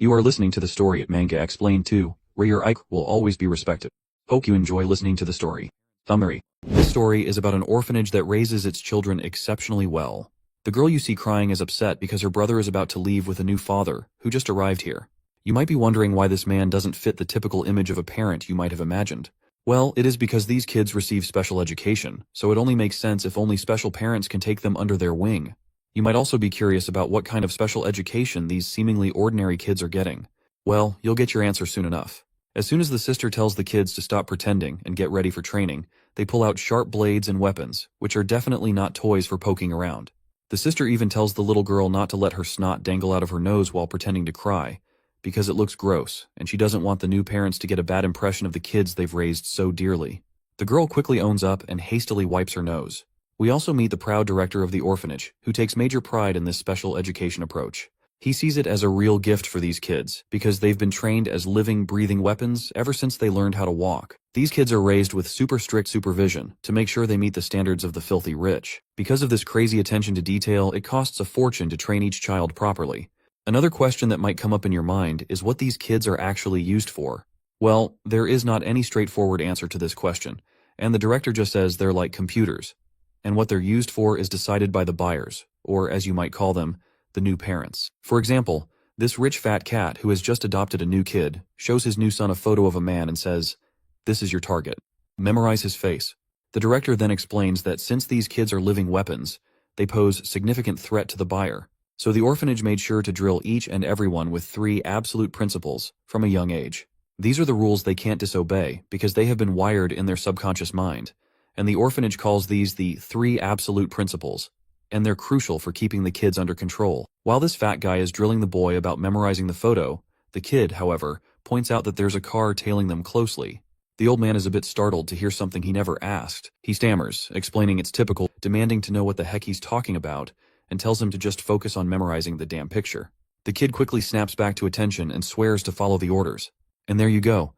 You are listening to the story at Manga Explained 2, where your Ike will always be respected. Hope you enjoy listening to the story. Summary. This story is about an orphanage that raises its children exceptionally well. The girl you see crying is upset because her brother is about to leave with a new father, who just arrived here. You might be wondering why this man doesn't fit the typical image of a parent you might have imagined. Well, it is because these kids receive special education, so it only makes sense if only special parents can take them under their wing. You might also be curious about what kind of special education these seemingly ordinary kids are getting. Well, you'll get your answer soon enough. As soon as the sister tells the kids to stop pretending and get ready for training, they pull out sharp blades and weapons, which are definitely not toys for poking around. The sister even tells the little girl not to let her snot dangle out of her nose while pretending to cry, because it looks gross, and she doesn't want the new parents to get a bad impression of the kids they've raised so dearly. The girl quickly owns up and hastily wipes her nose. We also meet the proud director of the orphanage, who takes major pride in this special education approach. He sees it as a real gift for these kids, because they've been trained as living, breathing weapons ever since they learned how to walk. These kids are raised with super strict supervision to make sure they meet the standards of the filthy rich. Because of this crazy attention to detail, it costs a fortune to train each child properly. Another question that might come up in your mind is what these kids are actually used for. Well, there is not any straightforward answer to this question, and the director just says they're like computers. And what they're used for is decided by the buyers, or as you might call them, the new parents. For example, this rich fat cat who has just adopted a new kid shows his new son a photo of a man and says, "This is your target. Memorize his face." The director then explains that since these kids are living weapons, they pose significant threat to the buyer. So the orphanage made sure to drill each and everyone with 3 absolute principles from a young age. These are the rules they can't disobey because they have been wired in their subconscious mind. And the orphanage calls these the 3 absolute principles, and they're crucial for keeping the kids under control. While this fat guy is drilling the boy about memorizing the photo, the kid, however, points out that there's a car tailing them closely. The old man is a bit startled to hear something he never asked. He stammers, explaining it's typical, demanding to know what the heck he's talking about, and tells him to just focus on memorizing the damn picture. The kid quickly snaps back to attention and swears to follow the orders. And there you go.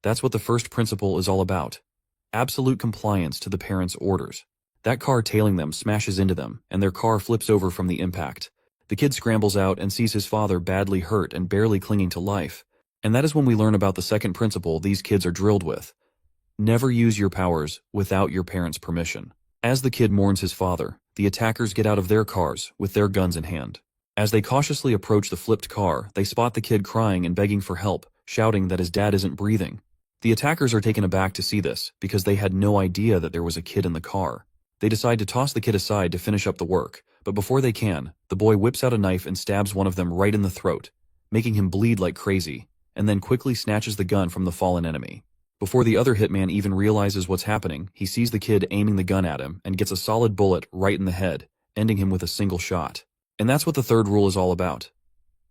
That's what the first principle is all about. Absolute compliance to the parents' orders. That car tailing them smashes into them, and their car flips over from the impact. The kid scrambles out and sees his father badly hurt and barely clinging to life. And that is when we learn about the second principle these kids are drilled with. Never use your powers without your parents' permission. As the kid mourns his father, the attackers get out of their cars with their guns in hand. As they cautiously approach the flipped car, they spot the kid crying and begging for help, shouting that his dad isn't breathing. The attackers are taken aback to see this, because they had no idea that there was a kid in the car. They decide to toss the kid aside to finish up the work, but before they can, the boy whips out a knife and stabs one of them right in the throat, making him bleed like crazy, and then quickly snatches the gun from the fallen enemy. Before the other hitman even realizes what's happening, he sees the kid aiming the gun at him and gets a solid bullet right in the head, ending him with a single shot. And that's what the third rule is all about.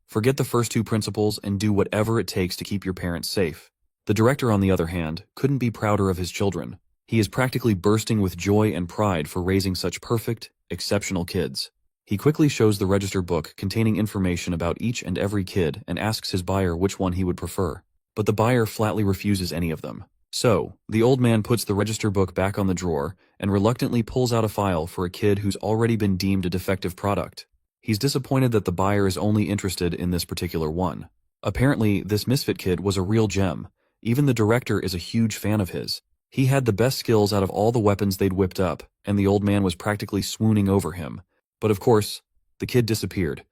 Forget the first 2 principles and do whatever it takes to keep your parents safe. The director, on the other hand, couldn't be prouder of his children. He is practically bursting with joy and pride for raising such perfect, exceptional kids. He quickly shows the register book containing information about each and every kid and asks his buyer which one he would prefer. But the buyer flatly refuses any of them. So, the old man puts the register book back on the drawer and reluctantly pulls out a file for a kid who's already been deemed a defective product. He's disappointed that the buyer is only interested in this particular one. Apparently, this misfit kid was a real gem. Even the director is a huge fan of his. He had the best skills out of all the weapons they'd whipped up, and the old man was practically swooning over him. But of course, the kid disappeared,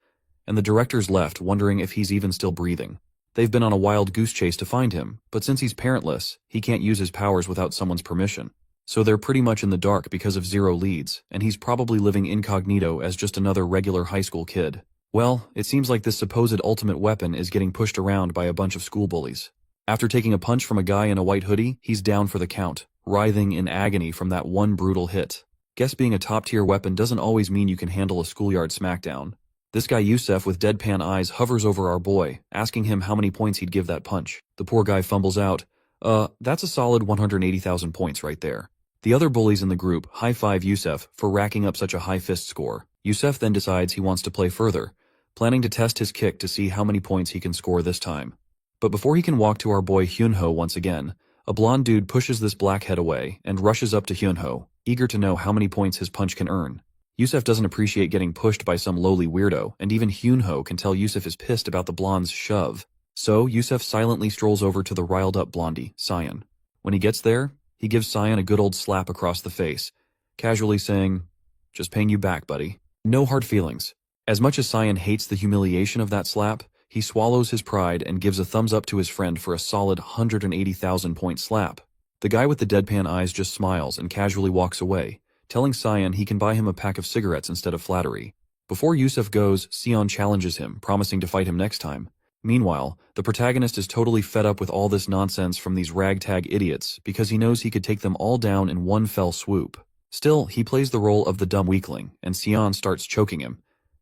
and the director's left wondering if he's even still breathing. They've been on a wild goose chase to find him, but since he's parentless, he can't use his powers without someone's permission. So they're pretty much in the dark because of 0 leads, and he's probably living incognito as just another regular high school kid. Well, it seems like this supposed ultimate weapon is getting pushed around by a bunch of school bullies. After taking a punch from a guy in a white hoodie, he's down for the count, writhing in agony from that one brutal hit. Guess being a top-tier weapon doesn't always mean you can handle a schoolyard smackdown. This guy Yusef with deadpan eyes hovers over our boy, asking him how many points he'd give that punch. The poor guy fumbles out, that's a solid 180,000 points right there. The other bullies in the group high-five Yusef for racking up such a high fist score. Yusef then decides he wants to play further, planning to test his kick to see how many points he can score this time. But before he can walk to our boy Hyunho once again, a blonde dude pushes this blackhead away and rushes up to Hyunho, eager to know how many points his punch can earn. Yusuf doesn't appreciate getting pushed by some lowly weirdo, and even Hyunho can tell Yusuf is pissed about the blonde's shove. So, Yusuf silently strolls over to the riled-up blondie, Cyan. When he gets there, he gives Cyan a good old slap across the face, casually saying, "Just paying you back, buddy." No hard feelings. As much as Cyan hates the humiliation of that slap, he swallows his pride and gives a thumbs up to his friend for a solid 180,000-point slap. The guy with the deadpan eyes just smiles and casually walks away, telling Cyan he can buy him a pack of cigarettes instead of flattery. Before Yusuf goes, Sion challenges him, promising to fight him next time. Meanwhile, the protagonist is totally fed up with all this nonsense from these ragtag idiots because he knows he could take them all down in one fell swoop. Still, he plays the role of the dumb weakling, and Sion starts choking him,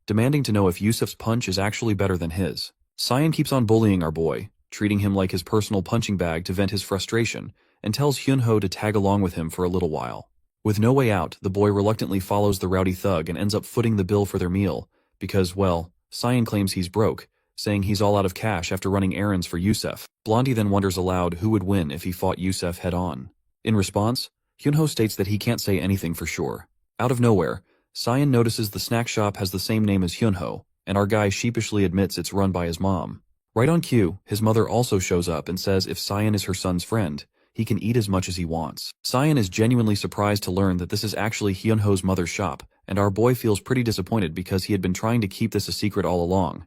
demanding to know if Yusuf's punch is actually better than his. Cyan keeps on bullying our boy, treating him like his personal punching bag to vent his frustration, and tells Hyunho to tag along with him for a little while. With no way out, the boy reluctantly follows the rowdy thug and ends up footing the bill for their meal, because, well, Cyan claims he's broke, saying he's all out of cash after running errands for Yusuf. Blondie then wonders aloud who would win if he fought Yusuf head-on. In response, Hyunho states that he can't say anything for sure. Out of nowhere, Cyan notices the snack shop has the same name as Hyunho, and our guy sheepishly admits it's run by his mom. Right on cue, his mother also shows up and says if Cyan is her son's friend, he can eat as much as he wants. Cyan is genuinely surprised to learn that this is actually Hyunho's mother's shop, and our boy feels pretty disappointed because he had been trying to keep this a secret all along.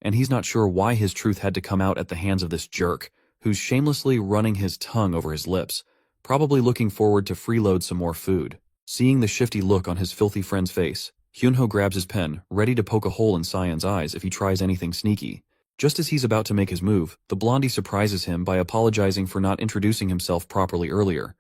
And he's not sure why his truth had to come out at the hands of this jerk, who's shamelessly running his tongue over his lips, probably looking forward to freeload some more food. Seeing the shifty look on his filthy friend's face, Hyunho grabs his pen, ready to poke a hole in Cyan's eyes if he tries anything sneaky. Just as he's about to make his move, the blondie surprises him by apologizing for not introducing himself properly earlier.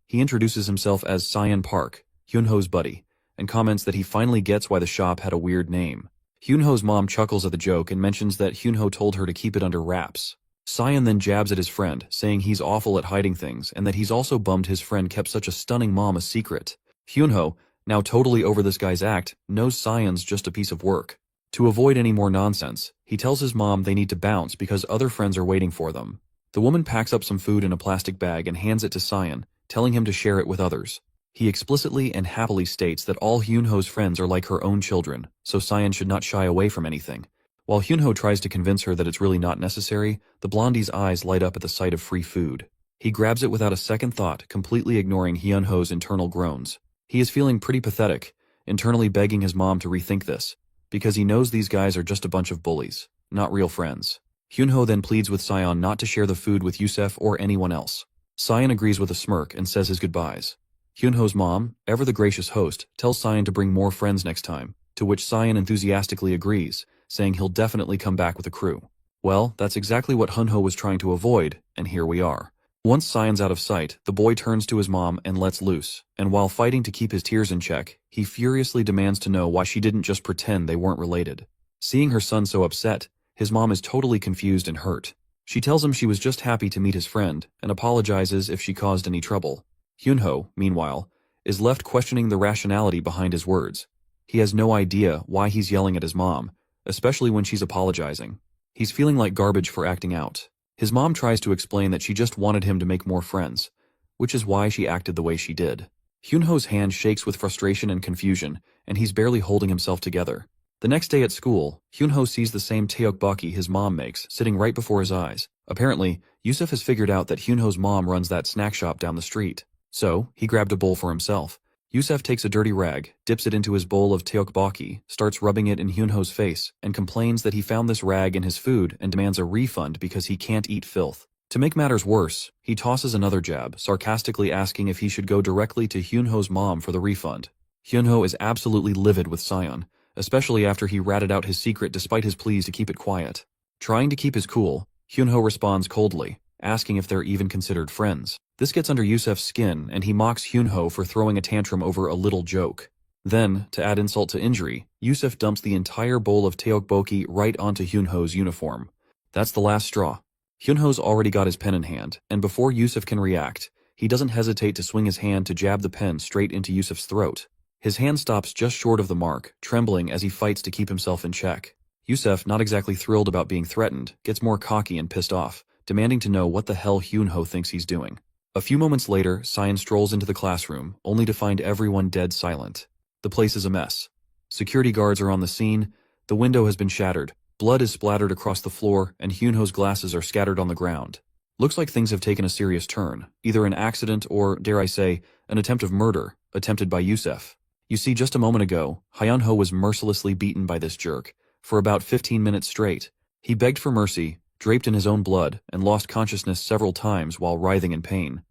He introduces himself as Cyan Park, Hyunho's buddy, and comments that he finally gets why the shop had a weird name. Hyunho's mom chuckles at the joke and mentions that Hyunho told her to keep it under wraps. Cyan then jabs at his friend, saying he's awful at hiding things and that he's also bummed his friend kept such a stunning mom a secret. Hyunho, now totally over this guy's act, knows Cyan's just a piece of work. To avoid any more nonsense, he tells his mom they need to bounce because other friends are waiting for them. The woman packs up some food in a plastic bag and hands it to Cyan, telling him to share it with others. He explicitly and happily states that all Hyunho's friends are like her own children, so Cyan should not shy away from anything. While Hyunho tries to convince her that it's really not necessary, the blondie's eyes light up at the sight of free food. He grabs it without a second thought, completely ignoring Hyunho's internal groans. He is feeling pretty pathetic, internally begging his mom to rethink this, because he knows these guys are just a bunch of bullies, not real friends. Hyunho then pleads with Cyan not to share the food with Yusuf or anyone else. Cyan agrees with a smirk and says his goodbyes. Hyunho's mom, ever the gracious host, tells Cyan to bring more friends next time, to which Cyan enthusiastically agrees, saying he'll definitely come back with a crew. Well, that's exactly what Hyunho was trying to avoid, and here we are. Once Cyan's out of sight, the boy turns to his mom and lets loose, and while fighting to keep his tears in check, he furiously demands to know why she didn't just pretend they weren't related. Seeing her son so upset, his mom is totally confused and hurt. She tells him she was just happy to meet his friend, and apologizes if she caused any trouble. Hyunho, meanwhile, is left questioning the rationality behind his words. He has no idea why he's yelling at his mom, especially when she's apologizing. He's feeling like garbage for acting out. His mom tries to explain that she just wanted him to make more friends, which is why she acted the way she did. Hyunho's hand shakes with frustration and confusion, and he's barely holding himself together. The next day at school, Hyunho sees the same tteokbokki his mom makes sitting right before his eyes. Apparently, Yusuf has figured out that Hyunho's mom runs that snack shop down the street. So, he grabbed a bowl for himself. Yusuf takes a dirty rag, dips it into his bowl of tteokbokki, starts rubbing it in Hyunho's face, and complains that he found this rag in his food and demands a refund because he can't eat filth. To make matters worse, he tosses another jab, sarcastically asking if he should go directly to Hyunho's mom for the refund. Hyunho is absolutely livid with Cyan, especially after he ratted out his secret despite his pleas to keep it quiet. Trying to keep his cool, Hyunho responds coldly, asking if they're even considered friends. This gets under Yusuf's skin, and he mocks Hyunho for throwing a tantrum over a little joke. Then, to add insult to injury, Yusuf dumps the entire bowl of tteokbokki right onto Hyunho's uniform. That's the last straw. Hyunho's already got his pen in hand, and before Yusuf can react, he doesn't hesitate to swing his hand to jab the pen straight into Yusuf's throat. His hand stops just short of the mark, trembling as he fights to keep himself in check. Yusuf, not exactly thrilled about being threatened, gets more cocky and pissed off, demanding to know what the hell Hyunho thinks he's doing. A few moments later, Cyan strolls into the classroom, only to find everyone dead silent. The place is a mess. Security guards are on the scene, the window has been shattered, blood is splattered across the floor, and Hyunho's glasses are scattered on the ground. Looks like things have taken a serious turn, either an accident or, dare I say, an attempt of murder, attempted by Yusef. You see, just a moment ago, Hyunho was mercilessly beaten by this jerk, for about 15 minutes straight. He begged for mercy, draped in his own blood, and lost consciousness several times while writhing in pain.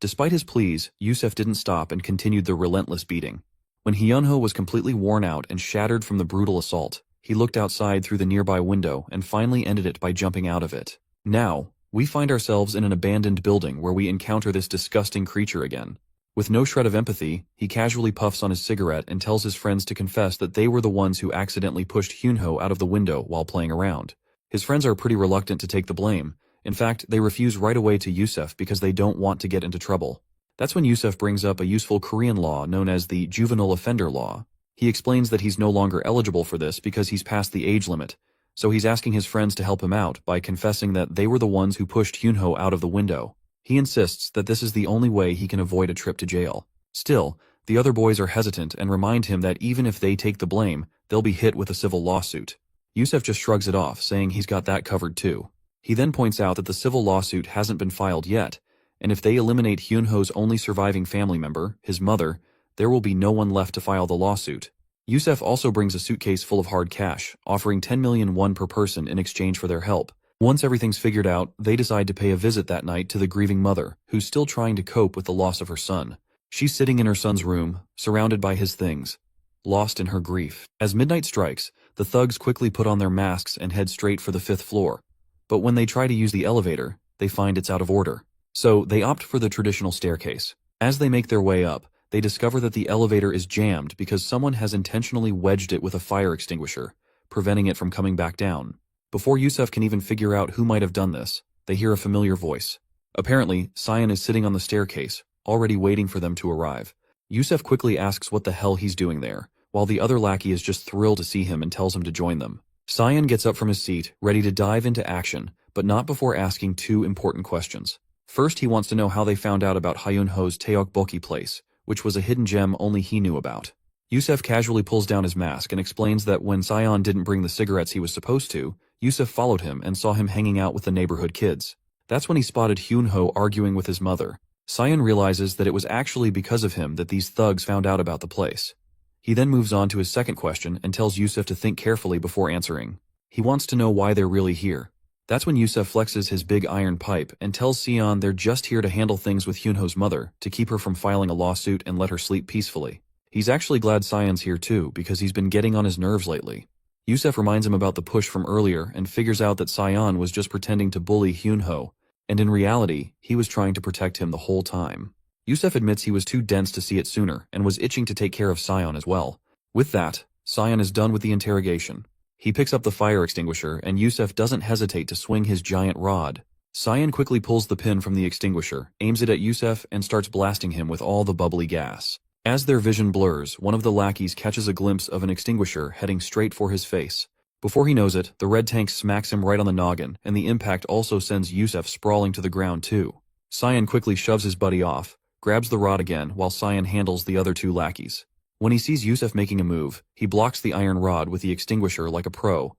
Despite his pleas, Yusef didn't stop and continued the relentless beating. When Hyunho was completely worn out and shattered from the brutal assault, he looked outside through the nearby window and finally ended it by jumping out of it. Now, we find ourselves in an abandoned building where we encounter this disgusting creature again. With no shred of empathy, he casually puffs on his cigarette and tells his friends to confess that they were the ones who accidentally pushed Hyunho out of the window while playing around. His friends are pretty reluctant to take the blame. In fact, they refuse right away to Yusef because they don't want to get into trouble. That's when Yusef brings up a useful Korean law known as the juvenile offender law. He explains that he's no longer eligible for this because he's past the age limit, so he's asking his friends to help him out by confessing that they were the ones who pushed Hyunho out of the window. He insists that this is the only way he can avoid a trip to jail. Still, the other boys are hesitant and remind him that even if they take the blame, they'll be hit with a civil lawsuit. Yusef just shrugs it off, saying he's got that covered too. He then points out that the civil lawsuit hasn't been filed yet, and if they eliminate Hyunho's only surviving family member, his mother, there will be no one left to file the lawsuit. Yusef also brings a suitcase full of hard cash, offering 10 million won per person in exchange for their help. Once everything's figured out, they decide to pay a visit that night to the grieving mother, who's still trying to cope with the loss of her son. She's sitting in her son's room, surrounded by his things, lost in her grief. As midnight strikes, the thugs quickly put on their masks and head straight for the 5th floor. But when they try to use the elevator, they find it's out of order. So they opt for the traditional staircase. As they make their way up, they discover that the elevator is jammed because someone has intentionally wedged it with a fire extinguisher, preventing it from coming back down. Before Yusef can even figure out who might have done this, they hear a familiar voice. Apparently, Sion is sitting on the staircase, already waiting for them to arrive. Yusef quickly asks what the hell he's doing there, while the other lackey is just thrilled to see him and tells him to join them. Sion gets up from his seat, ready to dive into action, but not before asking 2 important questions. First, he wants to know how they found out about Hyunho's Taeokboki place, which was a hidden gem only he knew about. Yusef casually pulls down his mask and explains that when Sion didn't bring the cigarettes he was supposed to, Yusef followed him and saw him hanging out with the neighborhood kids. That's when he spotted Hyunho arguing with his mother. Sion realizes that it was actually because of him that these thugs found out about the place. He then moves on to his second question and tells Yusef to think carefully before answering. He wants to know why they're really here. That's when Yusef flexes his big iron pipe and tells Sion they're just here to handle things with Hyunho's mother, to keep her from filing a lawsuit and let her sleep peacefully. He's actually glad Sion's here too, because he's been getting on his nerves lately. Yusef reminds him about the push from earlier and figures out that Sion was just pretending to bully Hyunho, and in reality, he was trying to protect him the whole time. Yusef admits he was too dense to see it sooner and was itching to take care of Sion as well. With that, Sion is done with the interrogation. He picks up the fire extinguisher and Yusef doesn't hesitate to swing his giant rod. Sion quickly pulls the pin from the extinguisher, aims it at Yusef, and starts blasting him with all the bubbly gas. As their vision blurs, one of the lackeys catches a glimpse of an extinguisher heading straight for his face. Before he knows it, the red tank smacks him right on the noggin, and the impact also sends Yusef sprawling to the ground too. Sion quickly shoves his buddy off, grabs the rod again while Sion handles the other 2 lackeys. When he sees Yusef making a move, he blocks the iron rod with the extinguisher like a pro.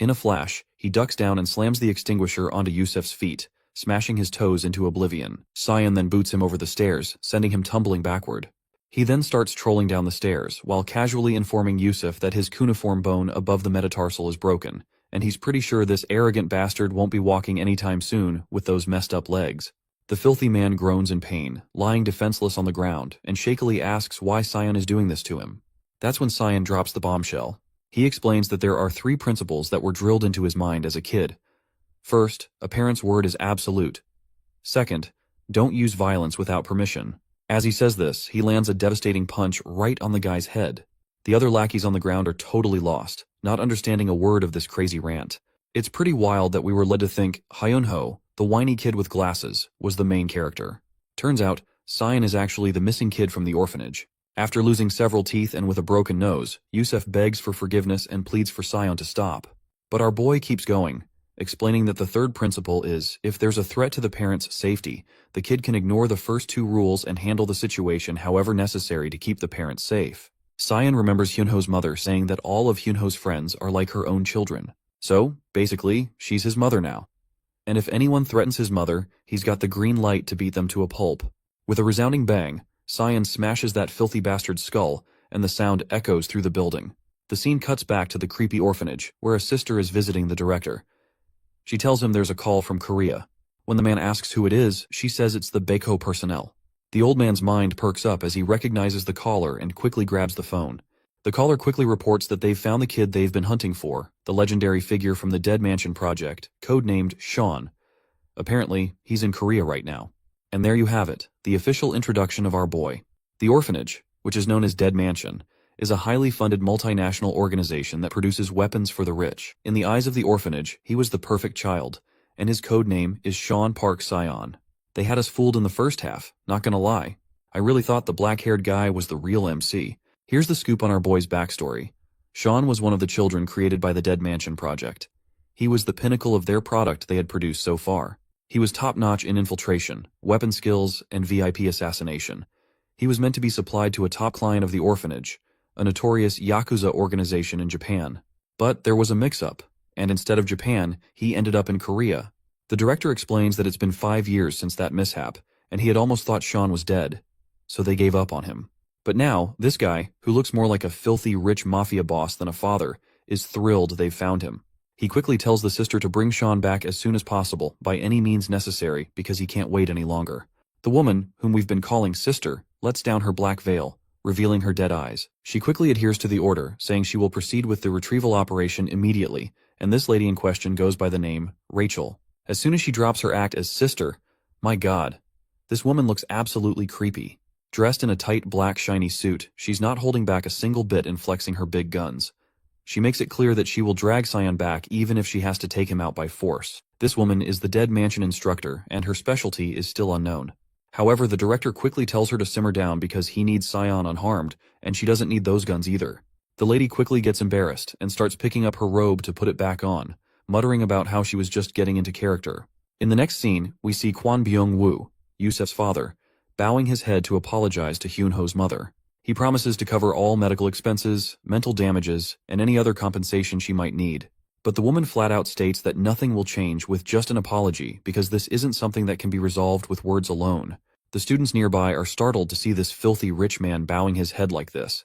In a flash, he ducks down and slams the extinguisher onto Yusef's feet, smashing his toes into oblivion. Sion then boots him over the stairs, sending him tumbling backward. He then starts trolling down the stairs, while casually informing Yusef that his cuneiform bone above the metatarsal is broken, and he's pretty sure this arrogant bastard won't be walking anytime soon with those messed up legs. The filthy man groans in pain, lying defenseless on the ground, and shakily asks why Sion is doing this to him. That's when Sion drops the bombshell. He explains that there are 3 principles that were drilled into his mind as a kid. First, a parent's word is absolute. Second, don't use violence without permission. As he says this, he lands a devastating punch right on the guy's head. The other lackeys on the ground are totally lost, not understanding a word of this crazy rant. It's pretty wild that we were led to think Hyunho, the whiny kid with glasses, was the main character. Turns out, Sion is actually the missing kid from the orphanage. After losing several teeth and with a broken nose, Yusef begs for forgiveness and pleads for Sion to stop. But our boy keeps going, explaining that the 3rd principle is, if there's a threat to the parent's safety, the kid can ignore the first 2 rules and handle the situation however necessary to keep the parents safe. Cyan remembers Hyunho's mother saying that all of Hyunho's friends are like her own children. So, basically, she's his mother now. And if anyone threatens his mother, he's got the green light to beat them to a pulp. With a resounding bang, Cyan smashes that filthy bastard's skull, and the sound echoes through the building. The scene cuts back to the creepy orphanage, where a sister is visiting the director. She tells him there's a call from Korea. When the man asks who it is, she says it's the Baeko personnel. The old man's mind perks up as he recognizes the caller and quickly grabs the phone. The caller quickly reports that they've found the kid they've been hunting for, the legendary figure from the Dead Mansion project, codenamed Sean. Apparently, he's in Korea right now. And there you have it, the official introduction of our boy. The orphanage, which is known as Dead Mansion, is a highly funded multinational organization that produces weapons for the rich. In the eyes of the orphanage, he was the perfect child, and his code name is Sean Park Syon. They had us fooled in the first half, not gonna lie. I really thought the black-haired guy was the real MC. Here's the scoop on our boy's backstory. Sean was one of the children created by the Dead Mansion project. He was the pinnacle of their product they had produced so far. He was top-notch in infiltration, weapon skills, and VIP assassination. He was meant to be supplied to a top client of the orphanage, a notorious Yakuza organization in Japan. But there was a mix-up, and instead of Japan, he ended up in Korea. The director explains that it's been 5 years since that mishap, and he had almost thought Sean was dead, so they gave up on him. But now, this guy, who looks more like a filthy rich mafia boss than a father, is thrilled they've found him. He quickly tells the sister to bring Sean back as soon as possible, by any means necessary, because he can't wait any longer. The woman, whom we've been calling sister, lets down her black veil, revealing her dead eyes. She quickly adheres to the order, saying she will proceed with the retrieval operation immediately, and this lady in question goes by the name Rachel. As soon as she drops her act as sister, my god, this woman looks absolutely creepy. Dressed in a tight black shiny suit, she's not holding back a single bit in flexing her big guns. She makes it clear that she will drag Cyan back even if she has to take him out by force. This woman is the Dead Mansion instructor, and her specialty is still unknown. However, the director quickly tells her to simmer down because he needs Cyan unharmed, and she doesn't need those guns either. The lady quickly gets embarrassed and starts picking up her robe to put it back on, muttering about how she was just getting into character. In the next scene, we see Kwon Byung-woo, Yusef's father, bowing his head to apologize to Hyunho's mother. He promises to cover all medical expenses, mental damages, and any other compensation she might need. But the woman flat out states that nothing will change with just an apology because this isn't something that can be resolved with words alone. The students nearby are startled to see this filthy rich man bowing his head like this.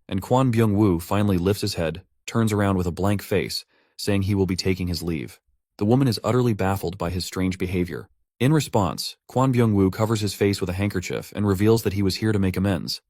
And Kwon Byung-woo finally lifts his head, turns around with a blank face, saying he will be taking his leave. The woman is utterly baffled by his strange behavior. In response, Kwon Byung-woo covers his face with a handkerchief and reveals that he was here to make amends.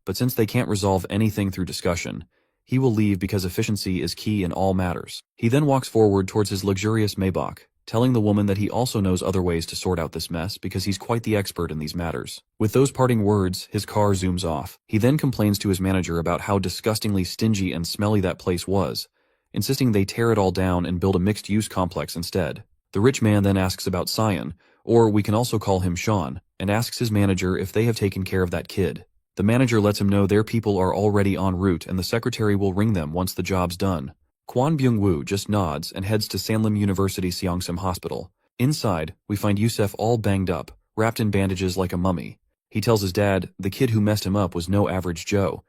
But since they can't resolve anything through discussion, he will leave because efficiency is key in all matters. He then walks forward towards his luxurious Maybach, telling the woman that he also knows other ways to sort out this mess because he's quite the expert in these matters. With those parting words, his car zooms off. He then complains to his manager about how disgustingly stingy and smelly that place was, insisting they tear it all down and build a mixed-use complex instead. The rich man then asks about Cyan, or we can also call him Sean, and asks his manager if they have taken care of that kid. The manager lets him know their people are already en route and the secretary will ring them once the job's done. Kwon Byung-woo just nods and heads to Sanlim University Seongsim Hospital. Inside, we find Yusef all banged up, wrapped in bandages like a mummy. He tells his dad the kid who messed him up was no average Joe.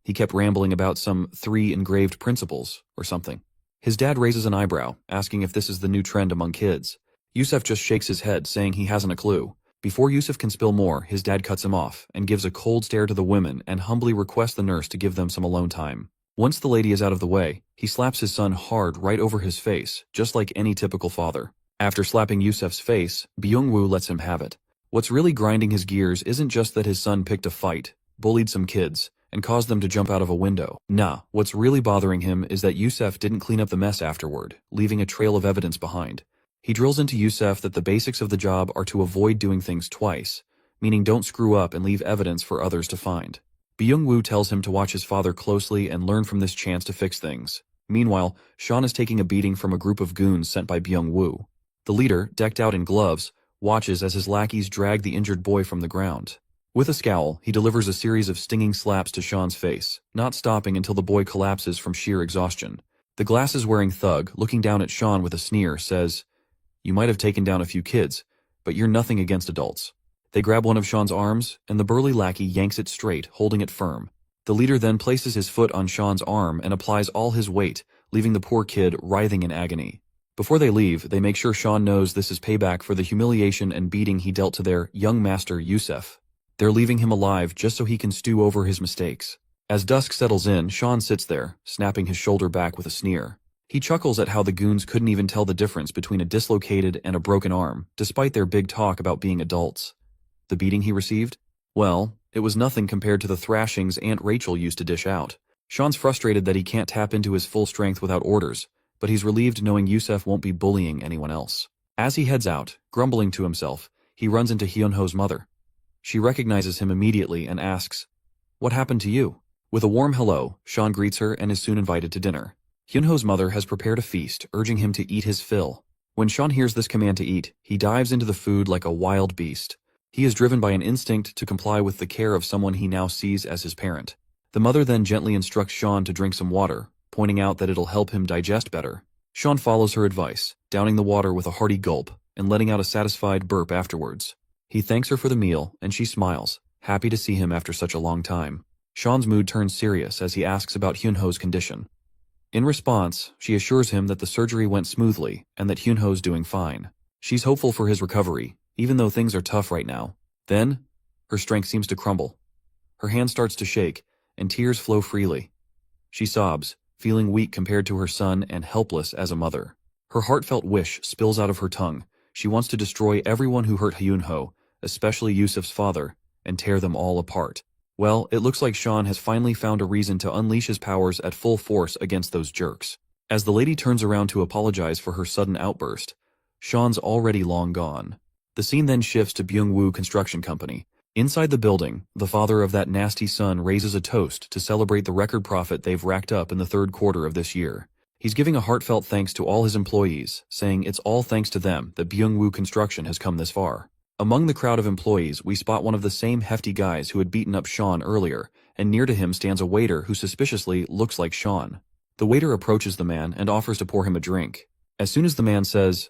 He kept rambling about some 3 engraved principles, or something. His dad raises an eyebrow, asking if this is the new trend among kids. Yusef just shakes his head, saying he hasn't a clue. Before Yusef can spill more, his dad cuts him off, and gives a cold stare to the women and humbly requests the nurse to give them some alone time. Once the lady is out of the way, he slaps his son hard right over his face, just like any typical father. After slapping Yusef's face, Byung-woo lets him have it. What's really grinding his gears isn't just that his son picked a fight, bullied some kids, and caused them to jump out of a window. Nah, what's really bothering him is that Yusef didn't clean up the mess afterward, leaving a trail of evidence behind. He drills into Yusef that the basics of the job are to avoid doing things twice, meaning don't screw up and leave evidence for others to find. Byung-woo tells him to watch his father closely and learn from this chance to fix things. Meanwhile, Sean is taking a beating from a group of goons sent by Byung-woo. The leader, decked out in gloves, watches as his lackeys drag the injured boy from the ground. With a scowl, he delivers a series of stinging slaps to Sean's face, not stopping until the boy collapses from sheer exhaustion. The glasses-wearing thug, looking down at Sean with a sneer, says, "You might have taken down a few kids, but you're nothing against adults." They grab one of Sean's arms, and the burly lackey yanks it straight, holding it firm. The leader then places his foot on Sean's arm and applies all his weight, leaving the poor kid writhing in agony. Before they leave, they make sure Sean knows this is payback for the humiliation and beating he dealt to their young master Yusef. They're leaving him alive just so he can stew over his mistakes. As dusk settles in, Sean sits there, snapping his shoulder back with a sneer. He chuckles at how the goons couldn't even tell the difference between a dislocated and a broken arm, despite their big talk about being adults. The beating he received? Well, it was nothing compared to the thrashings Aunt Rachel used to dish out. Sean's frustrated that he can't tap into his full strength without orders, but he's relieved knowing Yusef won't be bullying anyone else. As he heads out, grumbling to himself, he runs into Hyunho's mother. She recognizes him immediately and asks, "What happened to you?" With a warm hello, Sean greets her and is soon invited to dinner. Hyunho's mother has prepared a feast, urging him to eat his fill. When Sean hears this command to eat, he dives into the food like a wild beast. He is driven by an instinct to comply with the care of someone he now sees as his parent. The mother then gently instructs Sean to drink some water, pointing out that it'll help him digest better. Sean follows her advice, downing the water with a hearty gulp and letting out a satisfied burp afterwards. He thanks her for the meal, and she smiles, happy to see him after such a long time. Sean's mood turns serious as he asks about Hyunho's condition. In response, she assures him that the surgery went smoothly and that Hyunho's doing fine. She's hopeful for his recovery, even though things are tough right now. Then, her strength seems to crumble. Her hand starts to shake, and tears flow freely. She sobs, feeling weak compared to her son and helpless as a mother. Her heartfelt wish spills out of her tongue. She wants to destroy everyone who hurt Hyunho, especially Yusef's father, and tear them all apart. Well, it looks like Sean has finally found a reason to unleash his powers at full force against those jerks. As the lady turns around to apologize for her sudden outburst, Sean's already long gone. The scene then shifts to Byung-woo Construction Company. Inside the building, the father of that nasty son raises a toast to celebrate the record profit they've racked up in the third quarter of this year. He's giving a heartfelt thanks to all his employees, saying it's all thanks to them that Byung-woo Construction has come this far. Among the crowd of employees, we spot one of the same hefty guys who had beaten up Sean earlier, and near to him stands a waiter who suspiciously looks like Sean. The waiter approaches the man and offers to pour him a drink. As soon as the man says,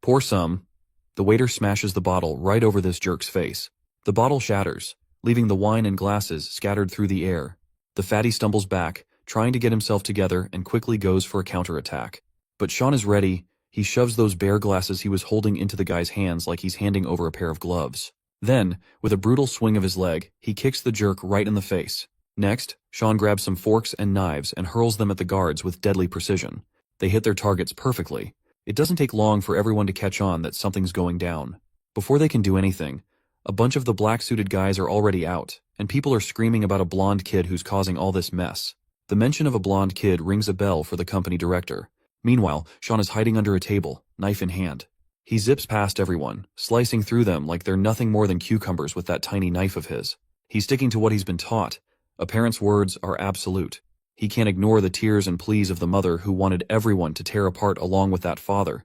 "Pour some," the waiter smashes the bottle right over this jerk's face. The bottle shatters, leaving the wine and glasses scattered through the air. The fatty stumbles back, trying to get himself together, and quickly goes for a counterattack. But Sean is ready. He shoves those bare glasses he was holding into the guy's hands like he's handing over a pair of gloves. Then, with a brutal swing of his leg, he kicks the jerk right in the face. Next, Sean grabs some forks and knives and hurls them at the guards with deadly precision. They hit their targets perfectly. It doesn't take long for everyone to catch on that something's going down. Before they can do anything, a bunch of the black-suited guys are already out, and people are screaming about a blonde kid who's causing all this mess. The mention of a blonde kid rings a bell for the company director. Meanwhile, Sean is hiding under a table, knife in hand. He zips past everyone, slicing through them like they're nothing more than cucumbers with that tiny knife of his. He's sticking to what he's been taught. A parent's words are absolute. He can't ignore the tears and pleas of the mother who wanted everyone to tear apart along with that father.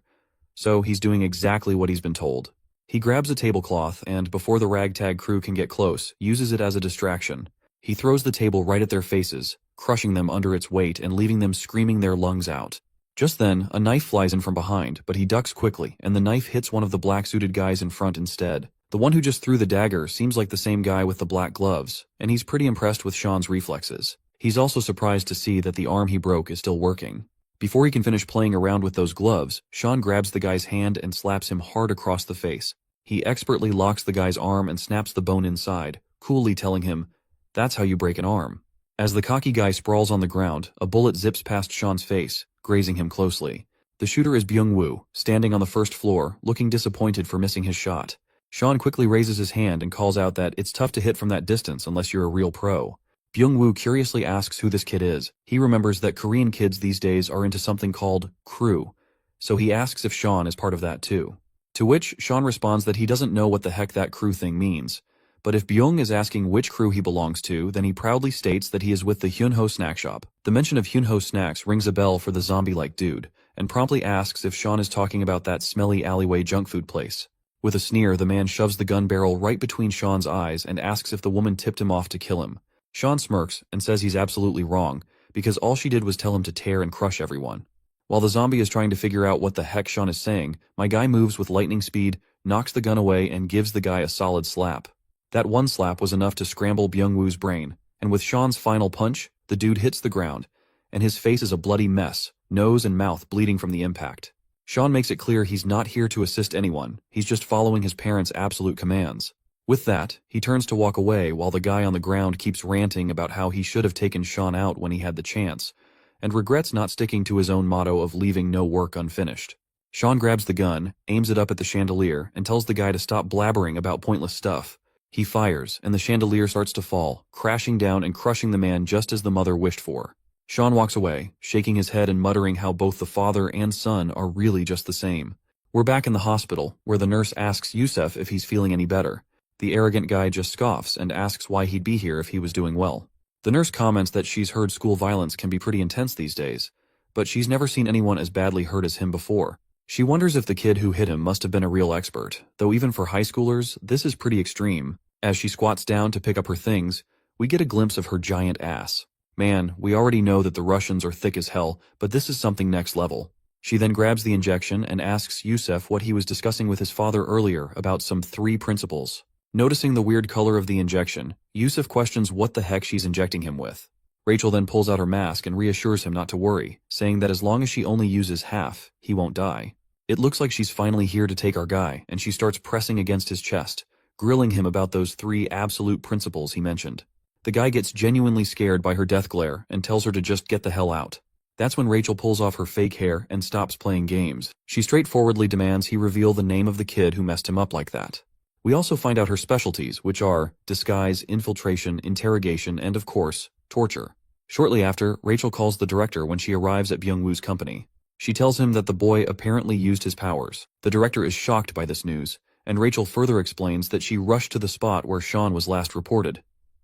So he's doing exactly what he's been told. He grabs a tablecloth and, before the ragtag crew can get close, uses it as a distraction. He throws the table right at their faces, crushing them under its weight and leaving them screaming their lungs out. Just then, a knife flies in from behind, but he ducks quickly, and the knife hits one of the black-suited guys in front instead. The one who just threw the dagger seems like the same guy with the black gloves, and he's pretty impressed with Sean's reflexes. He's also surprised to see that the arm he broke is still working. Before he can finish playing around with those gloves, Sean grabs the guy's hand and slaps him hard across the face. He expertly locks the guy's arm and snaps the bone inside, coolly telling him, "That's how you break an arm." As the cocky guy sprawls on the ground, a bullet zips past Sean's face, grazing him closely. The shooter is Byung-woo, standing on the first floor, looking disappointed for missing his shot. Sean quickly raises his hand and calls out that it's tough to hit from that distance unless you're a real pro. Byung-woo curiously asks who this kid is. He remembers that Korean kids these days are into something called crew, so he asks if Sean is part of that too. To which Sean responds that he doesn't know what the heck that crew thing means. But if Byung is asking which crew he belongs to, then he proudly states that he is with the Hyunho snack shop. The mention of Hyunho snacks rings a bell for the zombie-like dude, and promptly asks if Sean is talking about that smelly alleyway junk food place. With a sneer, the man shoves the gun barrel right between Sean's eyes and asks if the woman tipped him off to kill him. Sean smirks and says he's absolutely wrong, because all she did was tell him to tear and crush everyone. While the zombie is trying to figure out what the heck Sean is saying, my guy moves with lightning speed, knocks the gun away, and gives the guy a solid slap. That one slap was enough to scramble Byung-woo's brain, And with Sean's final punch, the dude hits the ground, and his face is a bloody mess, nose and mouth bleeding from the impact. Sean makes it clear he's not here to assist anyone, he's just following his parents' absolute commands. With that, he turns to walk away while the guy on the ground keeps ranting about how he should have taken Sean out when he had the chance, and regrets not sticking to his own motto of leaving no work unfinished. Sean grabs the gun, aims it up at the chandelier, and tells the guy to stop blabbering about pointless stuff. He fires, and the chandelier starts to fall, crashing down and crushing the man just as the mother wished for. Sean walks away, shaking his head and muttering how both the father and son are really just the same. We're back in the hospital, where the nurse asks Yusef if he's feeling any better. The arrogant guy just scoffs and asks why he'd be here if he was doing well. The nurse comments that she's heard school violence can be pretty intense these days, but she's never seen anyone as badly hurt as him before. She wonders if the kid who hit him must have been a real expert, though even for high schoolers, this is pretty extreme. As she squats down to pick up her things, we get a glimpse of her giant ass. Man, we already know that the Russians are thick as hell, but this is something next level. She then grabs the injection and asks Yusef what he was discussing with his father earlier about some 3 principles. Noticing the weird color of the injection, Yusef questions what the heck she's injecting him with. Rachel then pulls out her mask and reassures him not to worry, saying that as long as she only uses half, he won't die. It looks like she's finally here to take our guy, and she starts pressing against his chest, grilling him about those 3 absolute principles he mentioned. The guy gets genuinely scared by her death glare and tells her to just get the hell out. That's when Rachel pulls off her fake hair and stops playing games. She straightforwardly demands he reveal the name of the kid who messed him up like that. We also find out her specialties, which are disguise, infiltration, interrogation, and of course, torture. Shortly after, Rachel calls the director when she arrives at Byung-woo's company. She tells him that the boy apparently used his powers. The director is shocked by this news, and Rachel further explains that she rushed to the spot where Sean was last reported.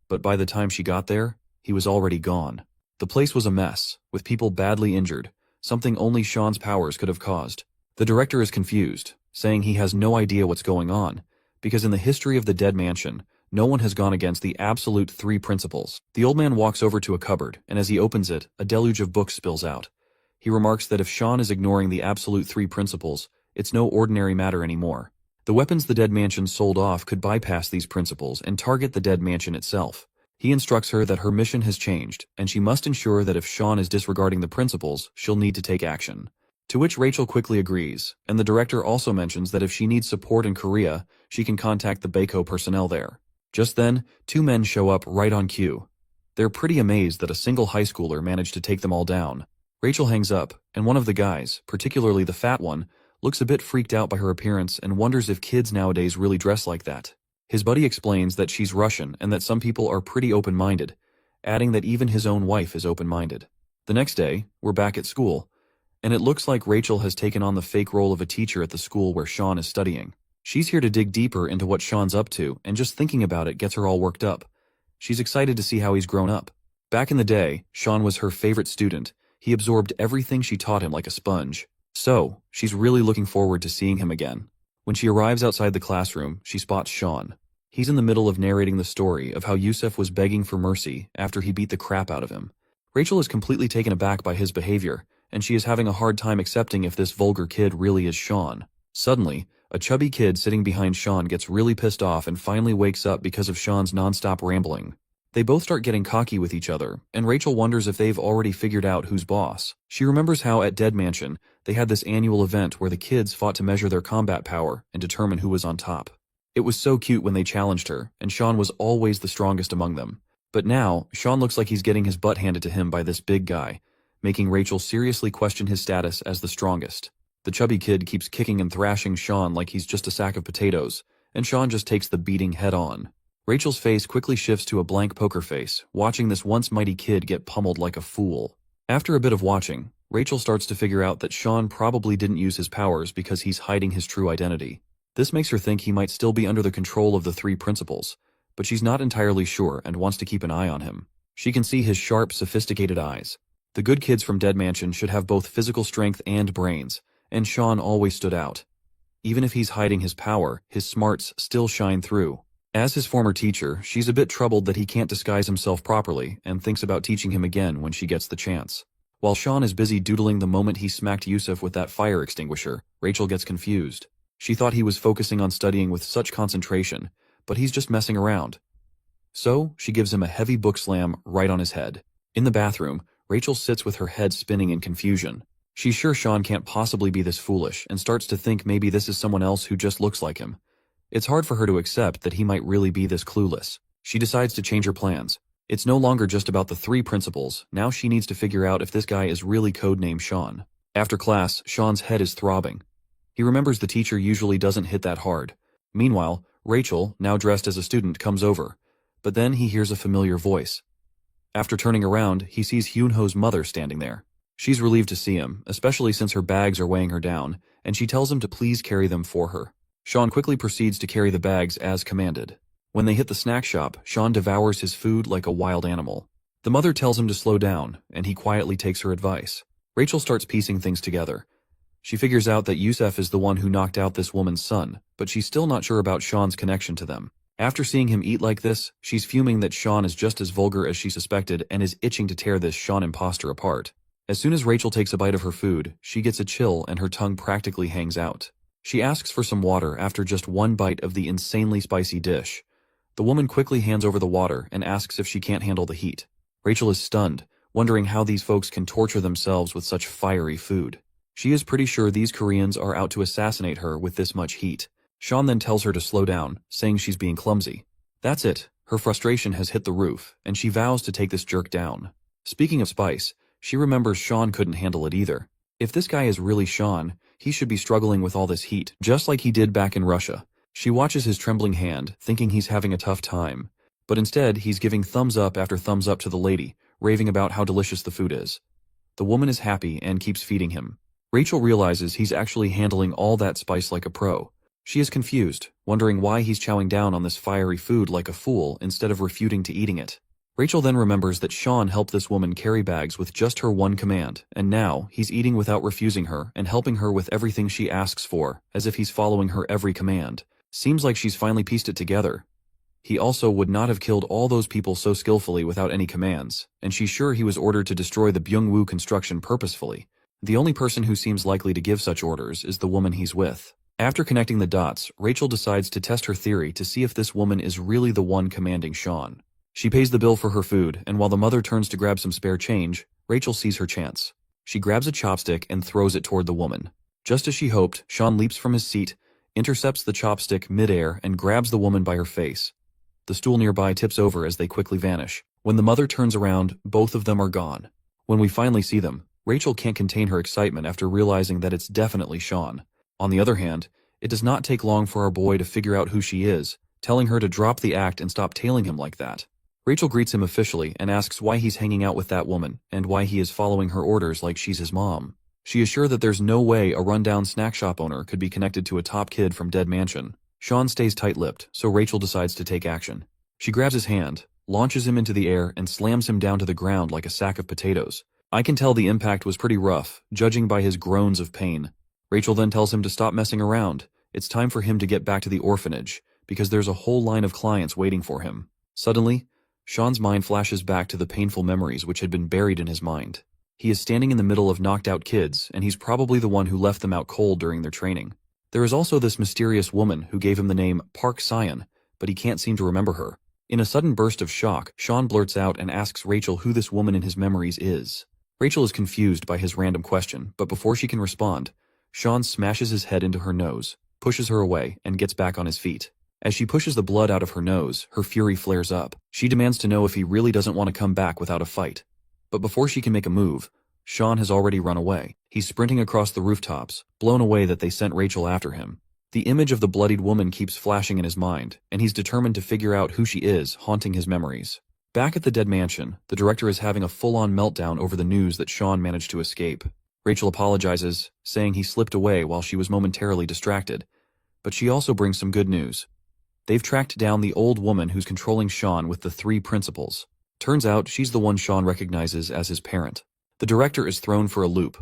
But by the time she got there, he was already gone. The place was a mess, with people badly injured, something only Sean's powers could have caused. The director is confused, saying he has no idea what's going on, because in the history of the Dead Mansion, no one has gone against the absolute 3 principles. The old man walks over to a cupboard, and as he opens it, a deluge of books spills out. He remarks that if Sean is ignoring the absolute 3 principles, it's no ordinary matter anymore. The weapons the Dead Mansion sold off could bypass these principles and target the Dead Mansion itself. He instructs her that her mission has changed, and she must ensure that if Sean is disregarding the principles, she'll need to take action. To which Rachel quickly agrees, and the director also mentions that if she needs support in Korea, she can contact the Baeko personnel there. Just then, 2 men show up right on cue. They're pretty amazed that a single high schooler managed to take them all down. Rachel hangs up, and one of the guys, particularly the fat one, looks a bit freaked out by her appearance and wonders if kids nowadays really dress like that. His buddy explains that she's Russian and that some people are pretty open-minded, adding that even his own wife is open-minded. The next day, we're back at school, and it looks like Rachel has taken on the fake role of a teacher at the school where Sean is studying. She's here to dig deeper into what Sean's up to, and just thinking about it gets her all worked up. She's excited to see how he's grown up. Back in the day, Sean was her favorite student. He absorbed everything she taught him like a sponge. So, she's really looking forward to seeing him again. When she arrives outside the classroom, she spots Sean. He's in the middle of narrating the story of how Yusef was begging for mercy after he beat the crap out of him. Rachel is completely taken aback by his behavior, and she is having a hard time accepting if this vulgar kid really is Sean. Suddenly, a chubby kid sitting behind Sean gets really pissed off and finally wakes up because of Sean's non-stop rambling. They both start getting cocky with each other, and Rachel wonders if they've already figured out who's boss. She remembers how at Dead Mansion, they had this annual event where the kids fought to measure their combat power and determine who was on top. It was so cute when they challenged her, and Sean was always the strongest among them. But now, Sean looks like he's getting his butt handed to him by this big guy, making Rachel seriously question his status as the strongest. The chubby kid keeps kicking and thrashing Sean like he's just a sack of potatoes, and Sean just takes the beating head on. Rachel's face quickly shifts to a blank poker face, watching this once mighty kid get pummeled like a fool. After a bit of watching, Rachel starts to figure out that Sean probably didn't use his powers because he's hiding his true identity. This makes her think he might still be under the control of the 3 principles, but she's not entirely sure and wants to keep an eye on him. She can see his sharp, sophisticated eyes. The good kids from Dead Mansion should have both physical strength and brains, and Sean always stood out. Even if he's hiding his power, his smarts still shine through. As his former teacher, she's a bit troubled that he can't disguise himself properly and thinks about teaching him again when she gets the chance. While Sean is busy doodling the moment he smacked Yusef with that fire extinguisher, Rachel gets confused. She thought he was focusing on studying with such concentration, but he's just messing around. So, she gives him a heavy book slam right on his head. In the bathroom, Rachel sits with her head spinning in confusion. She's sure Sean can't possibly be this foolish and starts to think maybe this is someone else who just looks like him. It's hard for her to accept that he might really be this clueless. She decides to change her plans. It's no longer just about the three principles, now she needs to figure out if this guy is really codenamed Sean. After class, Sean's head is throbbing. He remembers the teacher usually doesn't hit that hard. Meanwhile, Rachel, now dressed as a student, comes over. But then he hears a familiar voice. After turning around, he sees Hyunho's mother standing there. She's relieved to see him, especially since her bags are weighing her down, and she tells him to please carry them for her. Sean quickly proceeds to carry the bags as commanded. When they hit the snack shop, Sean devours his food like a wild animal. The mother tells him to slow down, and he quietly takes her advice. Rachel starts piecing things together. She figures out that Yusef is the one who knocked out this woman's son, but she's still not sure about Sean's connection to them. After seeing him eat like this, she's fuming that Sean is just as vulgar as she suspected and is itching to tear this Sean imposter apart. As soon as Rachel takes a bite of her food, she gets a chill and her tongue practically hangs out. She asks for some water after just one bite of the insanely spicy dish. The woman quickly hands over the water and asks if she can't handle the heat. Rachel is stunned, wondering how these folks can torture themselves with such fiery food. She is pretty sure these Koreans are out to assassinate her with this much heat. Sean then tells her to slow down, saying she's being clumsy. That's it, her frustration has hit the roof, and she vows to take this jerk down. Speaking of spice, she remembers Sean couldn't handle it either. If this guy is really Sean, he should be struggling with all this heat, just like he did back in Russia. She watches his trembling hand, thinking he's having a tough time. But instead, he's giving thumbs up after thumbs up to the lady, raving about how delicious the food is. The woman is happy and keeps feeding him. Rachel realizes he's actually handling all that spice like a pro. She is confused, wondering why he's chowing down on this fiery food like a fool instead of refuting to eating it. Rachel then remembers that Sean helped this woman carry bags with just her one command, and now he's eating without refusing her and helping her with everything she asks for, as if he's following her every command. Seems like she's finally pieced it together. He also would not have killed all those people so skillfully without any commands, and she's sure he was ordered to destroy the Byungwoo construction purposefully. The only person who seems likely to give such orders is the woman he's with. After connecting the dots, Rachel decides to test her theory to see if this woman is really the one commanding Sean. She pays the bill for her food, and while the mother turns to grab some spare change, Rachel sees her chance. She grabs a chopstick and throws it toward the woman. Just as she hoped, Sean leaps from his seat, intercepts the chopstick mid-air, and grabs the woman by her face. The stool nearby tips over as they quickly vanish. When the mother turns around, both of them are gone. When we finally see them, Rachel can't contain her excitement after realizing that it's definitely Sean. On the other hand, it does not take long for our boy to figure out who she is, telling her to drop the act and stop tailing him like that. Rachel greets him officially and asks why he's hanging out with that woman and why he is following her orders like she's his mom. She is sure that there's no way a rundown snack shop owner could be connected to a top kid from Dead Mansion. Sean stays tight-lipped, so Rachel decides to take action. She grabs his hand, launches him into the air, and slams him down to the ground like a sack of potatoes. I can tell the impact was pretty rough, judging by his groans of pain. Rachel then tells him to stop messing around. It's time for him to get back to the orphanage, because there's a whole line of clients waiting for him. Suddenly, Sean's mind flashes back to the painful memories which had been buried in his mind. He is standing in the middle of knocked out kids, and he's probably the one who left them out cold during their training. There is also this mysterious woman who gave him the name Park Syan, but he can't seem to remember her. In a sudden burst of shock, Sean blurts out and asks Rachel who this woman in his memories is. Rachel is confused by his random question, but before she can respond, Sean smashes his head into her nose, pushes her away, and gets back on his feet. As she pushes the blood out of her nose, her fury flares up. She demands to know if he really doesn't want to come back without a fight. But before she can make a move, Sean has already run away. He's sprinting across the rooftops, blown away that they sent Rachel after him. The image of the bloodied woman keeps flashing in his mind, and he's determined to figure out who she is, haunting his memories. Back at the Dead Mansion, the director is having a full-on meltdown over the news that Sean managed to escape. Rachel apologizes, saying he slipped away while she was momentarily distracted. But she also brings some good news. They've tracked down the old woman who's controlling Sean with the 3 principles. Turns out she's the one Sean recognizes as his parent. The director is thrown for a loop.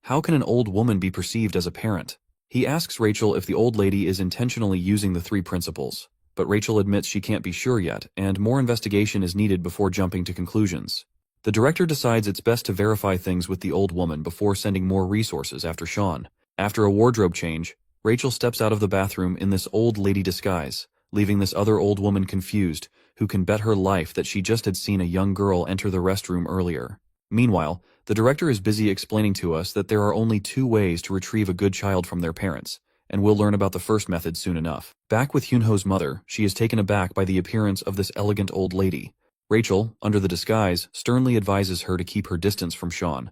How can an old woman be perceived as a parent? He asks Rachel if the old lady is intentionally using the 3 principles, but Rachel admits she can't be sure yet, and more investigation is needed before jumping to conclusions. The director decides it's best to verify things with the old woman before sending more resources after Sean. After a wardrobe change, Rachel steps out of the bathroom in this old lady disguise, leaving this other old woman confused, who can bet her life that she just had seen a young girl enter the restroom earlier. Meanwhile, the director is busy explaining to us that there are only 2 ways to retrieve a good child from their parents, and we'll learn about the first method soon enough. Back with Hyunho's mother, she is taken aback by the appearance of this elegant old lady. Rachel, under the disguise, sternly advises her to keep her distance from Sean.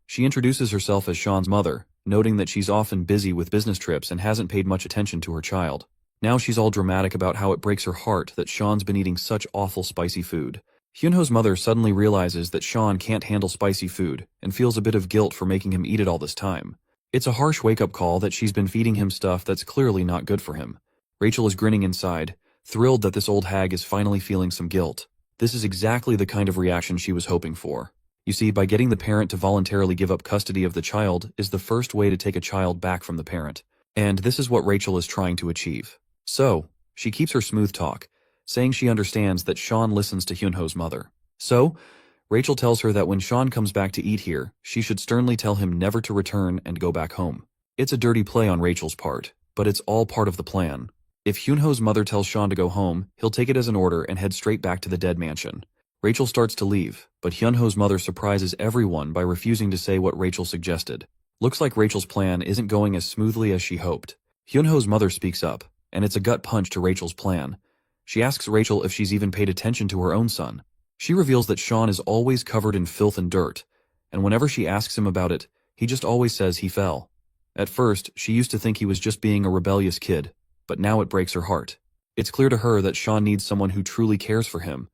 She introduces herself as Sean's mother, noting that she's often busy with business trips and hasn't paid much attention to her child. Now she's all dramatic about how it breaks her heart that Sean's been eating such awful spicy food. Hyunho's mother suddenly realizes that Sean can't handle spicy food and feels a bit of guilt for making him eat it all this time. It's a harsh wake-up call that she's been feeding him stuff that's clearly not good for him. Rachel is grinning inside, thrilled that this old hag is finally feeling some guilt. This is exactly the kind of reaction she was hoping for. You see, by getting the parent to voluntarily give up custody of the child is the first way to take a child back from the parent. And this is what Rachel is trying to achieve. So, she keeps her smooth talk, saying she understands that Sean listens to Hyunho's mother. So, Rachel tells her that when Sean comes back to eat here, she should sternly tell him never to return and go back home. It's a dirty play on Rachel's part, but it's all part of the plan. If Hyunho's mother tells Sean to go home, he'll take it as an order and head straight back to the dead mansion. Rachel starts to leave, but Hyunho's mother surprises everyone by refusing to say what Rachel suggested. Looks like Rachel's plan isn't going as smoothly as she hoped. Hyunho's mother speaks up, and it's a gut punch to Rachel's plan. She asks Rachel if she's even paid attention to her own son. She reveals that Sean is always covered in filth and dirt, and whenever she asks him about it, he just always says he fell. At first, she used to think he was just being a rebellious kid, but now it breaks her heart. It's clear to her that Sean needs someone who truly cares for him,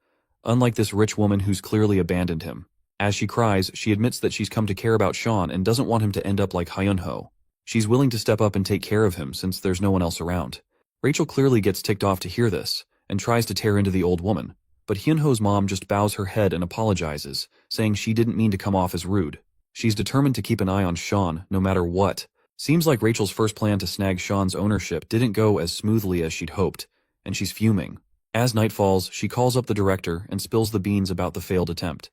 unlike this rich woman who's clearly abandoned him. As she cries, she admits that she's come to care about Sean and doesn't want him to end up like Hyunho. She's willing to step up and take care of him since there's no one else around. Rachel clearly gets ticked off to hear this, and tries to tear into the old woman, but Hyunho's mom just bows her head and apologizes, saying she didn't mean to come off as rude. She's determined to keep an eye on Sean, no matter what. Seems like Rachel's first plan to snag Sean's ownership didn't go as smoothly as she'd hoped, and she's fuming. As night falls, she calls up the director and spills the beans about the failed attempt.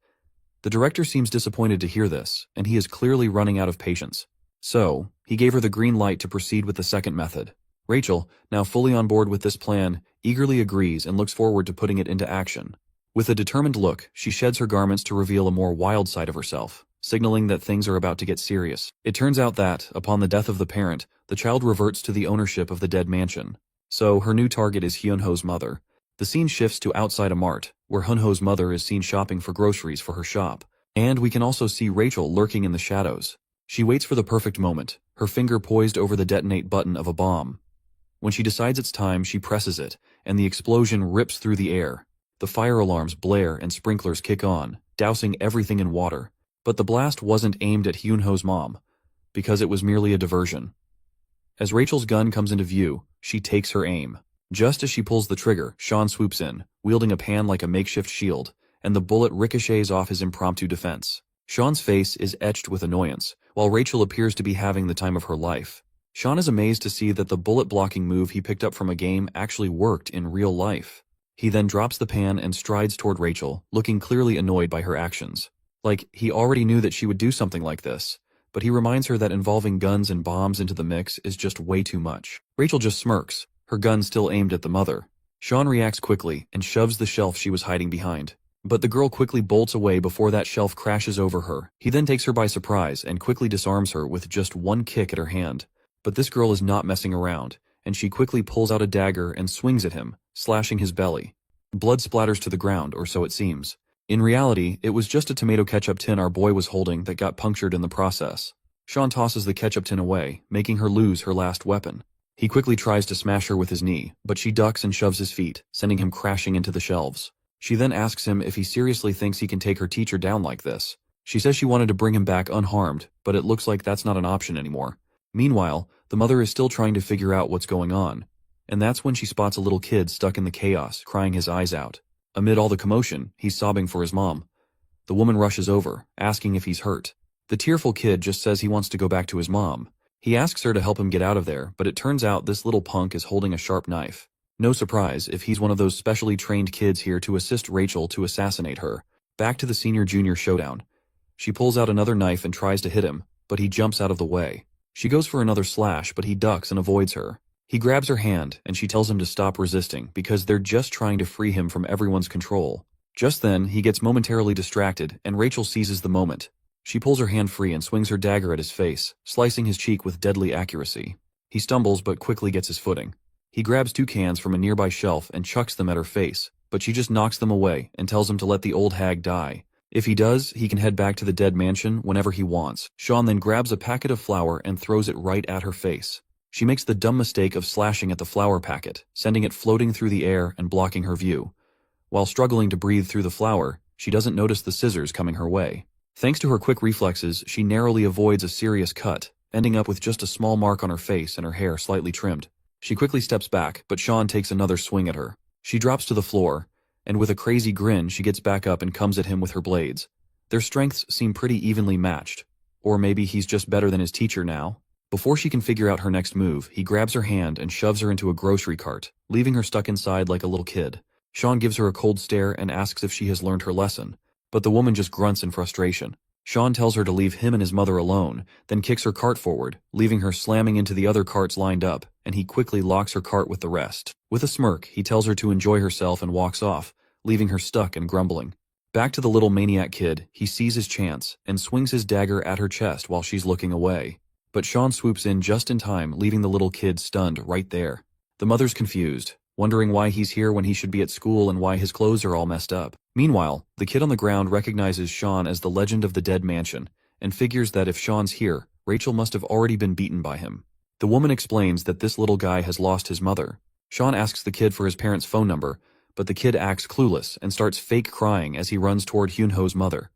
The director seems disappointed to hear this, and he is clearly running out of patience. So, he gave her the green light to proceed with the second method. Rachel, now fully on board with this plan, eagerly agrees and looks forward to putting it into action. With a determined look, she sheds her garments to reveal a more wild side of herself, signaling that things are about to get serious. It turns out that, upon the death of the parent, the child reverts to the ownership of the dead mansion. So, her new target is Hyunho's mother. The scene shifts to outside a mart, where Hyunho's mother is seen shopping for groceries for her shop. And we can also see Rachel lurking in the shadows. She waits for the perfect moment, her finger poised over the detonate button of a bomb. When she decides it's time, she presses it, and the explosion rips through the air. The fire alarms blare and sprinklers kick on, dousing everything in water. But the blast wasn't aimed at Hyunho's mom, because it was merely a diversion. As Rachel's gun comes into view, she takes her aim. Just as she pulls the trigger, Sean swoops in, wielding a pan like a makeshift shield, and the bullet ricochets off his impromptu defense. Sean's face is etched with annoyance, while Rachel appears to be having the time of her life. Sean is amazed to see that the bullet-blocking move he picked up from a game actually worked in real life. He then drops the pan and strides toward Rachel, looking clearly annoyed by her actions. Like, he already knew that she would do something like this, but he reminds her that involving guns and bombs into the mix is just way too much. Rachel just smirks, her gun still aimed at the mother. Sean reacts quickly and shoves the shelf she was hiding behind. But the girl quickly bolts away before that shelf crashes over her. He then takes her by surprise and quickly disarms her with just one kick at her hand. But this girl is not messing around, and she quickly pulls out a dagger and swings at him, slashing his belly. Blood splatters to the ground, or so it seems. In reality, it was just a tomato ketchup tin our boy was holding that got punctured in the process. Sean tosses the ketchup tin away, making her lose her last weapon. He quickly tries to smash her with his knee, but she ducks and shoves his feet, sending him crashing into the shelves. She then asks him if he seriously thinks he can take her teacher down like this. She says she wanted to bring him back unharmed, but it looks like that's not an option anymore. Meanwhile, the mother is still trying to figure out what's going on, and that's when she spots a little kid stuck in the chaos, crying his eyes out. Amid all the commotion, he's sobbing for his mom. The woman rushes over, asking if he's hurt. The tearful kid just says he wants to go back to his mom. He asks her to help him get out of there, but it turns out this little punk is holding a sharp knife. No surprise if he's one of those specially trained kids here to assist Rachel to assassinate her. Back to the senior-junior showdown. She pulls out another knife and tries to hit him, but he jumps out of the way. She goes for another slash, but he ducks and avoids her. He grabs her hand, and she tells him to stop resisting because they're just trying to free him from everyone's control. Just then, he gets momentarily distracted, and Rachel seizes the moment. She pulls her hand free and swings her dagger at his face, slicing his cheek with deadly accuracy. He stumbles but quickly gets his footing. He grabs 2 cans from a nearby shelf and chucks them at her face, but she just knocks them away and tells him to let the old hag die. If he does, he can head back to the dead mansion whenever he wants. Sean then grabs a packet of flour and throws it right at her face. She makes the dumb mistake of slashing at the flour packet, sending it floating through the air and blocking her view. While struggling to breathe through the flour, she doesn't notice the scissors coming her way. Thanks to her quick reflexes, she narrowly avoids a serious cut, ending up with just a small mark on her face and her hair slightly trimmed. She quickly steps back, but Sean takes another swing at her. She drops to the floor, and with a crazy grin she gets back up and comes at him with her blades. Their strengths seem pretty evenly matched. Or maybe he's just better than his teacher now. Before she can figure out her next move, he grabs her hand and shoves her into a grocery cart, leaving her stuck inside like a little kid. Sean gives her a cold stare and asks if she has learned her lesson, but the woman just grunts in frustration. Sean tells her to leave him and his mother alone, then kicks her cart forward, leaving her slamming into the other carts lined up, and he quickly locks her cart with the rest. With a smirk, he tells her to enjoy herself and walks off, leaving her stuck and grumbling. Back to the little maniac kid, he sees his chance and swings his dagger at her chest while she's looking away. But Sean swoops in just in time, leaving the little kid stunned right there. The mother's confused, wondering why he's here when he should be at school and why his clothes are all messed up. Meanwhile, the kid on the ground recognizes Sean as the legend of the dead mansion, and figures that if Sean's here, Rachel must have already been beaten by him. The woman explains that this little guy has lost his mother. Sean asks the kid for his parents' phone number, but the kid acts clueless and starts fake crying as he runs toward Hyunho's mother.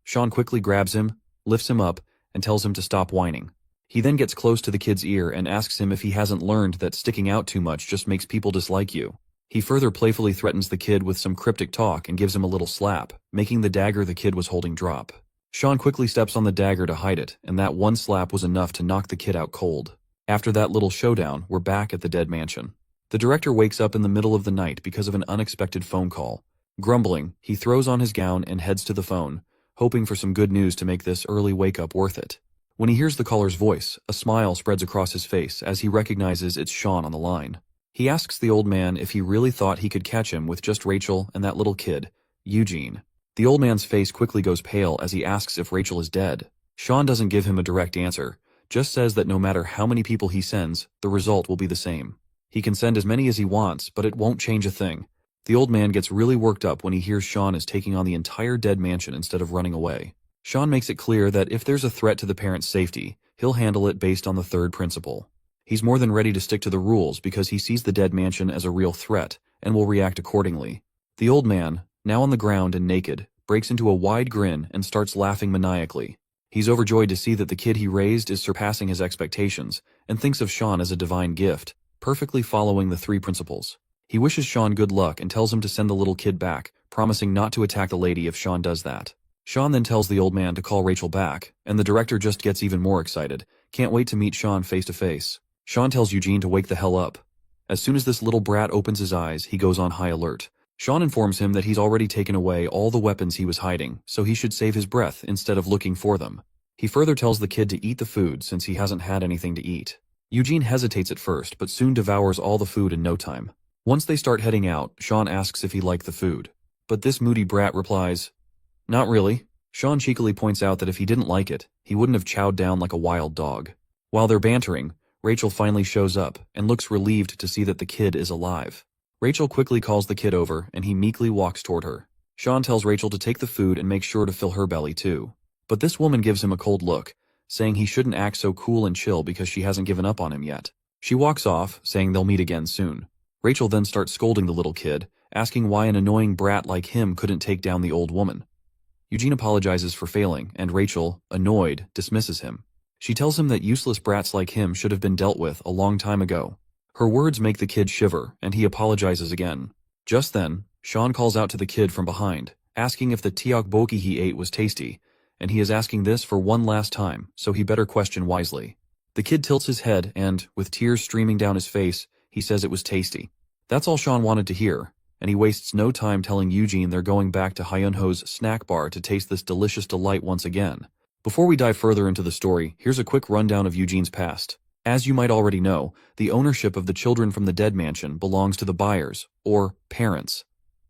Sean quickly grabs him, lifts him up, and tells him to stop whining. He then gets close to the kid's ear and asks him if he hasn't learned that sticking out too much just makes people dislike you. He further playfully threatens the kid with some cryptic talk and gives him a little slap, making the dagger the kid was holding drop. Sean quickly steps on the dagger to hide it, and that one slap was enough to knock the kid out cold. After that little showdown, we're back at the dead mansion. The director wakes up in the middle of the night because of an unexpected phone call. Grumbling, he throws on his gown and heads to the phone, hoping for some good news to make this early wake-up worth it. When he hears the caller's voice, a smile spreads across his face as he recognizes it's Sean on the line. He asks the old man if he really thought he could catch him with just Rachel and that little kid, Eugene. The old man's face quickly goes pale as he asks if Rachel is dead. Sean doesn't give him a direct answer, just says that no matter how many people he sends, the result will be the same. He can send as many as he wants, but it won't change a thing. The old man gets really worked up when he hears Sean is taking on the entire dead mansion instead of running away. Sean makes it clear that if there's a threat to the parents' safety, he'll handle it based on the third principle. He's more than ready to stick to the rules because he sees the dead mansion as a real threat and will react accordingly. The old man, now on the ground and naked, breaks into a wide grin and starts laughing maniacally. He's overjoyed to see that the kid he raised is surpassing his expectations and thinks of Sean as a divine gift, perfectly following the 3 principles. He wishes Sean good luck and tells him to send the little kid back, promising not to attack the lady if Sean does that. Sean then tells the old man to call Rachel back, and the director just gets even more excited. Can't wait to meet Sean face to face. Sean tells Eugene to wake the hell up. As soon as this little brat opens his eyes, he goes on high alert. Sean informs him that he's already taken away all the weapons he was hiding, so he should save his breath instead of looking for them. He further tells the kid to eat the food since he hasn't had anything to eat. Eugene hesitates at first, but soon devours all the food in no time. Once they start heading out, Sean asks if he liked the food. But this moody brat replies, "Not really." Sean cheekily points out that if he didn't like it, he wouldn't have chowed down like a wild dog. While they're bantering, Rachel finally shows up and looks relieved to see that the kid is alive. Rachel quickly calls the kid over and he meekly walks toward her. Sean tells Rachel to take the food and make sure to fill her belly too. But this woman gives him a cold look, saying he shouldn't act so cool and chill because she hasn't given up on him yet. She walks off, saying they'll meet again soon. Rachel then starts scolding the little kid, asking why an annoying brat like him couldn't take down the old woman. Eugene apologizes for failing, and Rachel, annoyed, dismisses him. She tells him that useless brats like him should have been dealt with a long time ago. Her words make the kid shiver, and he apologizes again. Just then, Sean calls out to the kid from behind, asking if the tteokbokki he ate was tasty, and he is asking this for one last time, so he better question wisely. The kid tilts his head and, with tears streaming down his face, he says it was tasty. That's all Sean wanted to hear, and he wastes no time telling Eugene they're going back to Hyunho's snack bar to taste this delicious delight once again. Before we dive further into the story, here's a quick rundown of Eugene's past. As you might already know, the ownership of the children from the dead mansion belongs to the buyers, or parents.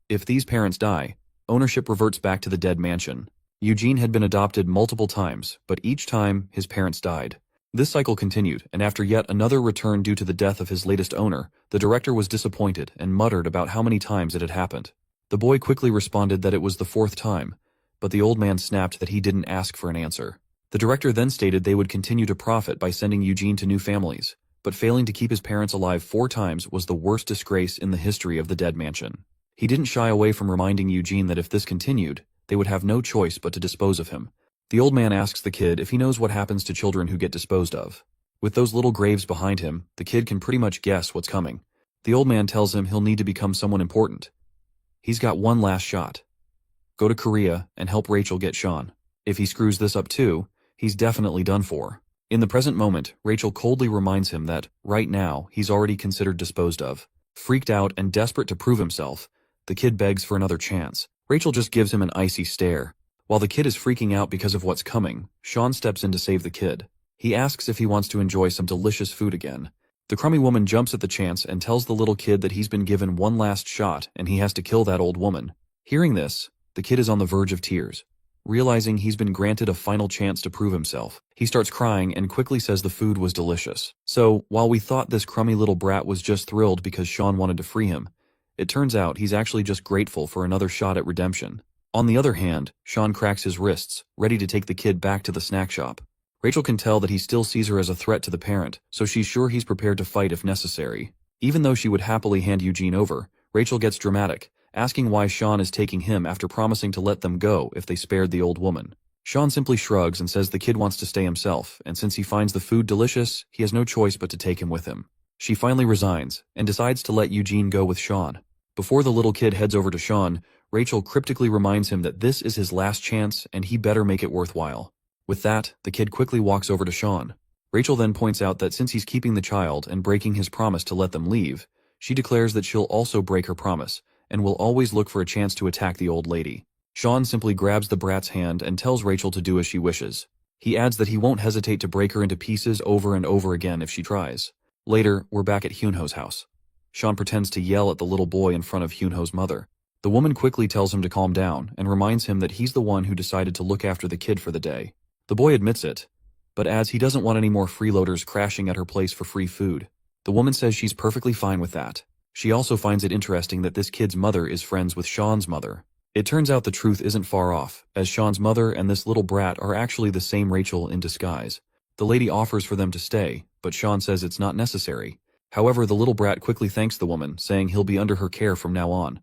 If these parents die, ownership reverts back to the dead mansion. Eugene had been adopted multiple times, but each time his parents died. This cycle continued, and after yet another return due to the death of his latest owner, the director was disappointed and muttered about how many times it had happened. The boy quickly responded that it was the 4th time, but the old man snapped that he didn't ask for an answer. The director then stated they would continue to profit by sending Eugene to new families, but failing to keep his parents alive 4 times was the worst disgrace in the history of the dead mansion. He didn't shy away from reminding Eugene that if this continued, they would have no choice but to dispose of him. The old man asks the kid if he knows what happens to children who get disposed of. With those little graves behind him, the kid can pretty much guess what's coming. The old man tells him he'll need to become someone important. He's got one last shot. Go to Korea and help Rachel get Sean. If he screws this up too, he's definitely done for. In the present moment, Rachel coldly reminds him that, right now, he's already considered disposed of. Freaked out and desperate to prove himself, the kid begs for another chance. Rachel just gives him an icy stare. While the kid is freaking out because of what's coming, Sean steps in to save the kid. He asks if he wants to enjoy some delicious food again. The crummy woman jumps at the chance and tells the little kid that he's been given one last shot and he has to kill that old woman. Hearing this, the kid is on the verge of tears. Realizing he's been granted a final chance to prove himself, he starts crying and quickly says the food was delicious. So, while we thought this crummy little brat was just thrilled because Sean wanted to free him, it turns out he's actually just grateful for another shot at redemption. On the other hand, Sean cracks his wrists, ready to take the kid back to the snack shop. Rachel can tell that he still sees her as a threat to the parent, so she's sure he's prepared to fight if necessary. Even though she would happily hand Eugene over, Rachel gets dramatic, asking why Sean is taking him after promising to let them go if they spared the old woman. Sean simply shrugs and says the kid wants to stay himself, and since he finds the food delicious, he has no choice but to take him with him. She finally resigns, and decides to let Eugene go with Sean. Before the little kid heads over to Sean, Rachel cryptically reminds him that this is his last chance and he better make it worthwhile. With that, the kid quickly walks over to Sean. Rachel then points out that since he's keeping the child and breaking his promise to let them leave, she declares that she'll also break her promise, and will always look for a chance to attack the old lady. Sean simply grabs the brat's hand and tells Rachel to do as she wishes. He adds that he won't hesitate to break her into pieces over and over again if she tries. Later, we're back at Hyunho's house. Sean pretends to yell at the little boy in front of Hyunho's mother. The woman quickly tells him to calm down and reminds him that he's the one who decided to look after the kid for the day. The boy admits it, but adds he doesn't want any more freeloaders crashing at her place for free food. The woman says she's perfectly fine with that. She also finds it interesting that this kid's mother is friends with Sean's mother. It turns out the truth isn't far off, as Sean's mother and this little brat are actually the same Rachel in disguise. The lady offers for them to stay, but Sean says it's not necessary. However, the little brat quickly thanks the woman, saying he'll be under her care from now on.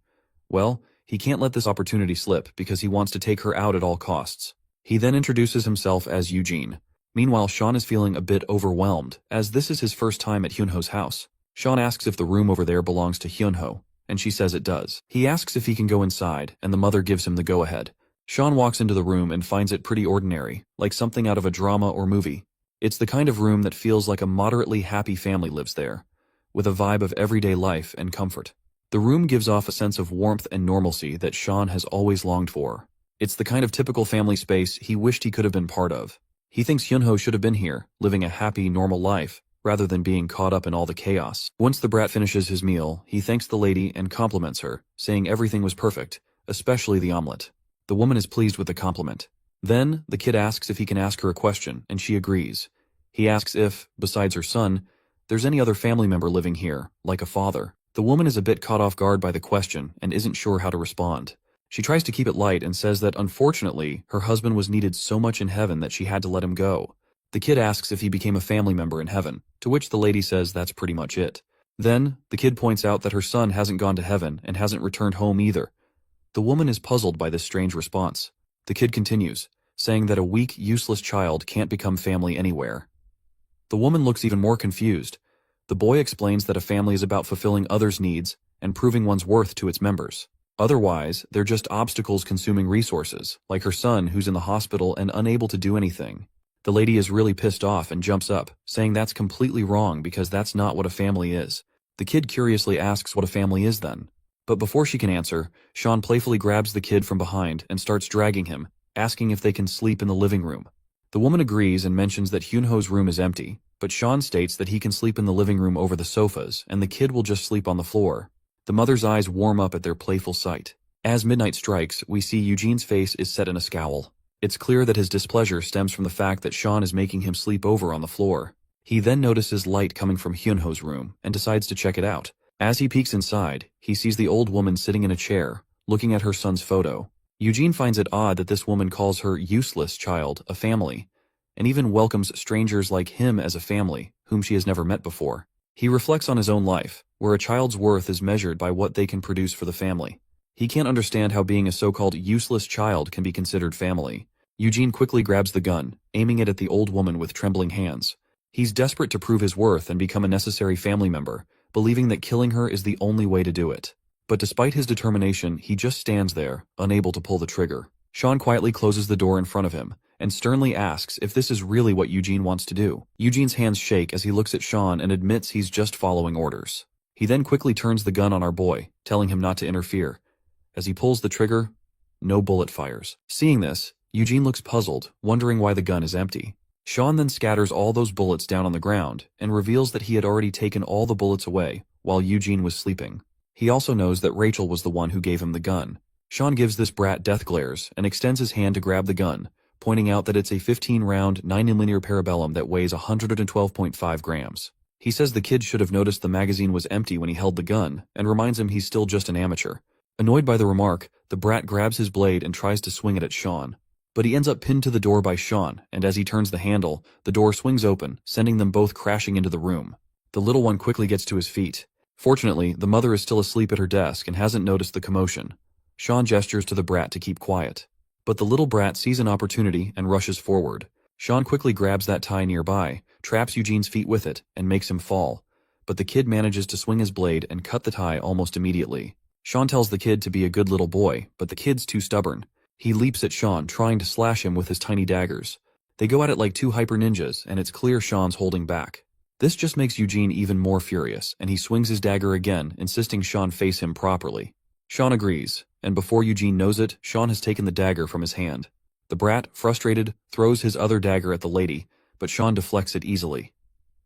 Well, he can't let this opportunity slip because he wants to take her out at all costs. He then introduces himself as Eugene. Meanwhile, Sean is feeling a bit overwhelmed, as this is his first time at Hyunho's house. Sean asks if the room over there belongs to Hyunho, and she says it does. He asks if he can go inside, and the mother gives him the go-ahead. Sean walks into the room and finds it pretty ordinary, like something out of a drama or movie. It's the kind of room that feels like a moderately happy family lives there, with a vibe of everyday life and comfort. The room gives off a sense of warmth and normalcy that Sean has always longed for. It's the kind of typical family space he wished he could have been part of. He thinks Hyunho should have been here, living a happy, normal life, rather than being caught up in all the chaos. Once the brat finishes his meal, he thanks the lady and compliments her, saying everything was perfect, especially the omelet. The woman is pleased with the compliment. Then, the kid asks if he can ask her a question, and she agrees. He asks if, besides her son, there's any other family member living here, like a father. The woman is a bit caught off guard by the question and isn't sure how to respond. She tries to keep it light and says that unfortunately, her husband was needed so much in heaven that she had to let him go. The kid asks if he became a family member in heaven, to which the lady says that's pretty much it. Then, the kid points out that her son hasn't gone to heaven and hasn't returned home either. The woman is puzzled by this strange response. The kid continues, saying that a weak, useless child can't become family anywhere. The woman looks even more confused. The boy explains that a family is about fulfilling others' needs and proving one's worth to its members. Otherwise, they're just obstacles consuming resources, like her son who's in the hospital and unable to do anything. The lady is really pissed off and jumps up, saying that's completely wrong because that's not what a family is. The kid curiously asks what a family is then. But before she can answer, Sean playfully grabs the kid from behind and starts dragging him, asking if they can sleep in the living room. The woman agrees and mentions that Hyunho's room is empty, but Sean states that he can sleep in the living room over the sofas and the kid will just sleep on the floor. The mother's eyes warm up at their playful sight. As midnight strikes, we see Eugene's face is set in a scowl. It's clear that his displeasure stems from the fact that Sean is making him sleep over on the floor. He then notices light coming from Hyunho's room and decides to check it out. As he peeks inside, he sees the old woman sitting in a chair, looking at her son's photo. Eugene finds it odd that this woman calls her useless child a family, and even welcomes strangers like him as a family, whom she has never met before. He reflects on his own life, where a child's worth is measured by what they can produce for the family. He can't understand how being a so-called useless child can be considered family. Eugene quickly grabs the gun, aiming it at the old woman with trembling hands. He's desperate to prove his worth and become a necessary family member, believing that killing her is the only way to do it. But despite his determination, he just stands there, unable to pull the trigger. Sean quietly closes the door in front of him, and sternly asks if this is really what Eugene wants to do. Eugene's hands shake as he looks at Sean and admits he's just following orders. He then quickly turns the gun on our boy, telling him not to interfere. As he pulls the trigger, no bullet fires. Seeing this, Eugene looks puzzled, wondering why the gun is empty. Sean then scatters all those bullets down on the ground and reveals that he had already taken all the bullets away while Eugene was sleeping. He also knows that Rachel was the one who gave him the gun. Sean gives this brat death glares and extends his hand to grab the gun, pointing out that it's a 15-round 9mm parabellum that weighs 112.5 grams. He says the kid should have noticed the magazine was empty when he held the gun, and reminds him he's still just an amateur. Annoyed by the remark, the brat grabs his blade and tries to swing it at Sean. But he ends up pinned to the door by Sean, and as he turns the handle, the door swings open, sending them both crashing into the room. The little one quickly gets to his feet. Fortunately, the mother is still asleep at her desk and hasn't noticed the commotion. Sean gestures to the brat to keep quiet. But the little brat sees an opportunity and rushes forward. Sean quickly grabs that tie nearby, traps Eugene's feet with it, and makes him fall. But the kid manages to swing his blade and cut the tie almost immediately. Sean tells the kid to be a good little boy, but the kid's too stubborn. He leaps at Sean, trying to slash him with his tiny daggers. They go at it like two hyper ninjas, and it's clear Sean's holding back. This just makes Eugene even more furious, and he swings his dagger again, insisting Sean face him properly. Sean agrees, and before Eugene knows it, Sean has taken the dagger from his hand. The brat, frustrated, throws his other dagger at the lady, but Sean deflects it easily.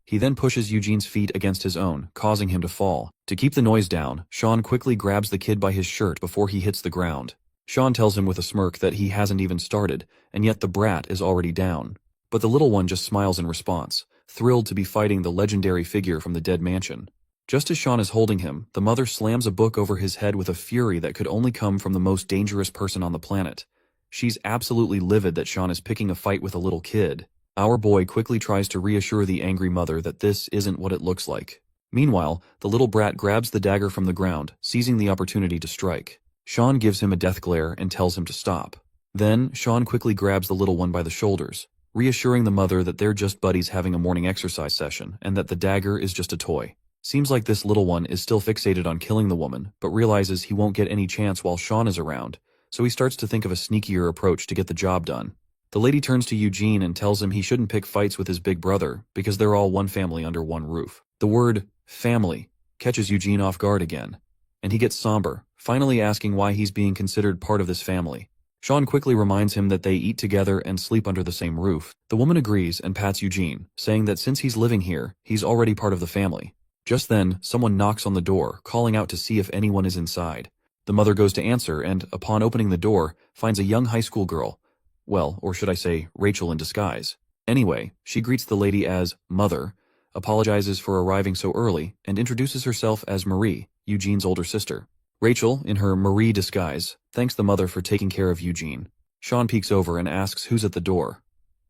He then pushes Eugene's feet against his own, causing him to fall. To keep the noise down, Sean quickly grabs the kid by his shirt before he hits the ground. Sean tells him with a smirk that he hasn't even started, and yet the brat is already down. But the little one just smiles in response, thrilled to be fighting the legendary figure from the dead mansion. Just as Sean is holding him, the mother slams a book over his head with a fury that could only come from the most dangerous person on the planet. She's absolutely livid that Sean is picking a fight with a little kid. Our boy quickly tries to reassure the angry mother that this isn't what it looks like. Meanwhile, the little brat grabs the dagger from the ground, seizing the opportunity to strike. Sean gives him a death glare and tells him to stop. Then, Sean quickly grabs the little one by the shoulders, reassuring the mother that they're just buddies having a morning exercise session and that the dagger is just a toy. Seems like this little one is still fixated on killing the woman, but realizes he won't get any chance while Sean is around, so he starts to think of a sneakier approach to get the job done. The lady turns to Eugene and tells him he shouldn't pick fights with his big brother because they're all one family under one roof. The word family catches Eugene off guard again, and he gets somber, finally asking why he's being considered part of this family. Sean quickly reminds him that they eat together and sleep under the same roof. The woman agrees and pats Eugene, saying that since he's living here, he's already part of the family. Just then, someone knocks on the door, calling out to see if anyone is inside. The mother goes to answer and, upon opening the door, finds a young high school girl. Well, or should I say, Rachel in disguise. Anyway, she greets the lady as Mother, apologizes for arriving so early, and introduces herself as Marie, Eugene's older sister. Rachel, in her Marie disguise, thanks the mother for taking care of Eugene. Sean peeks over and asks who's at the door.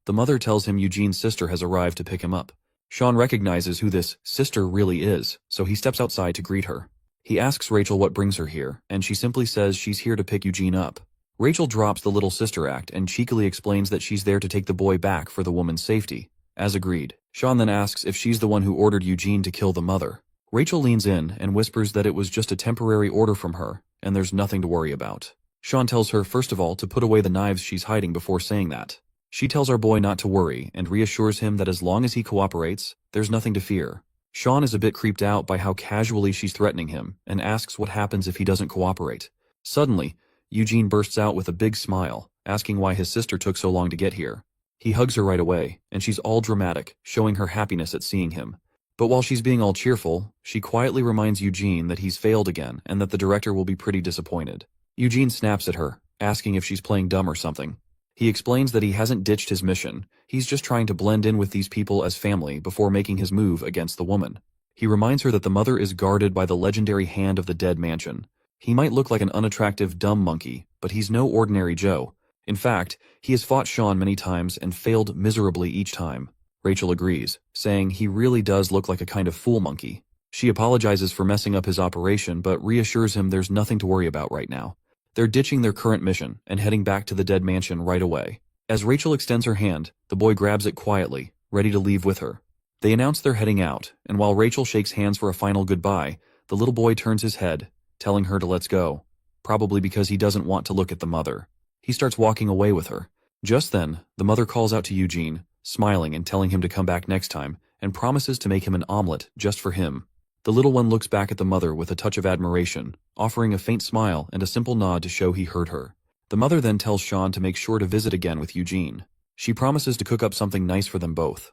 The mother tells him Eugene's sister has arrived to pick him up. Sean recognizes who this sister really is, so he steps outside to greet her. He asks Rachel what brings her here, and she simply says she's here to pick Eugene up. Rachel drops the little sister act and cheekily explains that she's there to take the boy back for the woman's safety. As agreed, Sean then asks if she's the one who ordered Eugene to kill the mother. Rachel leans in and whispers that it was just a temporary order from her, and there's nothing to worry about. Sean tells her first of all to put away the knives she's hiding before saying that. She tells our boy not to worry and reassures him that as long as he cooperates, there's nothing to fear. Sean is a bit creeped out by how casually she's threatening him and asks what happens if he doesn't cooperate. Suddenly, Eugene bursts out with a big smile, asking why his sister took so long to get here. He hugs her right away, and she's all dramatic, showing her happiness at seeing him. But while she's being all cheerful, she quietly reminds Eugene that he's failed again and that the director will be pretty disappointed. Eugene snaps at her, asking if she's playing dumb or something. He explains that he hasn't ditched his mission, he's just trying to blend in with these people as family before making his move against the woman. He reminds her that the mother is guarded by the legendary hand of the dead mansion. He might look like an unattractive dumb monkey, but he's no ordinary Joe. In fact, he has fought Sean many times and failed miserably each time. Rachel agrees, saying he really does look like a kind of fool monkey. She apologizes for messing up his operation but reassures him there's nothing to worry about right now. They're ditching their current mission and heading back to the dead mansion right away. As Rachel extends her hand, the boy grabs it quietly, ready to leave with her. They announce they're heading out, and while Rachel shakes hands for a final goodbye, the little boy turns his head, telling her to let's go, probably because he doesn't want to look at the mother. He starts walking away with her. Just then, the mother calls out to Eugene, smiling and telling him to come back next time, and promises to make him an omelet just for him. The little one looks back at the mother with a touch of admiration, offering a faint smile and a simple nod to show he heard her. The mother then tells Sean to make sure to visit again with Eugene. She promises to cook up something nice for them both.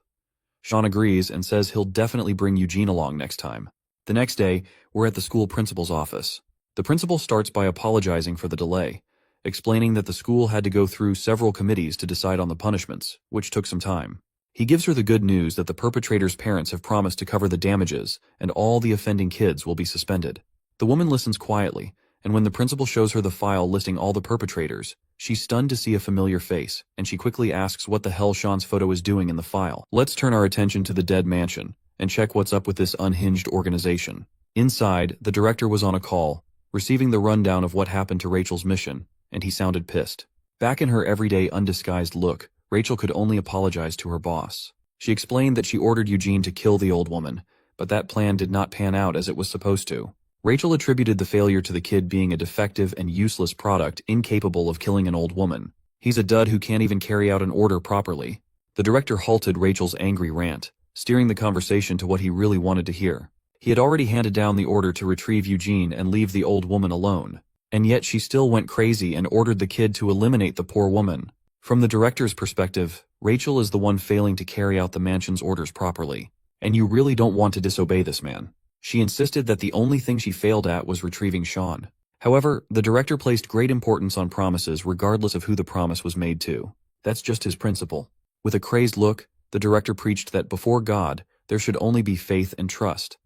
Sean agrees and says he'll definitely bring Eugene along next time. The next day, we're at the school principal's office. The principal starts by apologizing for the delay, explaining that the school had to go through several committees to decide on the punishments, which took some time. He gives her the good news that the perpetrator's parents have promised to cover the damages, and all the offending kids will be suspended. The woman listens quietly, and when the principal shows her the file listing all the perpetrators, she's stunned to see a familiar face, and she quickly asks what the hell Sean's photo is doing in the file. Let's turn our attention to the dead mansion, and check what's up with this unhinged organization. Inside, the director was on a call, receiving the rundown of what happened to Rachel's mission, and he sounded pissed. Back in her everyday undisguised look, Rachel could only apologize to her boss. She explained that she ordered Eugene to kill the old woman, but that plan did not pan out as it was supposed to. Rachel attributed the failure to the kid being a defective and useless product incapable of killing an old woman. He's a dud who can't even carry out an order properly. The director halted Rachel's angry rant, steering the conversation to what he really wanted to hear. He had already handed down the order to retrieve Eugene and leave the old woman alone. And yet she still went crazy and ordered the kid to eliminate the poor woman. From the director's perspective, Rachel is the one failing to carry out the mansion's orders properly. And you really don't want to disobey this man. She insisted that the only thing she failed at was retrieving Sean. However, the director placed great importance on promises regardless of who the promise was made to. That's just his principle. With a crazed look, the director preached that before God, there should only be faith and trust.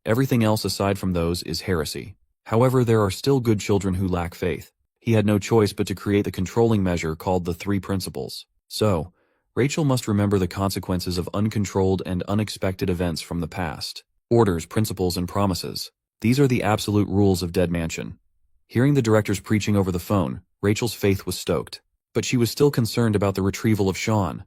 Everything else aside from those is heresy. However, there are still good children who lack faith. He had no choice but to create the controlling measure called the 3 principles. So, Rachel must remember the consequences of uncontrolled and unexpected events from the past. Orders, principles, and promises. These are the absolute rules of Dead Mansion. Hearing the director's preaching over the phone, Rachel's faith was stoked. But she was still concerned about the retrieval of Sean.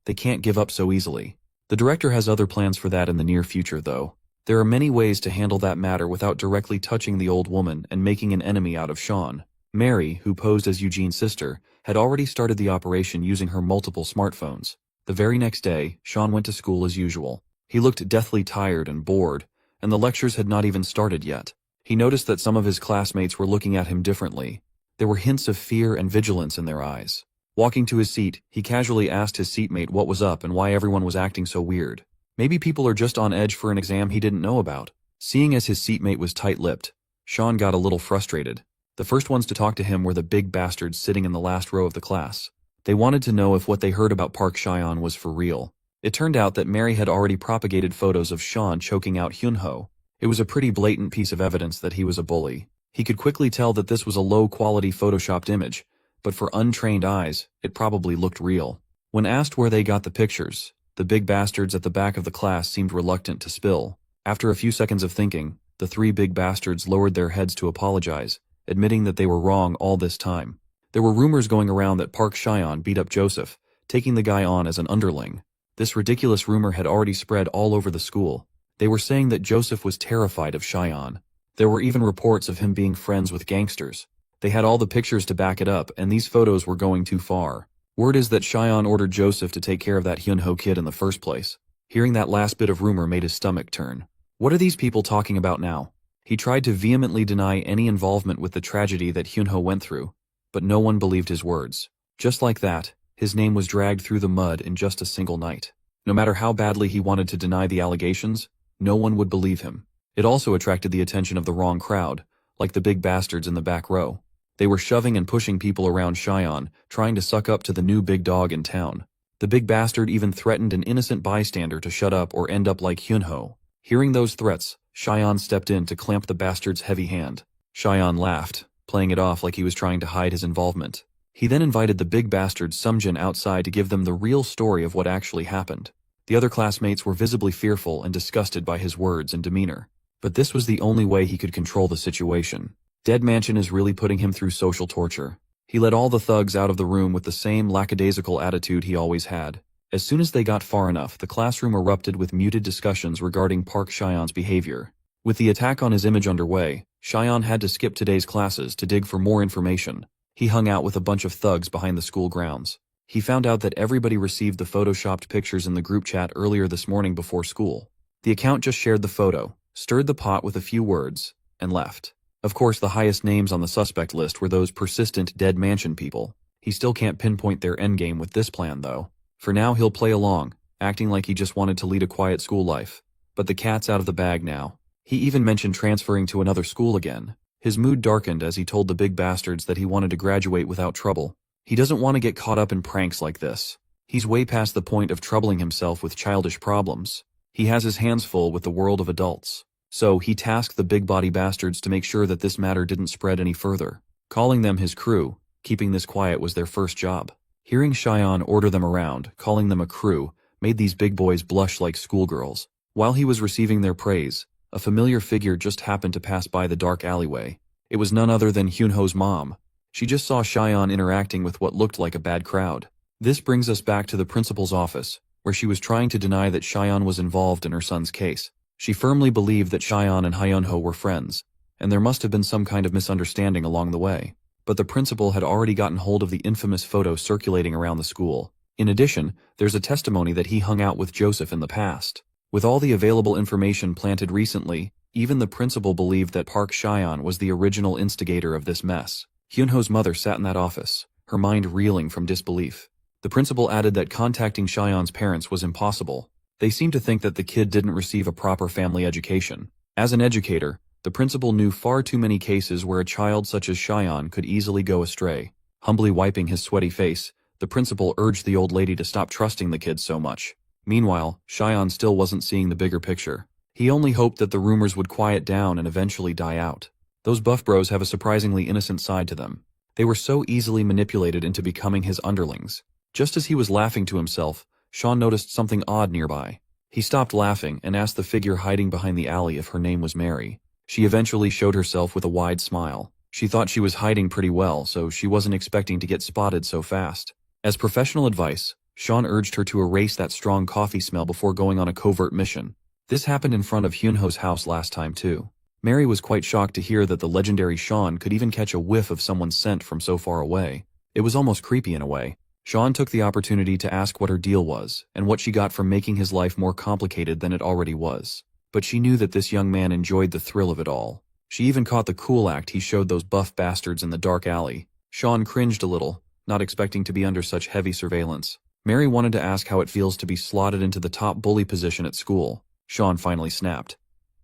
They can't give up so easily. The director has other plans for that in the near future, though. There are many ways to handle that matter without directly touching the old woman and making an enemy out of Sean. Mary, who posed as Eugene's sister, had already started the operation using her multiple smartphones. The very next day, Sean went to school as usual. He looked deathly tired and bored, and the lectures had not even started yet. He noticed that some of his classmates were looking at him differently. There were hints of fear and vigilance in their eyes. Walking to his seat, he casually asked his seatmate what was up and why everyone was acting so weird. Maybe people are just on edge for an exam he didn't know about. Seeing as his seatmate was tight-lipped, Sean got a little frustrated. The first ones to talk to him were the big bastards sitting in the last row of the class. They wanted to know if what they heard about Park Chyeon was for real. It turned out that Mary had already propagated photos of Sean choking out Hyunho. It was a pretty blatant piece of evidence that he was a bully. He could quickly tell that this was a low-quality photoshopped image, but for untrained eyes, it probably looked real. When asked where they got the pictures, the big bastards at the back of the class seemed reluctant to spill. After a few seconds of thinking, the 3 big bastards lowered their heads to apologize, admitting that they were wrong all this time. There were rumors going around that Park Chyeon beat up Joseph, taking the guy on as an underling. This ridiculous rumor had already spread all over the school. They were saying that Joseph was terrified of Chyeon. There were even reports of him being friends with gangsters. They had all the pictures to back it up, and these photos were going too far. Word is that Chyeon ordered Joseph to take care of that Hyunho kid in the first place. Hearing that last bit of rumor made his stomach turn. What are these people talking about now? He tried to vehemently deny any involvement with the tragedy that Hyunho went through, but no one believed his words. Just like that, His name was dragged through the mud in just a single night. No matter how badly he wanted to deny the allegations, no one would believe him. It also attracted the attention of the wrong crowd, like the big bastards in the back row. They were shoving and pushing people around Cheyenne, trying to suck up to the new big dog in town. The big bastard even threatened an innocent bystander to shut up or end up like Hyunho. Hearing those threats, Cheyenne stepped in to clamp the bastard's heavy hand. Cheyenne laughed, playing it off like he was trying to hide his involvement. He then invited the big bastard Sumjin outside to give them the real story of what actually happened. The other classmates were visibly fearful and disgusted by his words and demeanor. But this was the only way he could control the situation. Dead Mansion is really putting him through social torture. He led all the thugs out of the room with the same lackadaisical attitude he always had. As soon as they got far enough, the classroom erupted with muted discussions regarding Park Cheon's behavior. With the attack on his image underway, Cheon had to skip today's classes to dig for more information. He hung out with a bunch of thugs behind the school grounds. He found out that everybody received the photoshopped pictures in the group chat earlier this morning before school. The account just shared the photo, stirred the pot with a few words, and left. Of course, the highest names on the suspect list were those persistent Dead Mansion people. He still can't pinpoint their endgame with this plan, though. For now, he'll play along, acting like he just wanted to lead a quiet school life. But the cat's out of the bag now. He even mentioned transferring to another school again. His mood darkened as he told the big bastards that he wanted to graduate without trouble. He doesn't want to get caught up in pranks like this. He's way past the point of troubling himself with childish problems. He has his hands full with the world of adults. So he tasked the big body bastards to make sure that this matter didn't spread any further. Calling them his crew, keeping this quiet was their first job. Hearing Cheyenne order them around, calling them a crew, made these big boys blush like schoolgirls. While he was receiving their praise, a familiar figure just happened to pass by the dark alleyway. It was none other than Hyunho's mom. She just saw Cheyenne interacting with what looked like a bad crowd. This brings us back to the principal's office, where she was trying to deny that Cheyenne was involved in her son's case. She firmly believed that Cheyenne and Hyunho were friends, and there must have been some kind of misunderstanding along the way. But the principal had already gotten hold of the infamous photo circulating around the school. In addition, there's a testimony that he hung out with Joseph in the past. With all the available information planted recently, even the principal believed that Park Cheyenne was the original instigator of this mess. Hyunho's mother sat in that office, her mind reeling from disbelief. The principal added that contacting Cheyenne's parents was impossible. They seemed to think that the kid didn't receive a proper family education. As an educator, the principal knew far too many cases where a child such as Cheyenne could easily go astray. Humbly wiping his sweaty face, the principal urged the old lady to stop trusting the kid so much. Meanwhile, Cheyenne still wasn't seeing the bigger picture. He only hoped that the rumors would quiet down and eventually die out. Those buff bros have a surprisingly innocent side to them. They were so easily manipulated into becoming his underlings. Just as he was laughing to himself, Sean noticed something odd nearby. He stopped laughing and asked the figure hiding behind the alley if her name was Mary. She eventually showed herself with a wide smile. She thought she was hiding pretty well, so she wasn't expecting to get spotted so fast. As professional advice, Sean urged her to erase that strong coffee smell before going on a covert mission. This happened in front of Hyunho's house last time too. Mary was quite shocked to hear that the legendary Sean could even catch a whiff of someone's scent from so far away. It was almost creepy in a way. Sean took the opportunity to ask what her deal was, and what she got from making his life more complicated than it already was. But she knew that this young man enjoyed the thrill of it all. She even caught the cool act he showed those buff bastards in the dark alley. Sean cringed a little, not expecting to be under such heavy surveillance. Mary wanted to ask how it feels to be slotted into the top bully position at school. Sean finally snapped.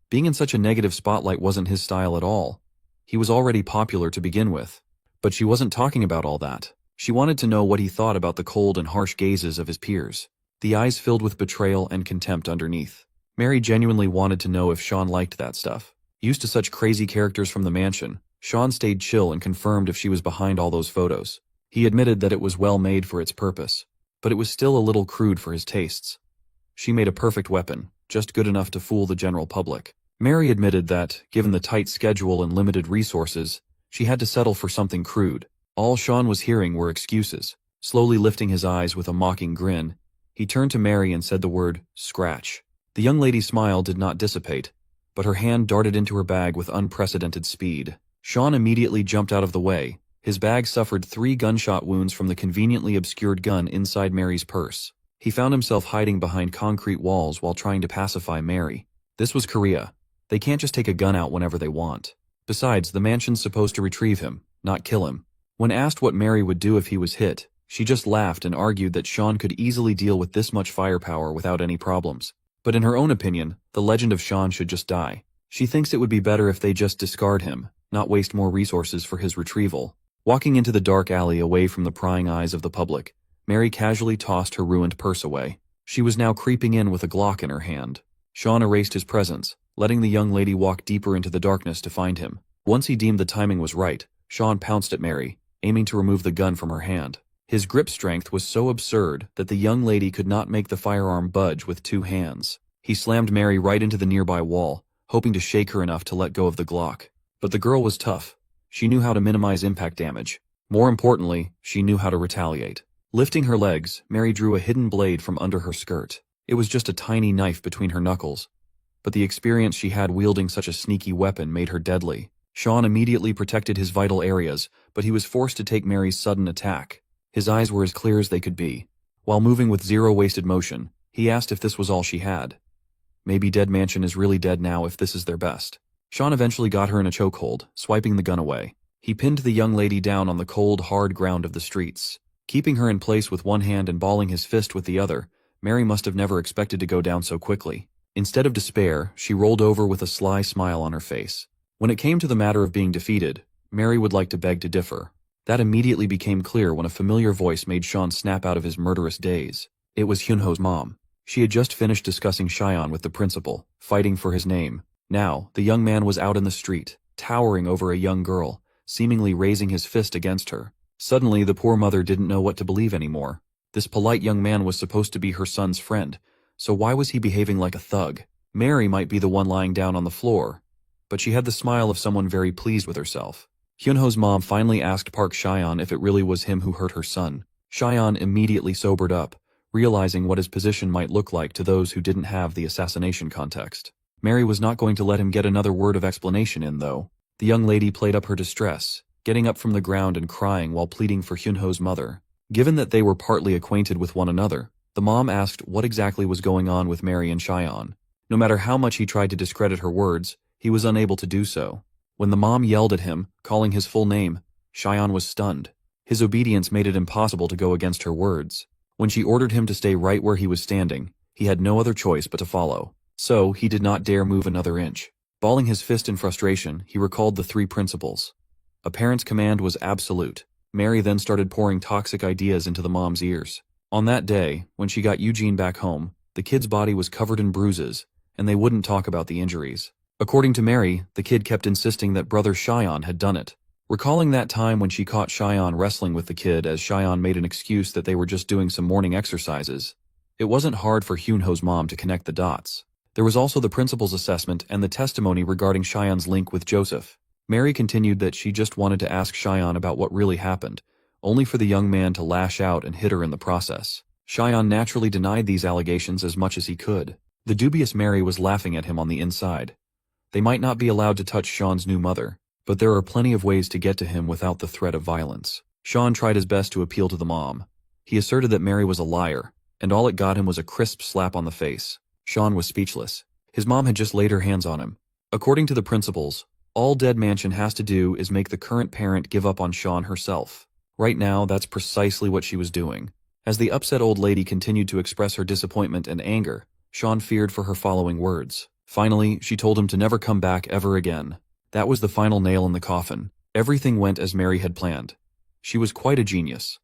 Being in such a negative spotlight wasn't his style at all. He was already popular to begin with. But she wasn't talking about all that. She wanted to know what he thought about the cold and harsh gazes of his peers. The eyes filled with betrayal and contempt underneath. Mary genuinely wanted to know if Sean liked that stuff. Used to such crazy characters from the mansion, Sean stayed chill and confirmed if she was behind all those photos. He admitted that it was well made for its purpose, but it was still a little crude for his tastes. She made a perfect weapon, just good enough to fool the general public. Mary admitted that, given the tight schedule and limited resources, she had to settle for something crude. All Sean was hearing were excuses. Slowly lifting his eyes with a mocking grin, he turned to Mary and said the word, "Scratch." The young lady's smile did not dissipate, but her hand darted into her bag with unprecedented speed. Sean immediately jumped out of the way. His bag suffered 3 gunshot wounds from the conveniently obscured gun inside Mary's purse. He found himself hiding behind concrete walls while trying to pacify Mary. This was Korea. They can't just take a gun out whenever they want. Besides, the mansion's supposed to retrieve him, not kill him. When asked what Mary would do if he was hit, She just laughed and argued that Sean could easily deal with this much firepower without any problems. But in her own opinion, the legend of Sean should just die. She thinks it would be better if they just discard him, not waste more resources for his retrieval. Walking into the dark alley away from the prying eyes of the public, Mary casually tossed her ruined purse away. She was now creeping in with a Glock in her hand. Sean erased his presence, letting the young lady walk deeper into the darkness to find him. Once he deemed the timing was right, Sean pounced at Mary, aiming to remove the gun from her hand. His grip strength was so absurd that the young lady could not make the firearm budge with 2 hands. He slammed Mary right into the nearby wall, hoping to shake her enough to let go of the Glock. But the girl was tough. She knew how to minimize impact damage. More importantly, she knew how to retaliate. Lifting her legs, Mary drew a hidden blade from under her skirt. It was just a tiny knife between her knuckles, but the experience she had wielding such a sneaky weapon made her deadly. Sean immediately protected his vital areas, but he was forced to take Mary's sudden attack. His eyes were as clear as they could be. While moving with zero wasted motion, he asked if this was all she had. Maybe Dead Mansion is really dead now if this is their best. Sean eventually got her in a chokehold, swiping the gun away. He pinned the young lady down on the cold, hard ground of the streets. Keeping her in place with one hand and balling his fist with the other, Mary must have never expected to go down so quickly. Instead of despair, she rolled over with a sly smile on her face. When it came to the matter of being defeated, Mary would like to beg to differ. That immediately became clear when a familiar voice made Sean snap out of his murderous daze. It was Hyunho's mom. She had just finished discussing Cheyenne with the principal, fighting for his name. Now, the young man was out in the street, towering over a young girl, seemingly raising his fist against her. Suddenly, the poor mother didn't know what to believe anymore. This polite young man was supposed to be her son's friend, so why was he behaving like a thug? Mary might be the one lying down on the floor, but she had the smile of someone very pleased with herself. Hyunho's mom finally asked Park Cheyenne if it really was him who hurt her son. Cheyenne immediately sobered up, realizing what his position might look like to those who didn't have the assassination context. Mary was not going to let him get another word of explanation in, though. The young lady played up her distress, getting up from the ground and crying while pleading for Hyunho's mother. Given that they were partly acquainted with one another, the mom asked what exactly was going on with Mary and Cheyenne. No matter how much he tried to discredit her words, he was unable to do so. When the mom yelled at him, calling his full name, Cheyenne was stunned. His obedience made it impossible to go against her words. When she ordered him to stay right where he was standing, he had no other choice but to follow. So, he did not dare move another inch. Balling his fist in frustration, he recalled the 3 principles. A parent's command was absolute. Mary then started pouring toxic ideas into the mom's ears. On that day, when she got Eugene back home, the kid's body was covered in bruises, and they wouldn't talk about the injuries. According to Mary, the kid kept insisting that brother Cheyenne had done it. Recalling that time when she caught Cheyenne wrestling with the kid as Cheyenne made an excuse that they were just doing some morning exercises, it wasn't hard for Hyunho's mom to connect the dots. There was also the principal's assessment and the testimony regarding Cheyenne's link with Joseph. Mary continued that she just wanted to ask Cheyenne about what really happened, only for the young man to lash out and hit her in the process. Cheyenne naturally denied these allegations as much as he could. The dubious Mary was laughing at him on the inside. They might not be allowed to touch Sean's new mother, but there are plenty of ways to get to him without the threat of violence. Sean tried his best to appeal to the mom. He asserted that Mary was a liar, and all it got him was a crisp slap on the face. Sean was speechless. His mom had just laid her hands on him. According to the principles, all Dead Mansion has to do is make the current parent give up on Sean herself. Right now, that's precisely what she was doing. As the upset old lady continued to express her disappointment and anger, Sean feared for her following words. Finally, she told him to never come back ever again. That was the final nail in the coffin. Everything went as Mary had planned. She was quite a genius.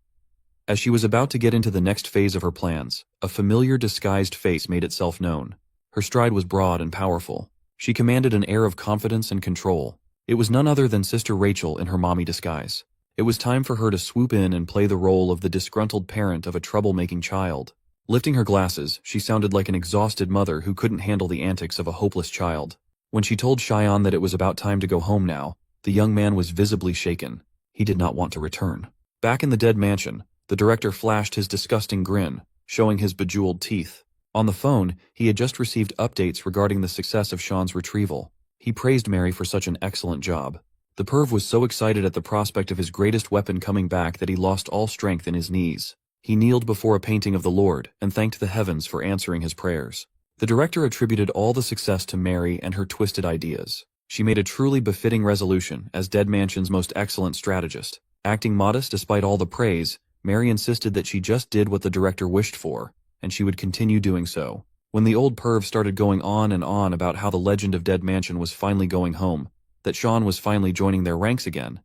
As she was about to get into the next phase of her plans, a familiar disguised face made itself known. Her stride was broad and powerful. She commanded an air of confidence and control. It was none other than Sister Rachel in her mommy disguise. It was time for her to swoop in and play the role of the disgruntled parent of a troublemaking child. Lifting her glasses, she sounded like an exhausted mother who couldn't handle the antics of a hopeless child. When she told Cheyenne that it was about time to go home now, the young man was visibly shaken. He did not want to return. Back in the Dead Mansion, the director flashed his disgusting grin, showing his bejeweled teeth. On the phone, he had just received updates regarding the success of Sean's retrieval. He praised Mary for such an excellent job. The perv was so excited at the prospect of his greatest weapon coming back that he lost all strength in his knees. He kneeled before a painting of the Lord and thanked the heavens for answering his prayers. The director attributed all the success to Mary and her twisted ideas. She made a truly befitting resolution as Dead Mansion's most excellent strategist. Acting modest despite all the praise, Mary insisted that she just did what the director wished for, and she would continue doing so. When the old perv started going on and on about how the legend of Dead Mansion was finally going home, that Sean was finally joining their ranks again,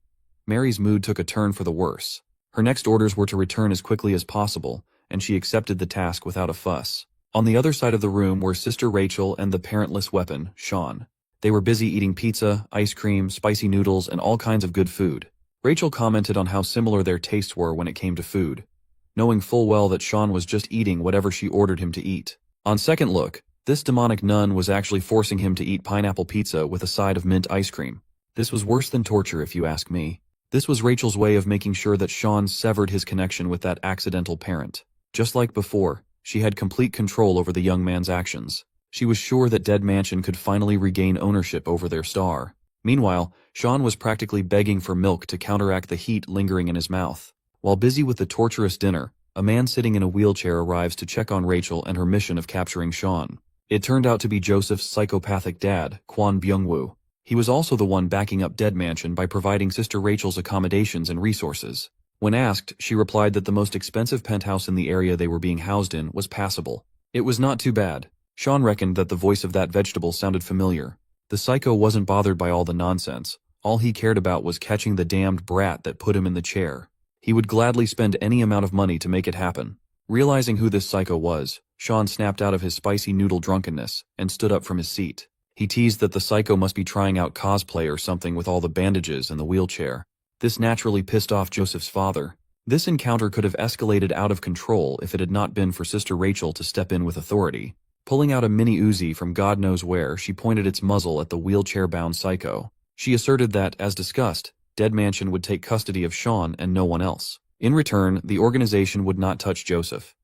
Mary's mood took a turn for the worse. Her next orders were to return as quickly as possible, and she accepted the task without a fuss. On the other side of the room were Sister Rachel and the parentless weapon, Sean. They were busy eating pizza, ice cream, spicy noodles, and all kinds of good food. Rachel commented on how similar their tastes were when it came to food, knowing full well that Sean was just eating whatever she ordered him to eat. On second look, this demonic nun was actually forcing him to eat pineapple pizza with a side of mint ice cream. This was worse than torture if you ask me. This was Rachel's way of making sure that Sean severed his connection with that accidental parent. Just like before, she had complete control over the young man's actions. She was sure that Dead Mansion could finally regain ownership over their star. Meanwhile, Sean was practically begging for milk to counteract the heat lingering in his mouth. While busy with the torturous dinner, a man sitting in a wheelchair arrives to check on Rachel and her mission of capturing Sean. It turned out to be Joseph's psychopathic dad, Kwon Byung-woo. He was also the one backing up Dead Mansion by providing Sister Rachel's accommodations and resources. When asked, she replied that the most expensive penthouse in the area they were being housed in was passable. It was not too bad. Sean reckoned that the voice of that vegetable sounded familiar. The psycho wasn't bothered by all the nonsense. All he cared about was catching the damned brat that put him in the chair. He would gladly spend any amount of money to make it happen. Realizing who this psycho was, Sean snapped out of his spicy noodle drunkenness and stood up from his seat. He teased that the psycho must be trying out cosplay or something with all the bandages and the wheelchair. This naturally pissed off Joseph's father. This encounter could have escalated out of control if it had not been for Sister Rachel to step in with authority. Pulling out a mini Uzi from God knows where, she pointed its muzzle at the wheelchair-bound psycho. She asserted that, as discussed, Dead Mansion would take custody of Sean and no one else. In return, the organization would not touch Joseph.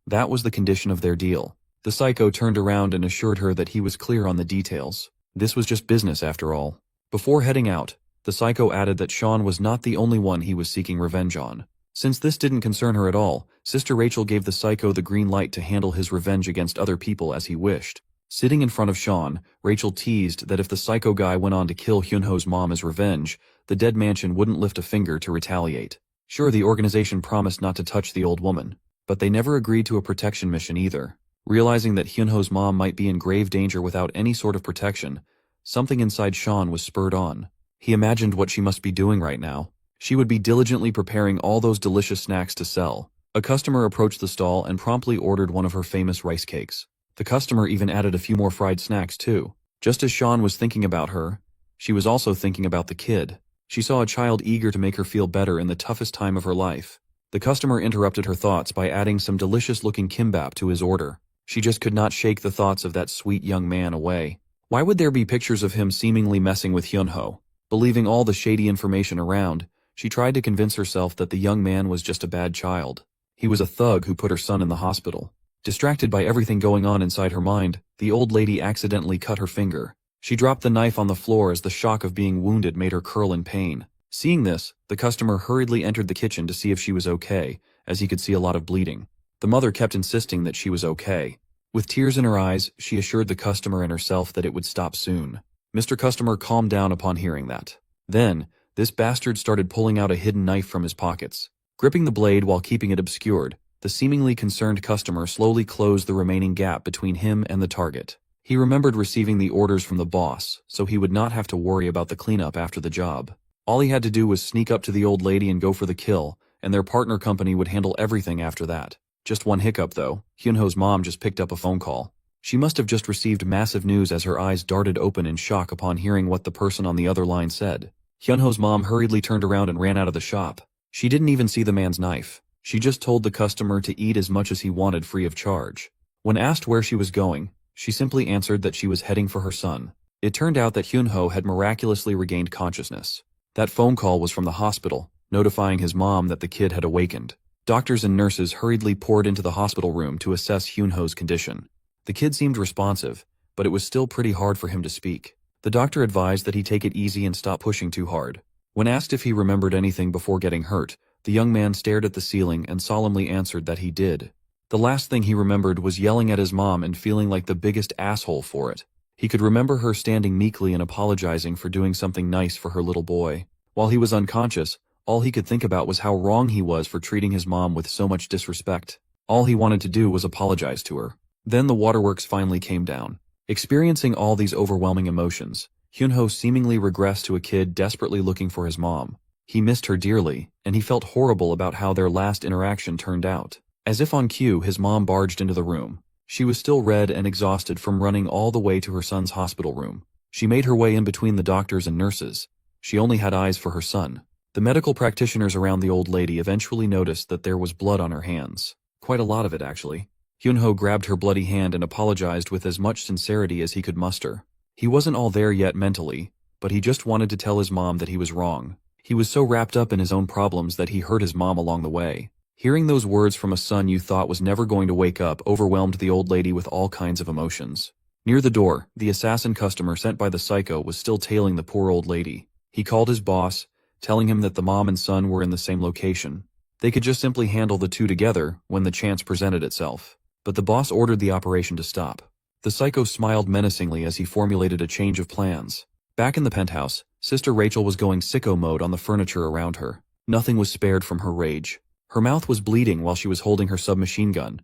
That was the condition of their deal. The psycho turned around and assured her that he was clear on the details. This was just business after all. Before heading out, the psycho added that Sean was not the only one he was seeking revenge on. Since this didn't concern her at all, Sister Rachel gave the psycho the green light to handle his revenge against other people as he wished. Sitting in front of Sean, Rachel teased that if the psycho guy went on to kill Hyunho's mom as revenge, the Dead Mansion wouldn't lift a finger to retaliate. Sure, the organization promised not to touch the old woman, but they never agreed to a protection mission either. Realizing that Hyunho's mom might be in grave danger without any sort of protection, something inside Sean was spurred on. He imagined what she must be doing right now. She would be diligently preparing all those delicious snacks to sell. A customer approached the stall and promptly ordered one of her famous rice cakes. The customer even added a few more fried snacks too. Just as Sean was thinking about her, she was also thinking about the kid. She saw a child eager to make her feel better in the toughest time of her life. The customer interrupted her thoughts by adding some delicious-looking kimbap to his order. She just could not shake the thoughts of that sweet young man away. Why would there be pictures of him seemingly messing with Hyunho? Believing all the shady information around, she tried to convince herself that the young man was just a bad child. He was a thug who put her son in the hospital. Distracted by everything going on inside her mind, the old lady accidentally cut her finger. She dropped the knife on the floor as the shock of being wounded made her curl in pain. Seeing this, the customer hurriedly entered the kitchen to see if she was okay, as he could see a lot of bleeding. The mother kept insisting that she was okay. With tears in her eyes, she assured the customer and herself that it would stop soon. Mr. Customer calmed down upon hearing that. Then, this bastard started pulling out a hidden knife from his pockets. Gripping the blade while keeping it obscured, the seemingly concerned customer slowly closed the remaining gap between him and the target. He remembered receiving the orders from the boss, so he would not have to worry about the cleanup after the job. All he had to do was sneak up to the old lady and go for the kill, and their partner company would handle everything after that. Just one hiccup though, Hyunho's mom just picked up a phone call. She must have just received massive news as her eyes darted open in shock upon hearing what the person on the other line said. Hyunho's mom hurriedly turned around and ran out of the shop. She didn't even see the man's knife. She just told the customer to eat as much as he wanted free of charge. When asked where she was going, she simply answered that she was heading for her son. It turned out that Hyunho had miraculously regained consciousness. That phone call was from the hospital, notifying his mom that the kid had awakened. Doctors and nurses hurriedly poured into the hospital room to assess Hyunho's condition. The kid seemed responsive, but it was still pretty hard for him to speak. The doctor advised that he take it easy and stop pushing too hard. When asked if he remembered anything before getting hurt, the young man stared at the ceiling and solemnly answered that he did. The last thing he remembered was yelling at his mom and feeling like the biggest asshole for it. He could remember her standing meekly and apologizing for doing something nice for her little boy. While he was unconscious, All he could think about was how wrong he was for treating his mom with so much disrespect. All he wanted to do was apologize to her. Then the waterworks finally came down. Experiencing all these overwhelming emotions, Hyunho seemingly regressed to a kid desperately looking for his mom. He missed her dearly, and he felt horrible about how their last interaction turned out. As if on cue, his mom barged into the room. She was still red and exhausted from running all the way to her son's hospital room. She made her way in between the doctors and nurses. She only had eyes for her son. The medical practitioners around the old lady eventually noticed that there was blood on her hands. Quite a lot of it, actually. Hyunho grabbed her bloody hand and apologized with as much sincerity as he could muster. He wasn't all there yet mentally, but he just wanted to tell his mom that he was wrong. He was so wrapped up in his own problems that he hurt his mom along the way. Hearing those words from a son you thought was never going to wake up overwhelmed the old lady with all kinds of emotions. Near the door, the assassin customer sent by the psycho was still tailing the poor old lady. He called his boss, telling him that the mom and son were in the same location. They could just simply handle the two together when the chance presented itself. But the boss ordered the operation to stop. The psycho smiled menacingly as he formulated a change of plans. Back in the penthouse, Sister Rachel was going sicko mode on the furniture around her. Nothing was spared from her rage. Her mouth was bleeding while she was holding her submachine gun.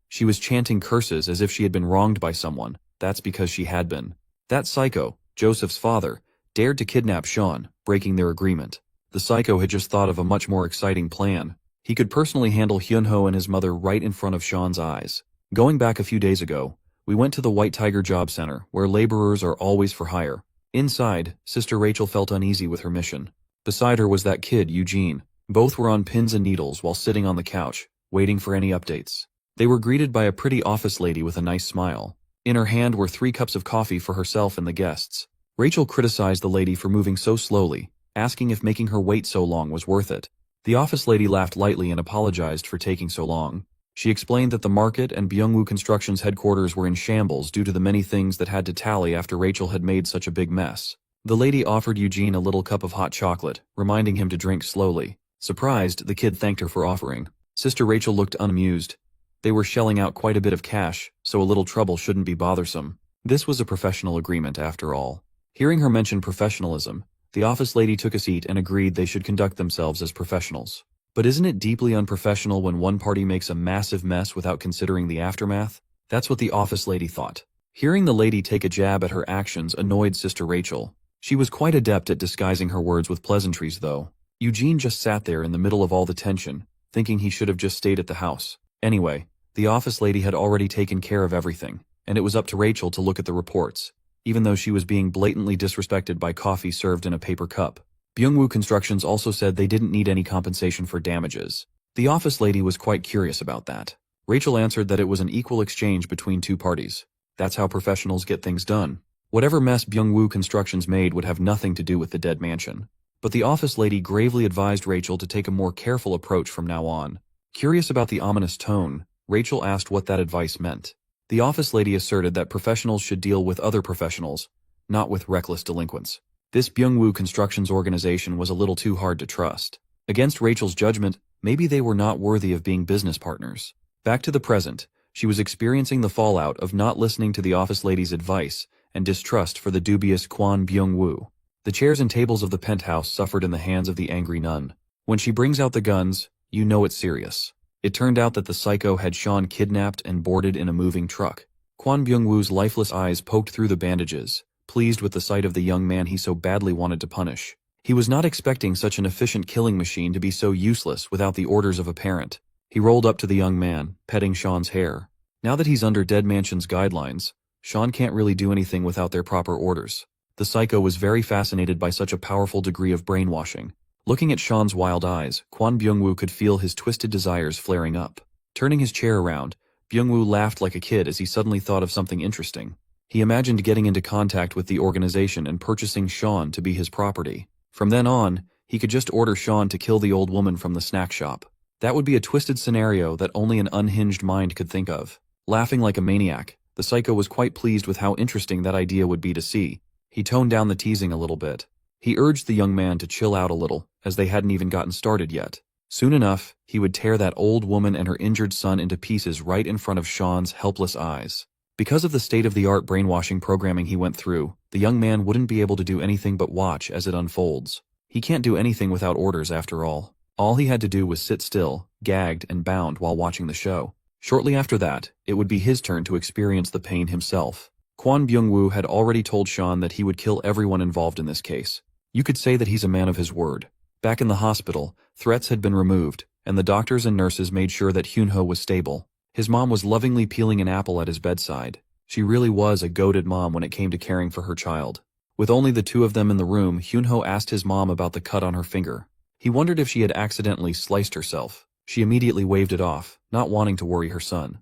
She was chanting curses as if she had been wronged by someone. That's because she had been. That psycho, Joseph's father, dared to kidnap Sean, breaking their agreement. The psycho had just thought of a much more exciting plan. He could personally handle Hyunho and his mother right in front of Sean's eyes. Going back a few days ago, we went to the White Tiger Job Center, where laborers are always for hire. Inside, Sister Rachel felt uneasy with her mission. Beside her was that kid, Eugene. Both were on pins and needles while sitting on the couch, waiting for any updates. They were greeted by a pretty office lady with a nice smile. In her hand were 3 cups of coffee for herself and the guests. Rachel criticized the lady for moving so slowly, asking if making her wait so long was worth it. The office lady laughed lightly and apologized for taking so long. She explained that the market and Byungwoo Construction's headquarters were in shambles due to the many things that had to tally after Rachel had made such a big mess. The lady offered Eugene a little cup of hot chocolate, reminding him to drink slowly. Surprised, the kid thanked her for offering. Sister Rachel looked unamused. They were shelling out quite a bit of cash, so a little trouble shouldn't be bothersome. This was a professional agreement after all. Hearing her mention professionalism, the office lady took a seat and agreed they should conduct themselves as professionals. But isn't it deeply unprofessional when one party makes a massive mess without considering the aftermath? That's what the office lady thought. Hearing the lady take a jab at her actions annoyed Sister Rachel. She was quite adept at disguising her words with pleasantries though. Eugene just sat there in the middle of all the tension, thinking he should have just stayed at the house. Anyway, the office lady had already taken care of everything, and it was up to Rachel to look at the reports, even though she was being blatantly disrespected by coffee served in a paper cup. Byungwoo Constructions also said they didn't need any compensation for damages. The office lady was quite curious about that. Rachel answered that it was an equal exchange between two parties. That's how professionals get things done. Whatever mess Byungwoo Constructions made would have nothing to do with the dead mansion. But the office lady gravely advised Rachel to take a more careful approach from now on. Curious about the ominous tone, Rachel asked what that advice meant. The office lady asserted that professionals should deal with other professionals, not with reckless delinquents. This Byungwoo Constructions organization was a little too hard to trust. Against Rachel's judgment, maybe they were not worthy of being business partners. Back to the present, she was experiencing the fallout of not listening to the office lady's advice and distrust for the dubious Kwon Byung-woo. The chairs and tables of the penthouse suffered in the hands of the angry nun. When she brings out the guns, you know it's serious. It turned out that the psycho had Sean kidnapped and boarded in a moving truck. Kwon Byung-woo's lifeless eyes poked through the bandages, pleased with the sight of the young man he so badly wanted to punish. He was not expecting such an efficient killing machine to be so useless without the orders of a parent. He rolled up to the young man, petting Sean's hair. Now that he's under Dead Mansion's guidelines, Sean can't really do anything without their proper orders. The psycho was very fascinated by such a powerful degree of brainwashing. Looking at Sean's wild eyes, Kwon Byung-woo could feel his twisted desires flaring up. Turning his chair around, Byung-woo laughed like a kid as he suddenly thought of something interesting. He imagined getting into contact with the organization and purchasing Sean to be his property. From then on, he could just order Sean to kill the old woman from the snack shop. That would be a twisted scenario that only an unhinged mind could think of. Laughing like a maniac, the psycho was quite pleased with how interesting that idea would be to see. He toned down the teasing a little bit. He urged the young man to chill out a little, as they hadn't even gotten started yet. Soon enough, he would tear that old woman and her injured son into pieces right in front of Sean's helpless eyes. Because of the state-of-the-art brainwashing programming he went through, the young man wouldn't be able to do anything but watch as it unfolds. He can't do anything without orders after all. All he had to do was sit still, gagged and bound while watching the show. Shortly after that, it would be his turn to experience the pain himself. Kwon Byung-woo had already told Sean that he would kill everyone involved in this case. You could say that he's a man of his word. Back in the hospital, threats had been removed, and the doctors and nurses made sure that Hyunho was stable. His mom was lovingly peeling an apple at his bedside. She really was a goated mom when it came to caring for her child. With only the two of them in the room, Hyunho asked his mom about the cut on her finger. He wondered if she had accidentally sliced herself. She immediately waved it off, not wanting to worry her son.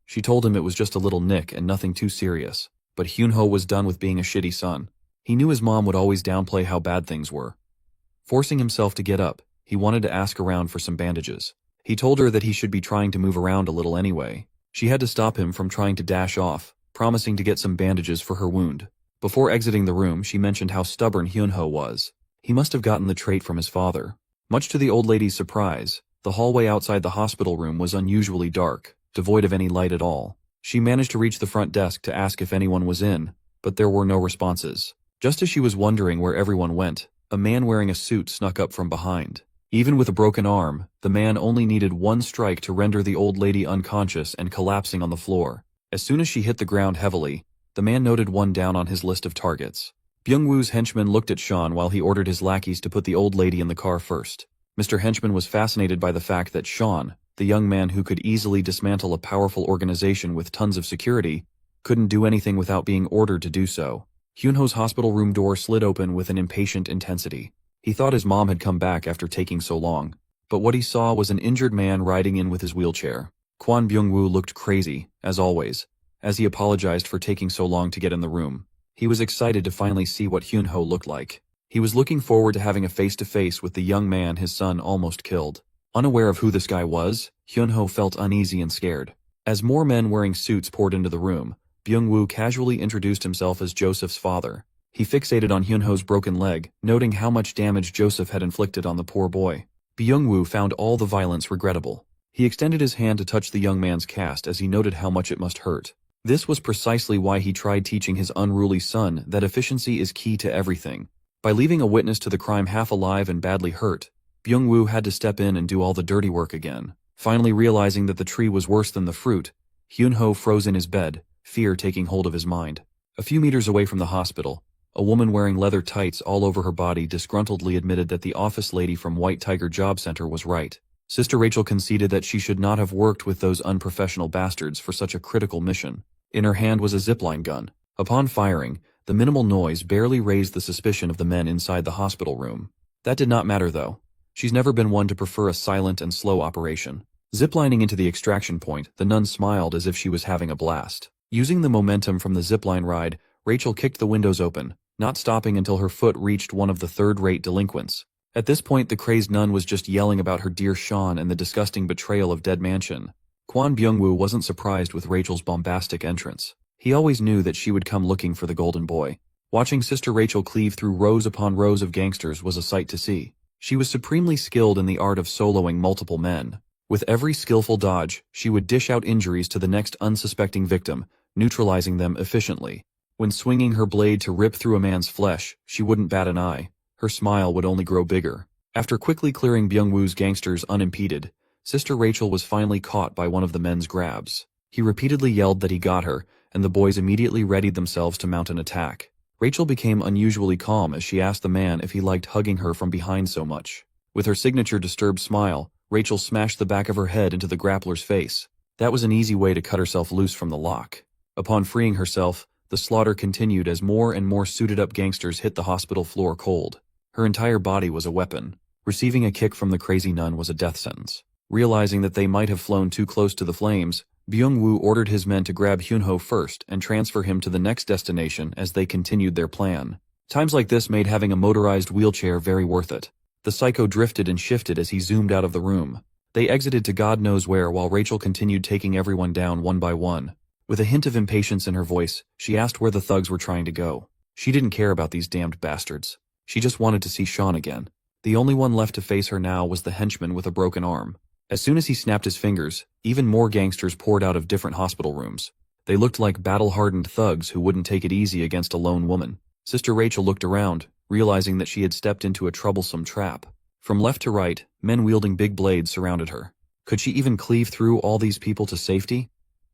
She told him it was just a little nick and nothing too serious. But Hyunho was done with being a shitty son. He knew his mom would always downplay how bad things were. Forcing himself to get up, he wanted to ask around for some bandages. He told her that he should be trying to move around a little anyway. She had to stop him from trying to dash off, promising to get some bandages for her wound. Before exiting the room, she mentioned how stubborn Hyunho was. He must have gotten the trait from his father. Much to the old lady's surprise, the hallway outside the hospital room was unusually dark, devoid of any light at all. She managed to reach the front desk to ask if anyone was in, but there were no responses. Just as she was wondering where everyone went, a man wearing a suit snuck up from behind. Even with a broken arm, the man only needed one strike to render the old lady unconscious and collapsing on the floor. As soon as she hit the ground heavily, the man noted one down on his list of targets. Byung-woo's henchman looked at Sean while he ordered his lackeys to put the old lady in the car first. Mr. Henchman was fascinated by the fact that Sean, the young man who could easily dismantle a powerful organization with tons of security, couldn't do anything without being ordered to do so. Hyunho's hospital room door slid open with an impatient intensity. He thought his mom had come back after taking so long, but what he saw was an injured man riding in with his wheelchair. Kwon Byung-woo looked crazy, as always, as he apologized for taking so long to get in the room. He was excited to finally see what Hyunho looked like. He was looking forward to having a face-to-face with the young man his son almost killed. Unaware of who this guy was, Hyunho felt uneasy and scared. As more men wearing suits poured into the room, Byung-woo casually introduced himself as Joseph's father. He fixated on Hyunho's broken leg, noting how much damage Joseph had inflicted on the poor boy. Byung-woo found all the violence regrettable. He extended his hand to touch the young man's cast as he noted how much it must hurt. This was precisely why he tried teaching his unruly son that efficiency is key to everything. By leaving a witness to the crime half alive and badly hurt, Byung-woo had to step in and do all the dirty work again. Finally realizing that the tree was worse than the fruit, Hyunho froze in his bed, fear taking hold of his mind. A few meters away from the hospital, a woman wearing leather tights all over her body disgruntledly admitted that the office lady from White Tiger Job Center was right. Sister Rachel conceded that she should not have worked with those unprofessional bastards for such a critical mission. In her hand was a zipline gun. Upon firing, the minimal noise barely raised the suspicion of the men inside the hospital room. That did not matter though. She's never been one to prefer a silent and slow operation. Ziplining into the extraction point, the nun smiled as if she was having a blast. Using the momentum from the zipline ride, Rachel kicked the windows open, not stopping until her foot reached one of the third-rate delinquents. At this point, the crazed nun was just yelling about her dear Sean and the disgusting betrayal of Dead Mansion. Kwon Byung-woo wasn't surprised with Rachel's bombastic entrance. He always knew that she would come looking for the golden boy. Watching Sister Rachel cleave through rows upon rows of gangsters was a sight to see. She was supremely skilled in the art of soloing multiple men. With every skillful dodge, she would dish out injuries to the next unsuspecting victim, neutralizing them efficiently. When swinging her blade to rip through a man's flesh, she wouldn't bat an eye. Her smile would only grow bigger. After quickly clearing Byung-woo's gangsters unimpeded, Sister Rachel was finally caught by one of the men's grabs. He repeatedly yelled that he got her, and the boys immediately readied themselves to mount an attack. Rachel became unusually calm as she asked the man if he liked hugging her from behind so much. With her signature disturbed smile, Rachel smashed the back of her head into the grappler's face. That was an easy way to cut herself loose from the lock. Upon freeing herself, the slaughter continued as more and more suited-up gangsters hit the hospital floor cold. Her entire body was a weapon. Receiving a kick from the crazy nun was a death sentence. Realizing that they might have flown too close to the flames, Byung-woo ordered his men to grab Hyunho first and transfer him to the next destination as they continued their plan. Times like this made having a motorized wheelchair very worth it. The psycho drifted and shifted as he zoomed out of the room. They exited to God knows where while Rachel continued taking everyone down one by one. With a hint of impatience in her voice, she asked where the thugs were trying to go. She didn't care about these damned bastards. She just wanted to see Sean again. The only one left to face her now was the henchman with a broken arm. As soon as he snapped his fingers, even more gangsters poured out of different hospital rooms. They looked like battle-hardened thugs who wouldn't take it easy against a lone woman. Sister Rachel looked around, realizing that she had stepped into a troublesome trap. From left to right, men wielding big blades surrounded her. Could she even cleave through all these people to safety?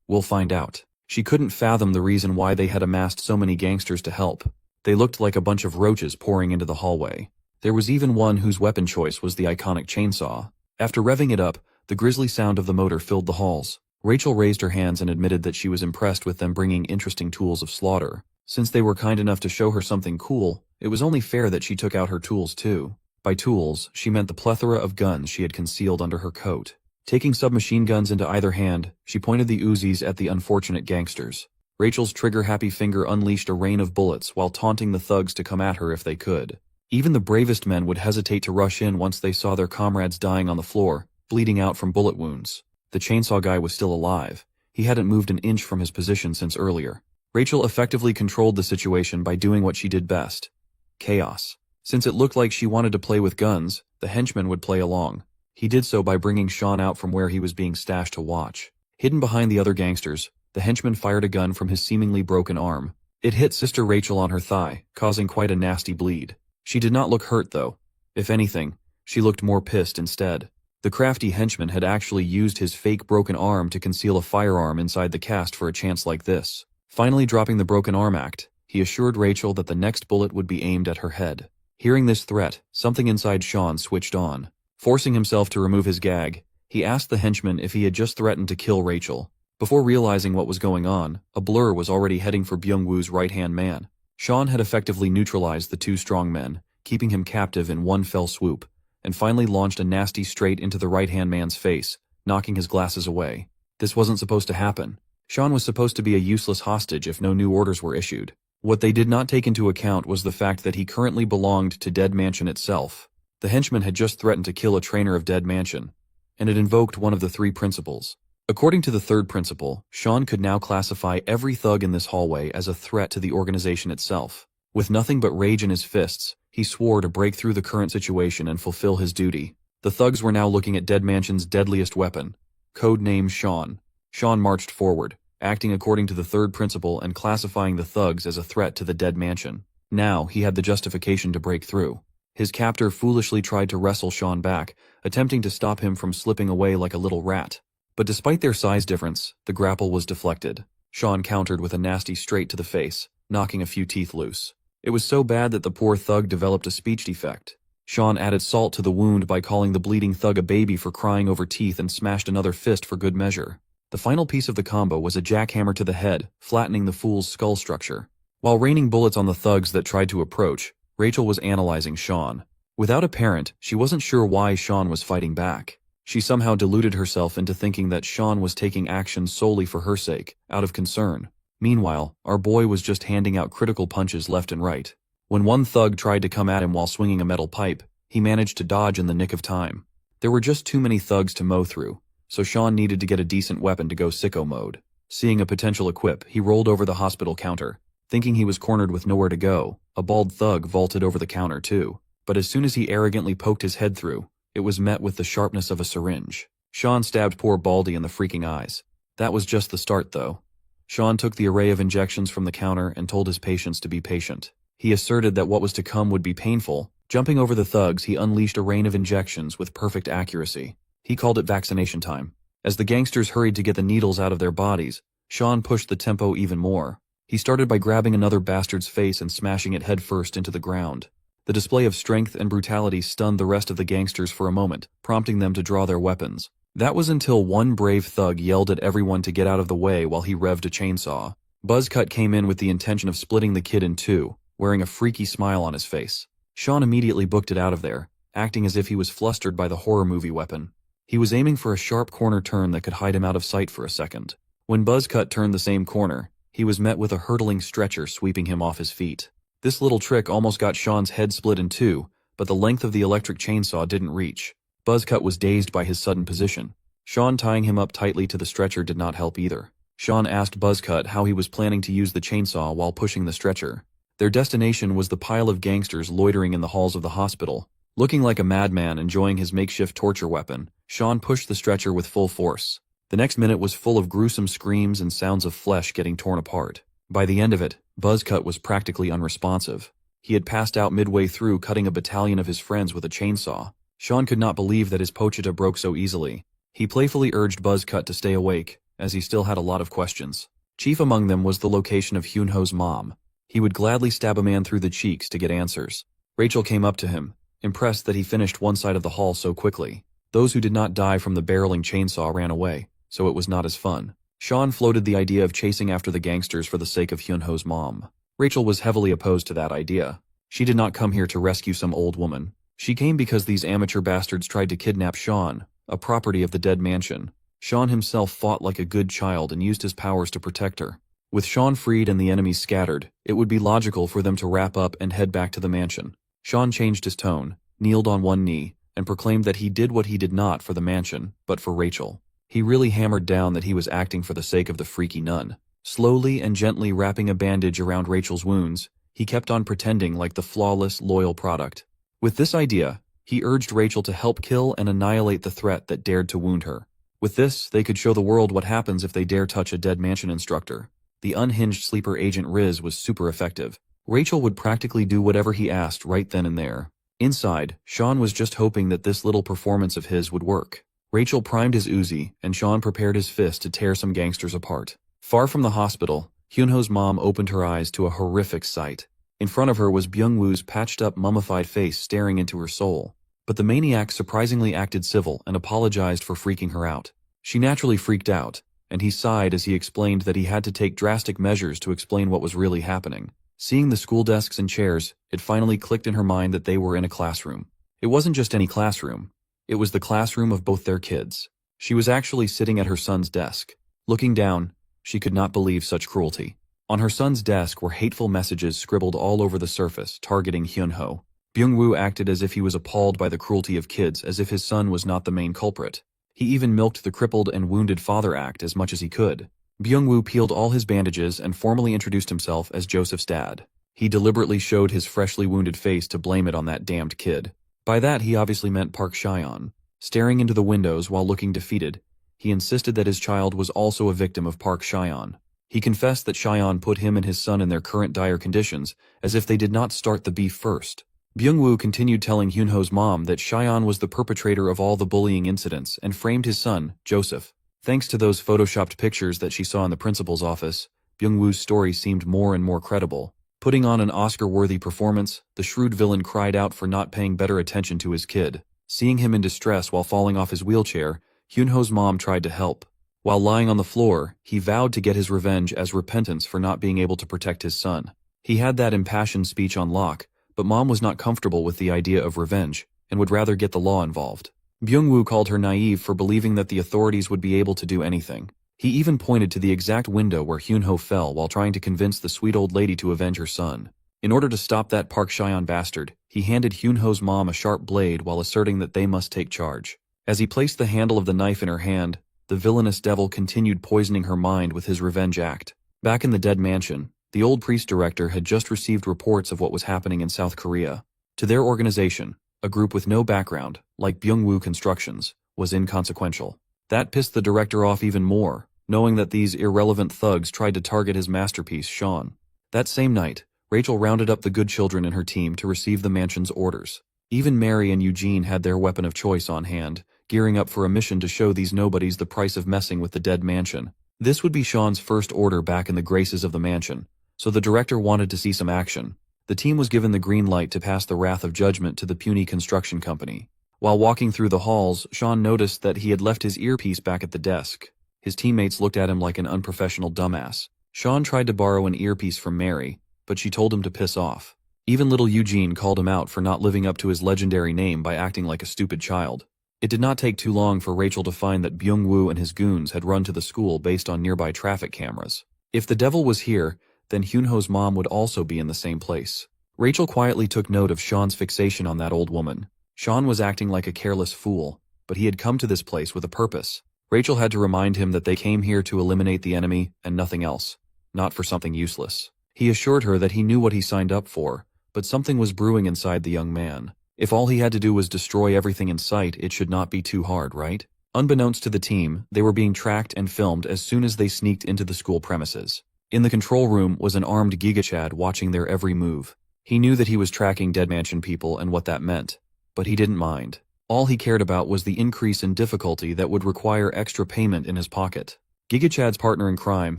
We'll find out. She couldn't fathom the reason why they had amassed so many gangsters to help. They looked like a bunch of roaches pouring into the hallway. There was even one whose weapon choice was the iconic chainsaw. After revving it up, the grisly sound of the motor filled the halls. Rachel raised her hands and admitted that she was impressed with them bringing interesting tools of slaughter. Since they were kind enough to show her something cool, it was only fair that she took out her tools too. By tools, she meant the plethora of guns she had concealed under her coat. Taking submachine guns into either hand, she pointed the Uzis at the unfortunate gangsters. Rachel's trigger-happy finger unleashed a rain of bullets while taunting the thugs to come at her if they could. Even the bravest men would hesitate to rush in once they saw their comrades dying on the floor, bleeding out from bullet wounds. The chainsaw guy was still alive. He hadn't moved an inch from his position since earlier. Rachel effectively controlled the situation by doing what she did best. Chaos. Since it looked like she wanted to play with guns, the henchman would play along. He did so by bringing Sean out from where he was being stashed to watch. Hidden behind the other gangsters, the henchman fired a gun from his seemingly broken arm. It hit Sister Rachel on her thigh, causing quite a nasty bleed. She did not look hurt though. If anything, she looked more pissed instead. The crafty henchman had actually used his fake broken arm to conceal a firearm inside the cast for a chance like this. Finally dropping the broken arm act, he assured Rachel that the next bullet would be aimed at her head. Hearing this threat, something inside Sean switched on. Forcing himself to remove his gag, he asked the henchman if he had just threatened to kill Rachel. Before realizing what was going on, a blur was already heading for Byung-woo's right-hand man. Sean had effectively neutralized the two strong men, keeping him captive in one fell swoop, and finally launched a nasty straight into the right-hand man's face, knocking his glasses away. This wasn't supposed to happen. Sean was supposed to be a useless hostage if no new orders were issued. What they did not take into account was the fact that he currently belonged to Dead Mansion itself. The henchman had just threatened to kill a trainer of Dead Mansion, and it invoked one of the three principles. According to the third principle, Sean could now classify every thug in this hallway as a threat to the organization itself. With nothing but rage in his fists, he swore to break through the current situation and fulfill his duty. The thugs were now looking at Dead Mansion's deadliest weapon, codename Sean. Sean marched forward, acting according to the third principle and classifying the thugs as a threat to the Dead Mansion. Now he had the justification to break through. His captor foolishly tried to wrestle Sean back, attempting to stop him from slipping away like a little rat. But despite their size difference, the grapple was deflected. Sean countered with a nasty straight to the face, knocking a few teeth loose. It was so bad that the poor thug developed a speech defect. Sean added salt to the wound by calling the bleeding thug a baby for crying over teeth and smashed another fist for good measure. The final piece of the combo was a jackhammer to the head, flattening the fool's skull structure. While raining bullets on the thugs that tried to approach, Rachel was analyzing Sean. Without a parent, she wasn't sure why Sean was fighting back. She somehow deluded herself into thinking that Sean was taking action solely for her sake, out of concern. Meanwhile, our boy was just handing out critical punches left and right. When one thug tried to come at him while swinging a metal pipe, he managed to dodge in the nick of time. There were just too many thugs to mow through, so Sean needed to get a decent weapon to go sicko mode. Seeing a potential equip, he rolled over the hospital counter. Thinking he was cornered with nowhere to go, a bald thug vaulted over the counter too. But as soon as he arrogantly poked his head through, it was met with the sharpness of a syringe. Sean stabbed poor Baldy in the freaking eyes. That was just the start though. Sean took the array of injections from the counter and told his patients to be patient. He asserted that what was to come would be painful. Jumping over the thugs, he unleashed a rain of injections with perfect accuracy. He called it vaccination time. As the gangsters hurried to get the needles out of their bodies, Sean pushed the tempo even more. He started by grabbing another bastard's face and smashing it headfirst into the ground. The display of strength and brutality stunned the rest of the gangsters for a moment, prompting them to draw their weapons. That was until one brave thug yelled at everyone to get out of the way while he revved a chainsaw. Buzzcut came in with the intention of splitting the kid in two, wearing a freaky smile on his face. Sean immediately booked it out of there, acting as if he was flustered by the horror movie weapon. He was aiming for a sharp corner turn that could hide him out of sight for a second. When Buzzcut turned the same corner, he was met with a hurtling stretcher sweeping him off his feet. This little trick almost got Sean's head split in two, but the length of the electric chainsaw didn't reach. Buzzcut was dazed by his sudden position. Sean tying him up tightly to the stretcher did not help either. Sean asked Buzzcut how he was planning to use the chainsaw while pushing the stretcher. Their destination was the pile of gangsters loitering in the halls of the hospital. Looking like a madman enjoying his makeshift torture weapon, Sean pushed the stretcher with full force. The next minute was full of gruesome screams and sounds of flesh getting torn apart. By the end of it, Buzzcut was practically unresponsive. He had passed out midway through cutting a battalion of his friends with a chainsaw. Sean could not believe that his pochita broke so easily. He playfully urged Buzzcut to stay awake, as he still had a lot of questions. Chief among them was the location of Hyunho's mom. He would gladly stab a man through the cheeks to get answers. Rachel came up to him, impressed that he finished one side of the hall so quickly. Those who did not die from the barreling chainsaw ran away, so it was not as fun. Sean floated the idea of chasing after the gangsters for the sake of Hyunho's mom. Rachel was heavily opposed to that idea. She did not come here to rescue some old woman. She came because these amateur bastards tried to kidnap Sean, a property of the dead mansion. Sean himself fought like a good child and used his powers to protect her. With Sean freed and the enemies scattered, it would be logical for them to wrap up and head back to the mansion. Sean changed his tone, kneeled on one knee, and proclaimed that he did what he did not for the mansion, but for Rachel. He really hammered down that he was acting for the sake of the freaky nun. Slowly and gently wrapping a bandage around Rachel's wounds, he kept on pretending like the flawless, loyal product. With this idea, he urged Rachel to help kill and annihilate the threat that dared to wound her. With this, they could show the world what happens if they dare touch a dead mansion instructor. The unhinged sleeper agent Riz was super effective. Rachel would practically do whatever he asked right then and there. Inside, Sean was just hoping that this little performance of his would work. Rachel primed his Uzi, and Sean prepared his fist to tear some gangsters apart. Far from the hospital, Hyunho's mom opened her eyes to a horrific sight. In front of her was Byung-woo's patched-up mummified face staring into her soul. But the maniac surprisingly acted civil and apologized for freaking her out. She naturally freaked out, and he sighed as he explained that he had to take drastic measures to explain what was really happening. Seeing the school desks and chairs, it finally clicked in her mind that they were in a classroom. It wasn't just any classroom. It was the classroom of both their kids. She was actually sitting at her son's desk. Looking down, she could not believe such cruelty. On her son's desk were hateful messages scribbled all over the surface, targeting Hyunho. Byung-woo acted as if he was appalled by the cruelty of kids, as if his son was not the main culprit. He even milked the crippled and wounded father act as much as he could. Byung-woo peeled all his bandages and formally introduced himself as Joseph's dad. He deliberately showed his freshly wounded face to blame it on that damned kid. By that he obviously meant Park Cheon. Staring into the windows while looking defeated, he insisted that his child was also a victim of Park Cheon. He confessed that Cheon put him and his son in their current dire conditions, as if they did not start the beef first. Byung-woo continued telling Hyunho's mom that Cheon was the perpetrator of all the bullying incidents and framed his son, Joseph. Thanks to those photoshopped pictures that she saw in the principal's office, Byung-woo's story seemed more and more credible. Putting on an Oscar-worthy performance, the shrewd villain cried out for not paying better attention to his kid. Seeing him in distress while falling off his wheelchair, Hyunho's mom tried to help. While lying on the floor, he vowed to get his revenge as repentance for not being able to protect his son. He had that impassioned speech on lock, but mom was not comfortable with the idea of revenge, and would rather get the law involved. Byung-woo called her naive for believing that the authorities would be able to do anything. He even pointed to the exact window where Hyunho fell while trying to convince the sweet old lady to avenge her son. In order to stop that Park Cheon bastard, he handed Hyunho's mom a sharp blade while asserting that they must take charge. As he placed the handle of the knife in her hand, the villainous devil continued poisoning her mind with his revenge act. Back in the dead mansion, the old priest director had just received reports of what was happening in South Korea. To their organization, a group with no background, like Byung-woo Constructions, was inconsequential. That pissed the director off even more, knowing that these irrelevant thugs tried to target his masterpiece, Sean. That same night, Rachel rounded up the good children in her team to receive the mansion's orders. Even Mary and Eugene had their weapon of choice on hand, gearing up for a mission to show these nobodies the price of messing with the dead mansion. This would be Sean's first order back in the graces of the mansion, so the director wanted to see some action. The team was given the green light to pass the wrath of judgment to the puny construction company. While walking through the halls, Sean noticed that he had left his earpiece back at the desk. His teammates looked at him like an unprofessional dumbass. Sean tried to borrow an earpiece from Mary, but she told him to piss off. Even little Eugene called him out for not living up to his legendary name by acting like a stupid child. It did not take too long for Rachel to find that Byung-woo and his goons had run to the school based on nearby traffic cameras. If the devil was here, then Hyunho's mom would also be in the same place. Rachel quietly took note of Sean's fixation on that old woman. Sean was acting like a careless fool, but he had come to this place with a purpose. Rachel had to remind him that they came here to eliminate the enemy and nothing else, not for something useless. He assured her that he knew what he signed up for, but something was brewing inside the young man. If all he had to do was destroy everything in sight, it should not be too hard, right? Unbeknownst to the team, they were being tracked and filmed as soon as they sneaked into the school premises. In the control room was an armed Giga Chad watching their every move. He knew that he was tracking Dead Mansion people and what that meant, but he didn't mind. All he cared about was the increase in difficulty that would require extra payment in his pocket. Giga Chad's partner in crime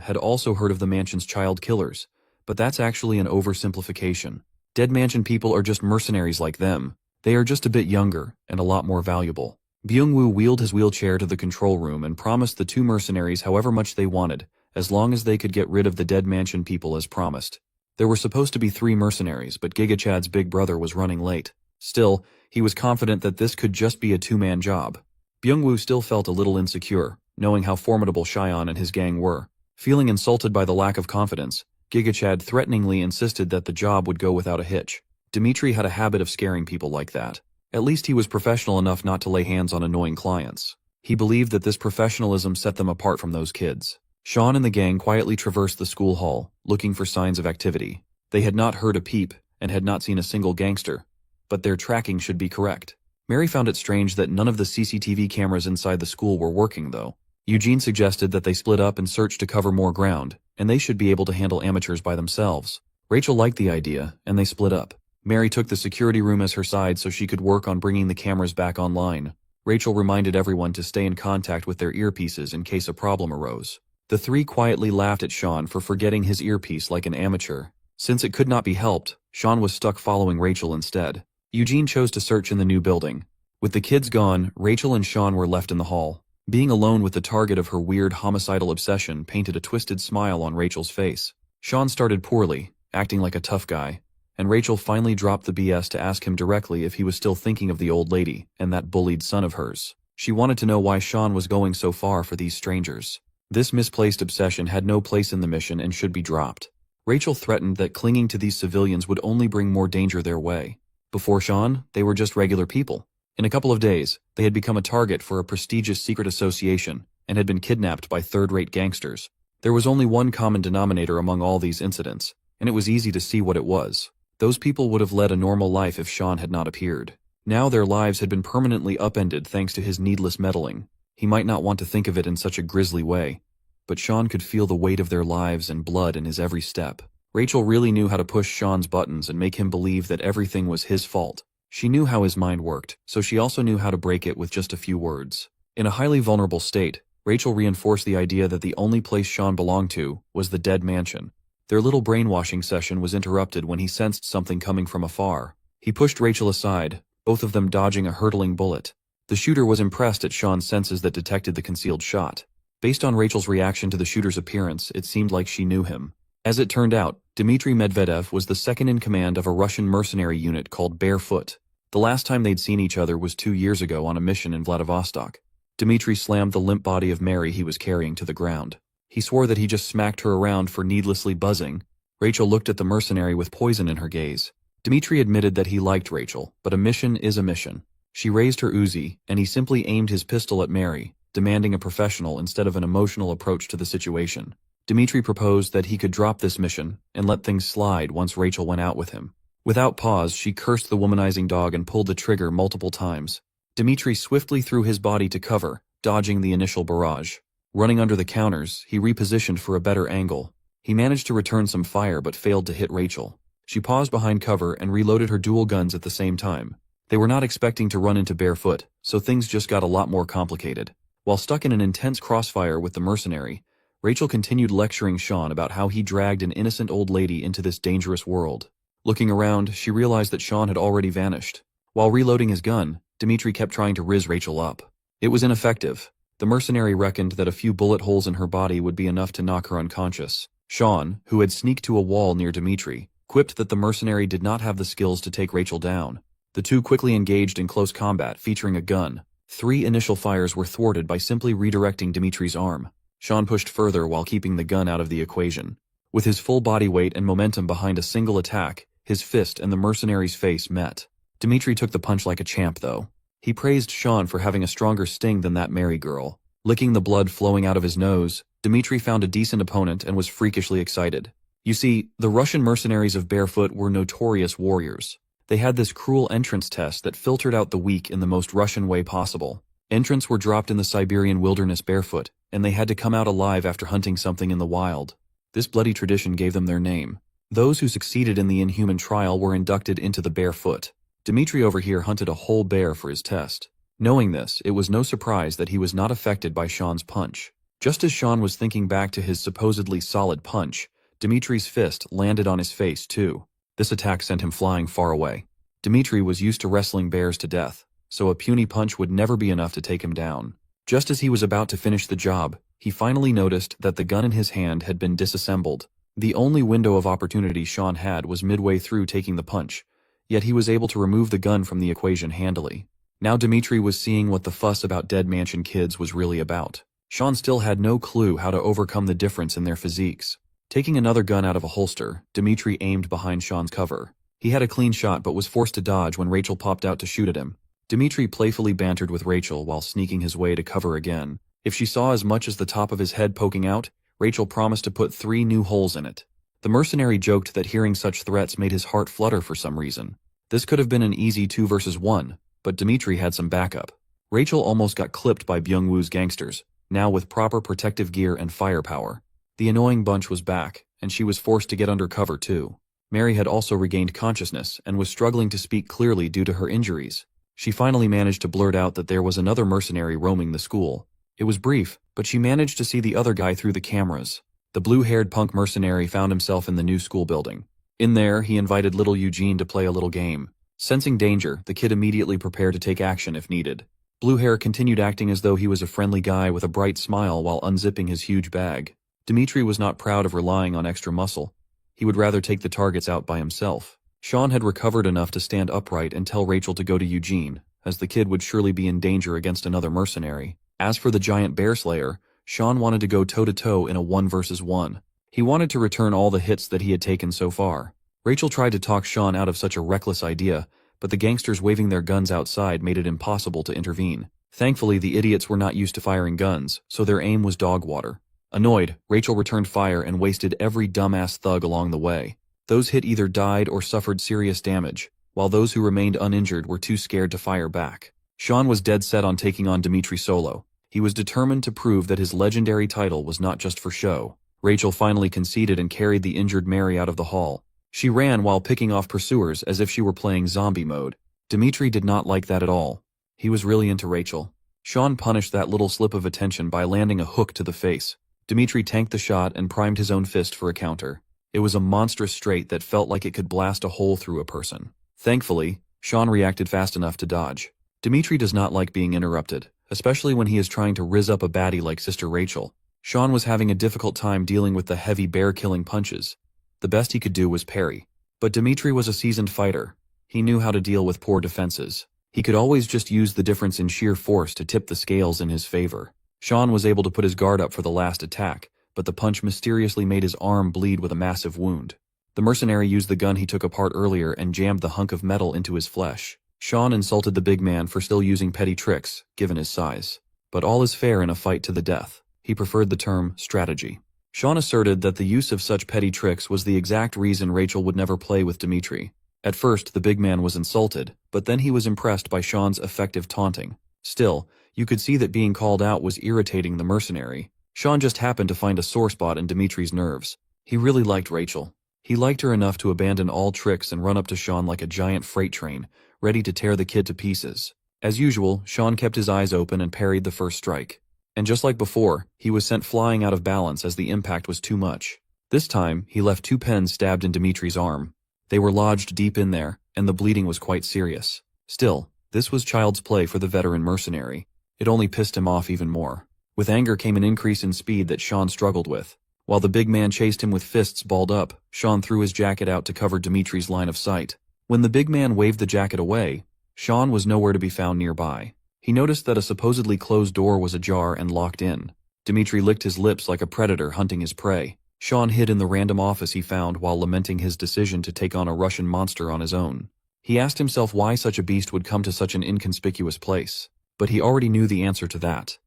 had also heard of the mansion's child killers, but that's actually an oversimplification. Dead Mansion people are just mercenaries like them. They are just a bit younger and a lot more valuable. Byung-woo wheeled his wheelchair to the control room and promised the two mercenaries however much they wanted, as long as they could get rid of the Dead Mansion people as promised. There were supposed to be 3 mercenaries, but Giga Chad's big brother was running late. Still, he was confident that this could just be a 2-man job. Byung-woo still felt a little insecure, knowing how formidable Cheyenne and his gang were. Feeling insulted by the lack of confidence, Giga Chad threateningly insisted that the job would go without a hitch. Dimitri had a habit of scaring people like that. At least he was professional enough not to lay hands on annoying clients. He believed that this professionalism set them apart from those kids. Sean and the gang quietly traversed the school hall, looking for signs of activity. They had not heard a peep and had not seen a single gangster, but their tracking should be correct. Mary found it strange that none of the CCTV cameras inside the school were working, though. Eugene suggested that they split up and search to cover more ground, and they should be able to handle amateurs by themselves. Rachel liked the idea, and they split up. Mary took the security room as her side so she could work on bringing the cameras back online. Rachel reminded everyone to stay in contact with their earpieces in case a problem arose. The 3 quietly laughed at Sean for forgetting his earpiece like an amateur. Since it could not be helped, Sean was stuck following Rachel instead. Eugene chose to search in the new building. With the kids gone, Rachel and Sean were left in the hall. Being alone with the target of her weird homicidal obsession painted a twisted smile on Rachel's face. Sean started poorly, acting like a tough guy, and Rachel finally dropped the BS to ask him directly if he was still thinking of the old lady and that bullied son of hers. She wanted to know why Sean was going so far for these strangers. This misplaced obsession had no place in the mission and should be dropped. Rachel threatened that clinging to these civilians would only bring more danger their way. Before Sean, they were just regular people. In a couple of days, they had become a target for a prestigious secret association and had been kidnapped by third-rate gangsters. There was only one common denominator among all these incidents, and it was easy to see what it was. Those people would have led a normal life if Sean had not appeared. Now their lives had been permanently upended thanks to his needless meddling. He might not want to think of it in such a grisly way, but Sean could feel the weight of their lives and blood in his every step. Rachel really knew how to push Sean's buttons and make him believe that everything was his fault. She knew how his mind worked, so she also knew how to break it with just a few words. In a highly vulnerable state, Rachel reinforced the idea that the only place Sean belonged to was the Dead Mansion. Their little brainwashing session was interrupted when he sensed something coming from afar. He pushed Rachel aside, both of them dodging a hurtling bullet. The shooter was impressed at Sean's senses that detected the concealed shot. Based on Rachel's reaction to the shooter's appearance, it seemed like she knew him. As it turned out, Dmitry Medvedev was the second in command of a Russian mercenary unit called Barefoot. The last time they'd seen each other was 2 years ago on a mission in Vladivostok. Dmitry slammed the limp body of Mary he was carrying to the ground. He swore that he just smacked her around for needlessly buzzing. Rachel looked at the mercenary with poison in her gaze. Dmitry admitted that he liked Rachel, but a mission is a mission. She raised her Uzi, and he simply aimed his pistol at Mary, demanding a professional instead of an emotional approach to the situation. Dmitry proposed that he could drop this mission and let things slide once Rachel went out with him. Without pause, she cursed the womanizing dog and pulled the trigger multiple times. Dmitry swiftly threw his body to cover, dodging the initial barrage. Running under the counters, he repositioned for a better angle. He managed to return some fire but failed to hit Rachel. She paused behind cover and reloaded her dual guns at the same time. They were not expecting to run into Barefoot, so things just got a lot more complicated. While stuck in an intense crossfire with the mercenary, Rachel continued lecturing Sean about how he dragged an innocent old lady into this dangerous world. Looking around, she realized that Sean had already vanished. While reloading his gun, Dmitry kept trying to riz Rachel up. It was ineffective. The mercenary reckoned that a few bullet holes in her body would be enough to knock her unconscious. Sean, who had sneaked to a wall near Dmitry, quipped that the mercenary did not have the skills to take Rachel down. The two quickly engaged in close combat featuring a gun. 3 initial fires were thwarted by simply redirecting Dmitry's arm. Sean pushed further while keeping the gun out of the equation. With his full body weight and momentum behind a single attack, his fist and the mercenary's face met. Dmitry took the punch like a champ, though. He praised Sean for having a stronger sting than that Mary girl. Licking the blood flowing out of his nose, Dmitry found a decent opponent and was freakishly excited. You see, the Russian mercenaries of Barefoot were notorious warriors. They had this cruel entrance test that filtered out the weak in the most Russian way possible. Entrants were dropped in the Siberian wilderness barefoot, and they had to come out alive after hunting something in the wild. This bloody tradition gave them their name. Those who succeeded in the inhuman trial were inducted into the bare foot. Dmitri over here hunted a whole bear for his test. Knowing this, it was no surprise that he was not affected by Sean's punch. Just as Sean was thinking back to his supposedly solid punch, Dmitri's fist landed on his face too. This attack sent him flying far away. Dmitri was used to wrestling bears to death, so a puny punch would never be enough to take him down. Just as he was about to finish the job, he finally noticed that the gun in his hand had been disassembled. The only window of opportunity Sean had was midway through taking the punch, yet he was able to remove the gun from the equation handily. Now Dmitri was seeing what the fuss about dead mansion kids was really about. Sean still had no clue how to overcome the difference in their physiques. Taking another gun out of a holster, Dmitri aimed behind Sean's cover. He had a clean shot but was forced to dodge when Rachel popped out to shoot at him. Dmitri playfully bantered with Rachel while sneaking his way to cover again. If she saw as much as the top of his head poking out, Rachel promised to put 3 new holes in it. The mercenary joked that hearing such threats made his heart flutter for some reason. This could have been an easy 2 versus 1, but Dmitri had some backup. Rachel almost got clipped by Byung-woo's gangsters, now with proper protective gear and firepower. The annoying bunch was back, and she was forced to get under cover too. Mary had also regained consciousness and was struggling to speak clearly due to her injuries. She finally managed to blurt out that there was another mercenary roaming the school. It was brief, but she managed to see the other guy through the cameras. The blue-haired punk mercenary found himself in the new school building. In there, he invited little Eugene to play a little game. Sensing danger, the kid immediately prepared to take action if needed. Blue Hair continued acting as though he was a friendly guy with a bright smile while unzipping his huge bag. Dmitri was not proud of relying on extra muscle. He would rather take the targets out by himself. Sean had recovered enough to stand upright and tell Rachel to go to Eugene, as the kid would surely be in danger against another mercenary. As for the giant bear slayer, Sean wanted to go toe-to-toe in a 1 versus 1. He wanted to return all the hits that he had taken so far. Rachel tried to talk Sean out of such a reckless idea, but the gangsters waving their guns outside made it impossible to intervene. Thankfully, the idiots were not used to firing guns, so their aim was dog water. Annoyed, Rachel returned fire and wasted every dumbass thug along the way. Those hit either died or suffered serious damage, while those who remained uninjured were too scared to fire back. Sean was dead set on taking on Dmitri solo. He was determined to prove that his legendary title was not just for show. Rachel finally conceded and carried the injured Mary out of the hall. She ran while picking off pursuers as if she were playing zombie mode. Dmitri did not like that at all. He was really into Rachel. Sean punished that little slip of attention by landing a hook to the face. Dmitri tanked the shot and primed his own fist for a counter. It was a monstrous straight that felt like it could blast a hole through a person. Thankfully, Sean reacted fast enough to dodge. Dmitri does not like being interrupted, especially when he is trying to rizz up a baddie like Sister Rachel. Sean was having a difficult time dealing with the heavy bear-killing punches. The best he could do was parry. But Dmitri was a seasoned fighter. He knew how to deal with poor defenses. He could always just use the difference in sheer force to tip the scales in his favor. Sean was able to put his guard up for the last attack, but the punch mysteriously made his arm bleed with a massive wound. The mercenary used the gun he took apart earlier and jammed the hunk of metal into his flesh. Sean insulted the big man for still using petty tricks, given his size. But all is fair in a fight to the death. He preferred the term strategy. Sean asserted that the use of such petty tricks was the exact reason Rachel would never play with Dmitri. At first, the big man was insulted, but then he was impressed by Sean's effective taunting. Still, you could see that being called out was irritating the mercenary. Sean just happened to find a sore spot in Dmitri's nerves. He really liked Rachel. He liked her enough to abandon all tricks and run up to Sean like a giant freight train, ready to tear the kid to pieces. As usual, Sean kept his eyes open and parried the first strike. And just like before, he was sent flying out of balance as the impact was too much. This time, he left 2 pens stabbed in Dmitri's arm. They were lodged deep in there, and the bleeding was quite serious. Still, this was child's play for the veteran mercenary. It only pissed him off even more. With anger came an increase in speed that Sean struggled with. While the big man chased him with fists balled up, Sean threw his jacket out to cover Dmitri's line of sight. When the big man waved the jacket away, Sean was nowhere to be found nearby. He noticed that a supposedly closed door was ajar and locked in. Dmitri licked his lips like a predator hunting his prey. Sean hid in the random office he found while lamenting his decision to take on a Russian monster on his own. He asked himself why such a beast would come to such an inconspicuous place. But he already knew the answer to that.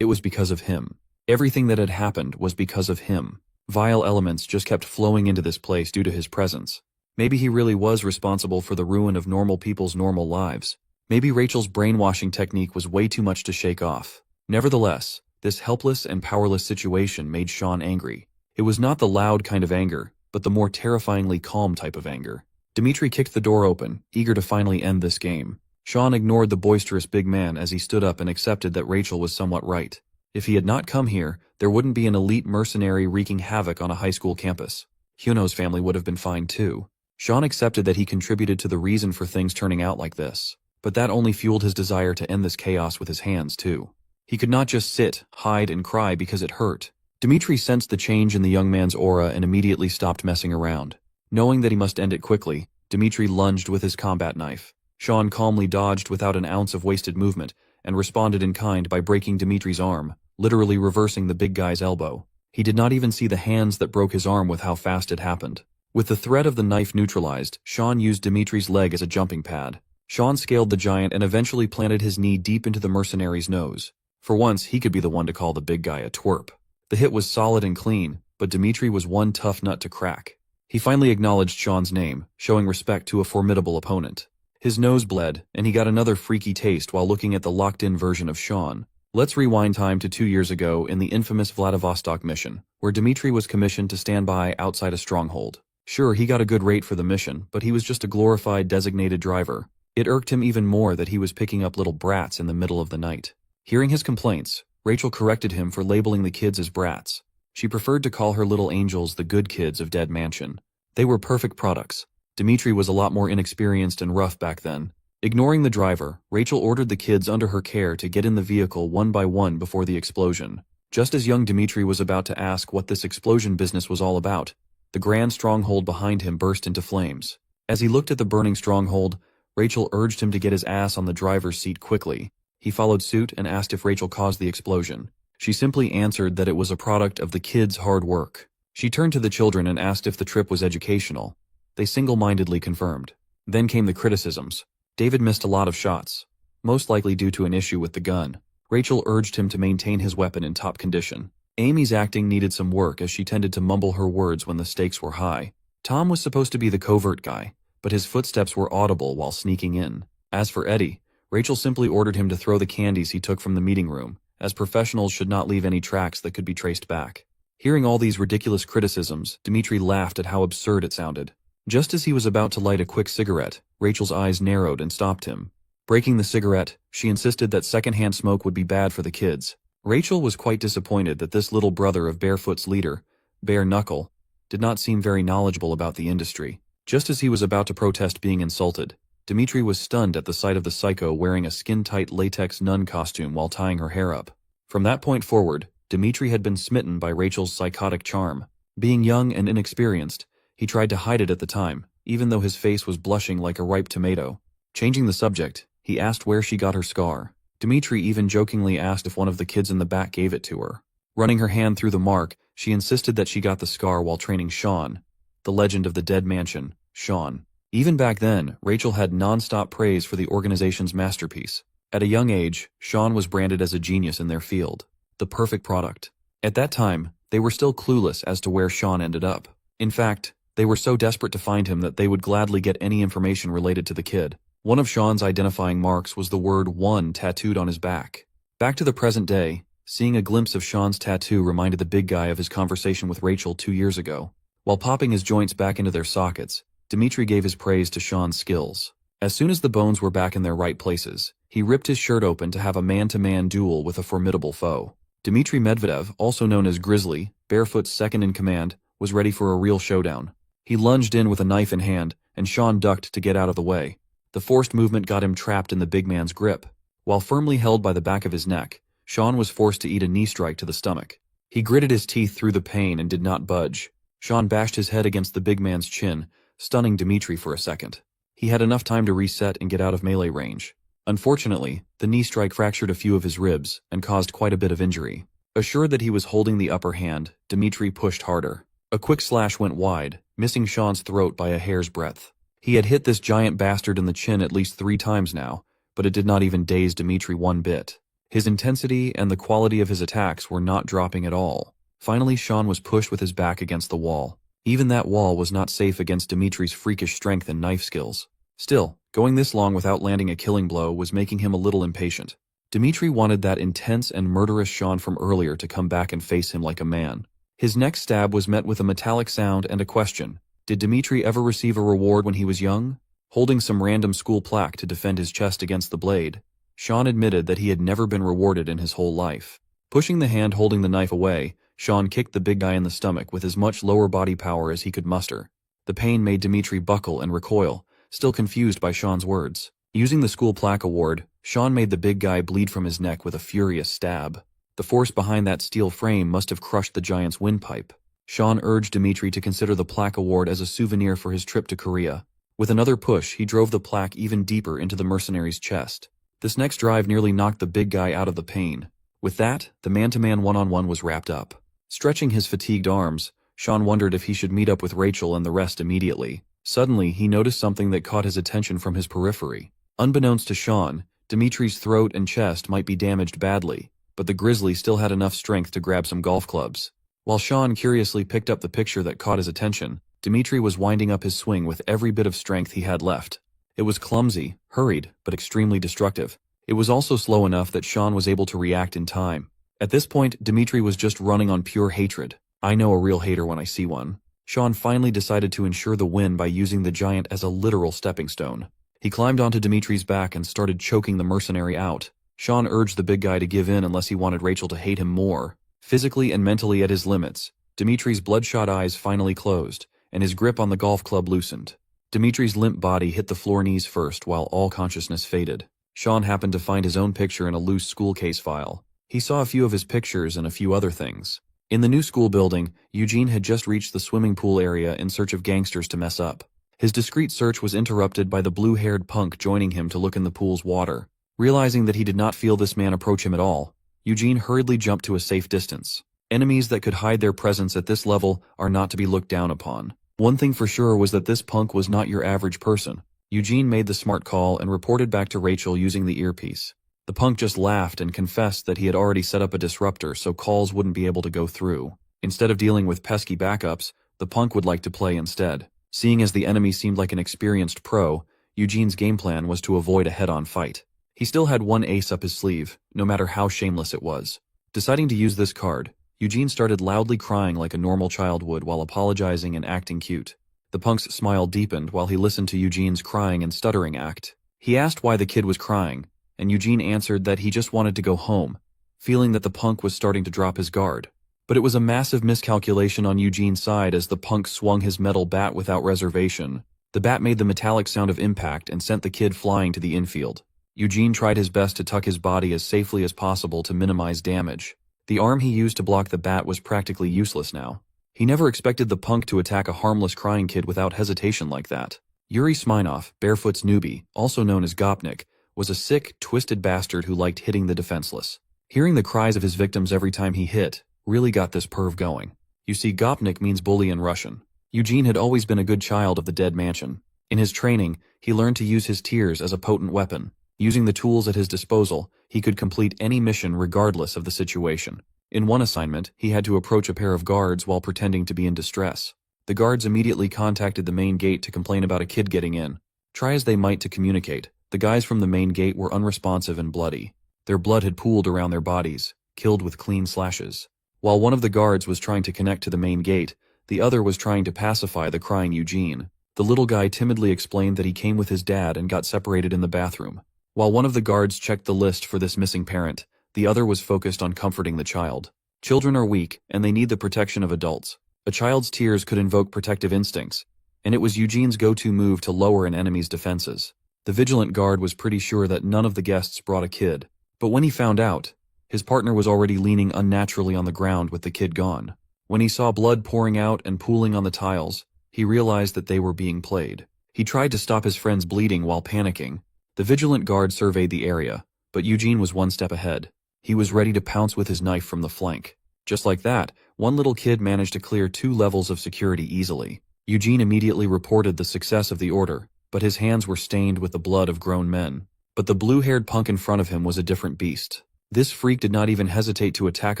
It was because of him. Everything that had happened was because of him. Vile elements just kept flowing into this place due to his presence. Maybe he really was responsible for the ruin of normal people's normal lives. Maybe Rachel's brainwashing technique was way too much to shake off. Nevertheless, this helpless and powerless situation made Sean angry. It was not the loud kind of anger, but the more terrifyingly calm type of anger. Dmitri kicked the door open, eager to finally end this game. Sean ignored the boisterous big man as he stood up and accepted that Rachel was somewhat right. If he had not come here, there wouldn't be an elite mercenary wreaking havoc on a high school campus. Hyuno's family would have been fine too. Sean accepted that he contributed to the reason for things turning out like this, but that only fueled his desire to end this chaos with his hands too. He could not just sit, hide, and cry because it hurt. Dmitri sensed the change in the young man's aura and immediately stopped messing around. Knowing that he must end it quickly, Dmitri lunged with his combat knife. Sean calmly dodged without an ounce of wasted movement and responded in kind by breaking Dmitri's arm, literally reversing the big guy's elbow. He did not even see the hands that broke his arm with how fast it happened. With the threat of the knife neutralized, Sean used Dmitri's leg as a jumping pad. Sean scaled the giant and eventually planted his knee deep into the mercenary's nose. For once, he could be the one to call the big guy a twerp. The hit was solid and clean, but Dmitri was one tough nut to crack. He finally acknowledged Sean's name, showing respect to a formidable opponent. His nose bled, and he got another freaky taste while looking at the locked-in version of Sean. Let's rewind time to 2 years ago in the infamous Vladivostok mission, where Dmitri was commissioned to stand by outside a stronghold. Sure, he got a good rate for the mission, but he was just a glorified designated driver. It irked him even more that he was picking up little brats in the middle of the night. Hearing his complaints, Rachel corrected him for labeling the kids as brats. She preferred to call her little angels the good kids of Dead Mansion. They were perfect products. Dmitri was a lot more inexperienced and rough back then. Ignoring the driver, Rachel ordered the kids under her care to get in the vehicle one by one before the explosion. Just as young Dmitri was about to ask what this explosion business was all about, the grand stronghold behind him burst into flames. As he looked at the burning stronghold, Rachel urged him to get his ass on the driver's seat quickly. He followed suit and asked if Rachel caused the explosion. She simply answered that it was a product of the kids' hard work. She turned to the children and asked if the trip was educational. They single-mindedly confirmed. Then came the criticisms. David missed a lot of shots, most likely due to an issue with the gun. Rachel urged him to maintain his weapon in top condition. Amy's acting needed some work as she tended to mumble her words when the stakes were high. Tom was supposed to be the covert guy, but his footsteps were audible while sneaking in. As for Eddie, Rachel simply ordered him to throw the candies he took from the meeting room, as professionals should not leave any tracks that could be traced back. Hearing all these ridiculous criticisms, Dmitri laughed at how absurd it sounded. Just as he was about to light a quick cigarette, Rachel's eyes narrowed and stopped him. Breaking the cigarette, she insisted that secondhand smoke would be bad for the kids. Rachel was quite disappointed that this little brother of Barefoot's leader, Bare Knuckle, did not seem very knowledgeable about the industry. Just as he was about to protest being insulted, Dmitri was stunned at the sight of the psycho wearing a skin-tight latex nun costume while tying her hair up. From that point forward, Dmitri had been smitten by Rachel's psychotic charm. Being young and inexperienced, he tried to hide it at the time, even though his face was blushing like a ripe tomato. Changing the subject, he asked where she got her scar. Dmitri even jokingly asked if one of the kids in the back gave it to her. Running her hand through the mark, she insisted that she got the scar while training Sean, the legend of the Dead Mansion, Sean. Even back then, Rachel had non-stop praise for the organization's masterpiece. At a young age, Sean was branded as a genius in their field, the perfect product. At that time, they were still clueless as to where Sean ended up. In fact, they were so desperate to find him that they would gladly get any information related to the kid. One of Sean's identifying marks was the word 1 tattooed on his back. Back to the present day, seeing a glimpse of Sean's tattoo reminded the big guy of his conversation with Rachel 2 years ago. While popping his joints back into their sockets, Dmitri gave his praise to Sean's skills. As soon as the bones were back in their right places, he ripped his shirt open to have a man-to-man duel with a formidable foe. Dmitri Medvedev, also known as Grizzly, Barefoot's second in command, was ready for a real showdown. He lunged in with a knife in hand, and Sean ducked to get out of the way. The forced movement got him trapped in the big man's grip. While firmly held by the back of his neck, Sean was forced to eat a knee strike to the stomach. He gritted his teeth through the pain and did not budge. Sean bashed his head against the big man's chin, stunning Dmitri for a second. He had enough time to reset and get out of melee range. Unfortunately, the knee strike fractured a few of his ribs and caused quite a bit of injury. Assured that he was holding the upper hand, Dmitri pushed harder. A quick slash went wide, missing Sean's throat by a hair's breadth. He had hit this giant bastard in the chin at least 3 times now, but it did not even daze Dmitri one bit. His intensity and the quality of his attacks were not dropping at all. Finally, Sean was pushed with his back against the wall. Even that wall was not safe against Dmitri's freakish strength and knife skills. Still, going this long without landing a killing blow was making him a little impatient. Dmitri wanted that intense and murderous Sean from earlier to come back and face him like a man. His next stab was met with a metallic sound and a question. Did Dmitri ever receive a reward when he was young? Holding some random school plaque to defend his chest against the blade, Sean admitted that he had never been rewarded in his whole life. Pushing the hand holding the knife away, Sean kicked the big guy in the stomach with as much lower body power as he could muster. The pain made Dmitri buckle and recoil, still confused by Sean's words. Using the school plaque award, Sean made the big guy bleed from his neck with a furious stab. The force behind that steel frame must have crushed the giant's windpipe. Sean urged Dmitri to consider the plaque award as a souvenir for his trip to Korea. With another push, he drove the plaque even deeper into the mercenary's chest. This next drive nearly knocked the big guy out of the pain. With that, the man-to-man one-on-one was wrapped up. Stretching his fatigued arms, Sean wondered if he should meet up with Rachel and the rest immediately. Suddenly, he noticed something that caught his attention from his periphery. Unbeknownst to Sean, Dimitri's throat and chest might be damaged badly, but the grizzly still had enough strength to grab some golf clubs. While Sean curiously picked up the picture that caught his attention, Dmitri was winding up his swing with every bit of strength he had left. It was clumsy, hurried, but extremely destructive. It was also slow enough that Sean was able to react in time. At this point, Dmitri was just running on pure hatred. I know a real hater when I see one. Sean finally decided to ensure the win by using the giant as a literal stepping stone. He climbed onto Dimitri's back and started choking the mercenary out. Sean urged the big guy to give in unless he wanted Rachel to hate him more. Physically and mentally at his limits, Dimitri's bloodshot eyes finally closed, and his grip on the golf club loosened. Dimitri's limp body hit the floor knees first while all consciousness faded. Sean happened to find his own picture in a loose school case file. He saw a few of his pictures and a few other things. In the new school building, Eugene had just reached the swimming pool area in search of gangsters to mess up. His discreet search was interrupted by the blue-haired punk joining him to look in the pool's water. Realizing that he did not feel this man approach him at all, Eugene hurriedly jumped to a safe distance. Enemies that could hide their presence at this level are not to be looked down upon. One thing for sure was that this punk was not your average person. Eugene made the smart call and reported back to Rachel using the earpiece. The punk just laughed and confessed that he had already set up a disruptor so calls wouldn't be able to go through. Instead of dealing with pesky backups, the punk would like to play instead. Seeing as the enemy seemed like an experienced pro, Eugene's game plan was to avoid a head-on fight. He still had one ace up his sleeve, no matter how shameless it was. Deciding to use this card, Eugene started loudly crying like a normal child would while apologizing and acting cute. The punk's smile deepened while he listened to Eugene's crying and stuttering act. He asked why the kid was crying, and Eugene answered that he just wanted to go home, feeling that the punk was starting to drop his guard. But it was a massive miscalculation on Eugene's side as the punk swung his metal bat without reservation. The bat made the metallic sound of impact and sent the kid flying to the infield. Eugene tried his best to tuck his body as safely as possible to minimize damage. The arm he used to block the bat was practically useless now. He never expected the punk to attack a harmless crying kid without hesitation like that. Yuri Smirnov, Barefoot's newbie, also known as Gopnik, was a sick, twisted bastard who liked hitting the defenseless. Hearing the cries of his victims every time he hit really got this perv going. You see, Gopnik means bully in Russian. Eugene had always been a good child of the dead mansion. In his training, he learned to use his tears as a potent weapon. Using the tools at his disposal, he could complete any mission regardless of the situation. In one assignment, he had to approach a pair of guards while pretending to be in distress. The guards immediately contacted the main gate to complain about a kid getting in. Try as they might to communicate, the guys from the main gate were unresponsive and bloody. Their blood had pooled around their bodies, killed with clean slashes. While one of the guards was trying to connect to the main gate, the other was trying to pacify the crying Eugene. The little guy timidly explained that he came with his dad and got separated in the bathroom. While one of the guards checked the list for this missing parent, the other was focused on comforting the child. Children are weak, and they need the protection of adults. A child's tears could invoke protective instincts, and it was Eugene's go-to move to lower an enemy's defenses. The vigilant guard was pretty sure that none of the guests brought a kid, but when he found out, his partner was already leaning unnaturally on the ground with the kid gone. When he saw blood pouring out and pooling on the tiles, he realized that they were being played. He tried to stop his friend's bleeding while panicking. The vigilant guard surveyed the area, but Eugene was one step ahead. He was ready to pounce with his knife from the flank. Just like that, one little kid managed to clear 2 levels of security easily. Eugene immediately reported the success of the order, but his hands were stained with the blood of grown men. But the blue-haired punk in front of him was a different beast. This freak did not even hesitate to attack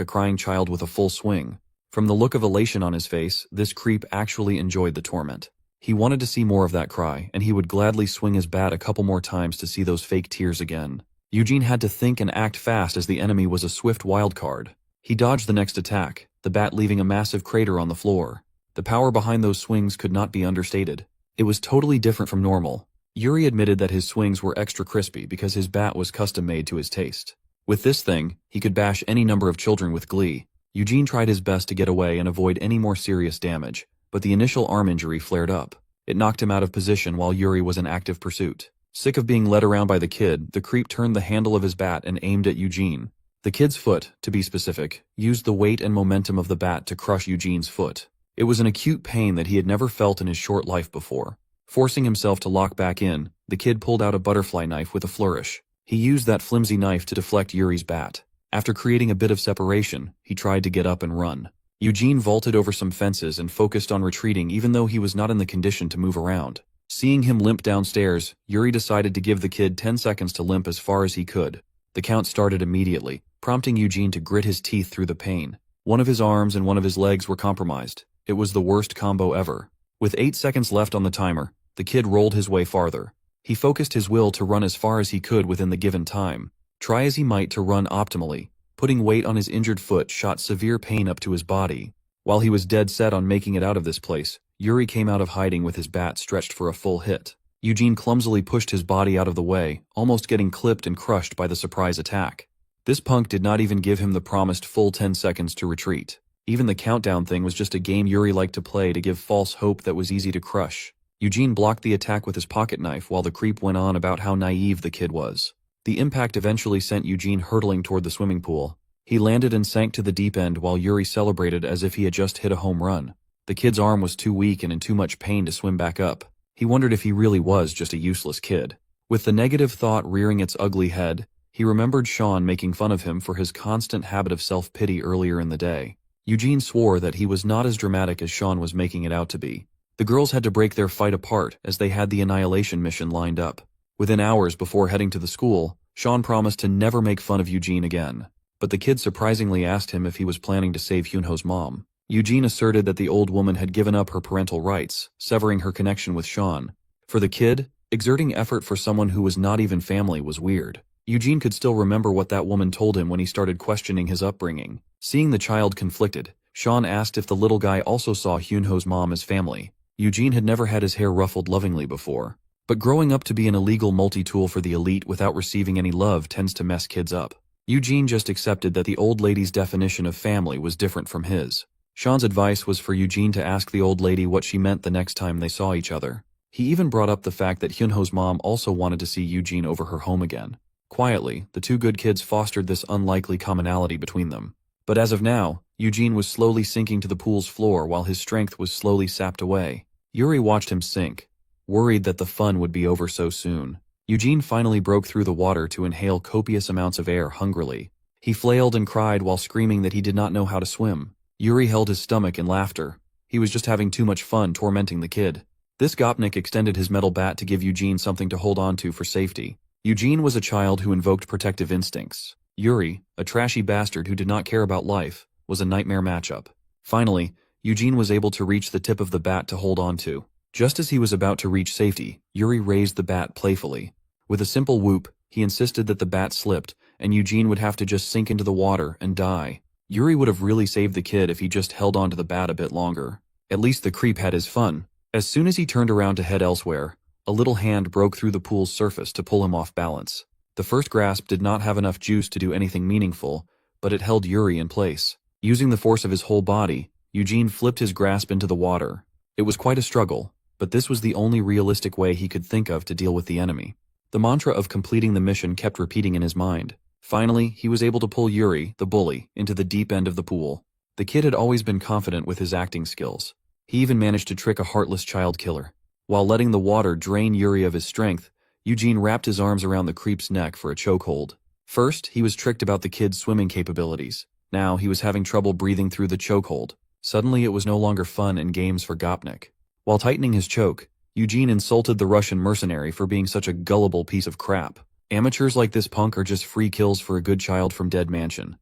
a crying child with a full swing. From the look of elation on his face, this creep actually enjoyed the torment. He wanted to see more of that cry, and he would gladly swing his bat a couple more times to see those fake tears again. Eugene had to think and act fast as the enemy was a swift wild card. He dodged the next attack, the bat leaving a massive crater on the floor. The power behind those swings could not be understated. It was totally different from normal. Yuri admitted that his swings were extra crispy because his bat was custom-made to his taste. With this thing, he could bash any number of children with glee. Eugene tried his best to get away and avoid any more serious damage, but the initial arm injury flared up. It knocked him out of position while Yuri was in active pursuit. Sick of being led around by the kid, the creep turned the handle of his bat and aimed at Eugene. The kid's foot, to be specific, used the weight and momentum of the bat to crush Eugene's foot. It was an acute pain that he had never felt in his short life before. Forcing himself to lock back in, the kid pulled out a butterfly knife with a flourish. He used that flimsy knife to deflect Yuri's bat. After creating a bit of separation, he tried to get up and run. Eugene vaulted over some fences and focused on retreating even though he was not in the condition to move around. Seeing him limp downstairs, Yuri decided to give the kid 10 seconds to limp as far as he could. The count started immediately, prompting Eugene to grit his teeth through the pain. One of his arms and one of his legs were compromised. It was the worst combo ever. With 8 seconds left on the timer, the kid rolled his way farther. He focused his will to run as far as he could within the given time. Try as he might to run optimally, putting weight on his injured foot shot severe pain up to his body. While he was dead set on making it out of this place, Yuri came out of hiding with his bat stretched for a full hit. Eugene clumsily pushed his body out of the way, almost getting clipped and crushed by the surprise attack. This punk did not even give him the promised full 10 seconds to retreat. Even the countdown thing was just a game Yuri liked to play to give false hope that was easy to crush. Eugene blocked the attack with his pocket knife while the creep went on about how naive the kid was. The impact eventually sent Eugene hurtling toward the swimming pool. He landed and sank to the deep end while Yuri celebrated as if he had just hit a home run. The kid's arm was too weak and in too much pain to swim back up. He wondered if he really was just a useless kid. With the negative thought rearing its ugly head, he remembered Sean making fun of him for his constant habit of self-pity earlier in the day. Eugene swore that he was not as dramatic as Sean was making it out to be. The girls had to break their fight apart as they had the annihilation mission lined up. Within hours before heading to the school, Sean promised to never make fun of Eugene again. But the kid surprisingly asked him if he was planning to save Hyunho's mom. Eugene asserted that the old woman had given up her parental rights, severing her connection with Sean. For the kid, exerting effort for someone who was not even family was weird. Eugene could still remember what that woman told him when he started questioning his upbringing. Seeing the child conflicted, Sean asked if the little guy also saw Hyunho's mom as family. Eugene had never had his hair ruffled lovingly before. But growing up to be an illegal multi-tool for the elite without receiving any love tends to mess kids up. Eugene just accepted that the old lady's definition of family was different from his. Sean's advice was for Eugene to ask the old lady what she meant the next time they saw each other. He even brought up the fact that Hyunho's mom also wanted to see Eugene over her home again. Quietly, the two good kids fostered this unlikely commonality between them. But as of now, Eugene was slowly sinking to the pool's floor while his strength was slowly sapped away. Yuri watched him sink, worried that the fun would be over so soon. Eugene finally broke through the water to inhale copious amounts of air hungrily. He flailed and cried while screaming that he did not know how to swim. Yuri held his stomach in laughter. He was just having too much fun tormenting the kid. This Gopnik extended his metal bat to give Eugene something to hold on to for safety. Eugene was a child who invoked protective instincts. Yuri, a trashy bastard who did not care about life, was a nightmare matchup. Finally, Eugene was able to reach the tip of the bat to hold on to. Just as he was about to reach safety, Yuri raised the bat playfully. With a simple whoop, he insisted that the bat slipped, and Eugene would have to just sink into the water and die. Yuri would have really saved the kid if he just held on to the bat a bit longer. At least the creep had his fun. As soon as he turned around to head elsewhere, a little hand broke through the pool's surface to pull him off balance. The first grasp did not have enough juice to do anything meaningful, but it held Yuri in place. Using the force of his whole body, Eugene flipped his grasp into the water. It was quite a struggle, but this was the only realistic way he could think of to deal with the enemy. The mantra of completing the mission kept repeating in his mind. Finally, he was able to pull Yuri, the bully, into the deep end of the pool. The kid had always been confident with his acting skills. He even managed to trick a heartless child killer. While letting the water drain Yuri of his strength, Eugene wrapped his arms around the creep's neck for a chokehold. First, he was tricked about the kid's swimming capabilities. Now, he was having trouble breathing through the chokehold. Suddenly, it was no longer fun and games for Gopnik. While tightening his choke, Eugene insulted the Russian mercenary for being such a gullible piece of crap. Amateurs like this punk are just free kills for a good child from Dead Mansion.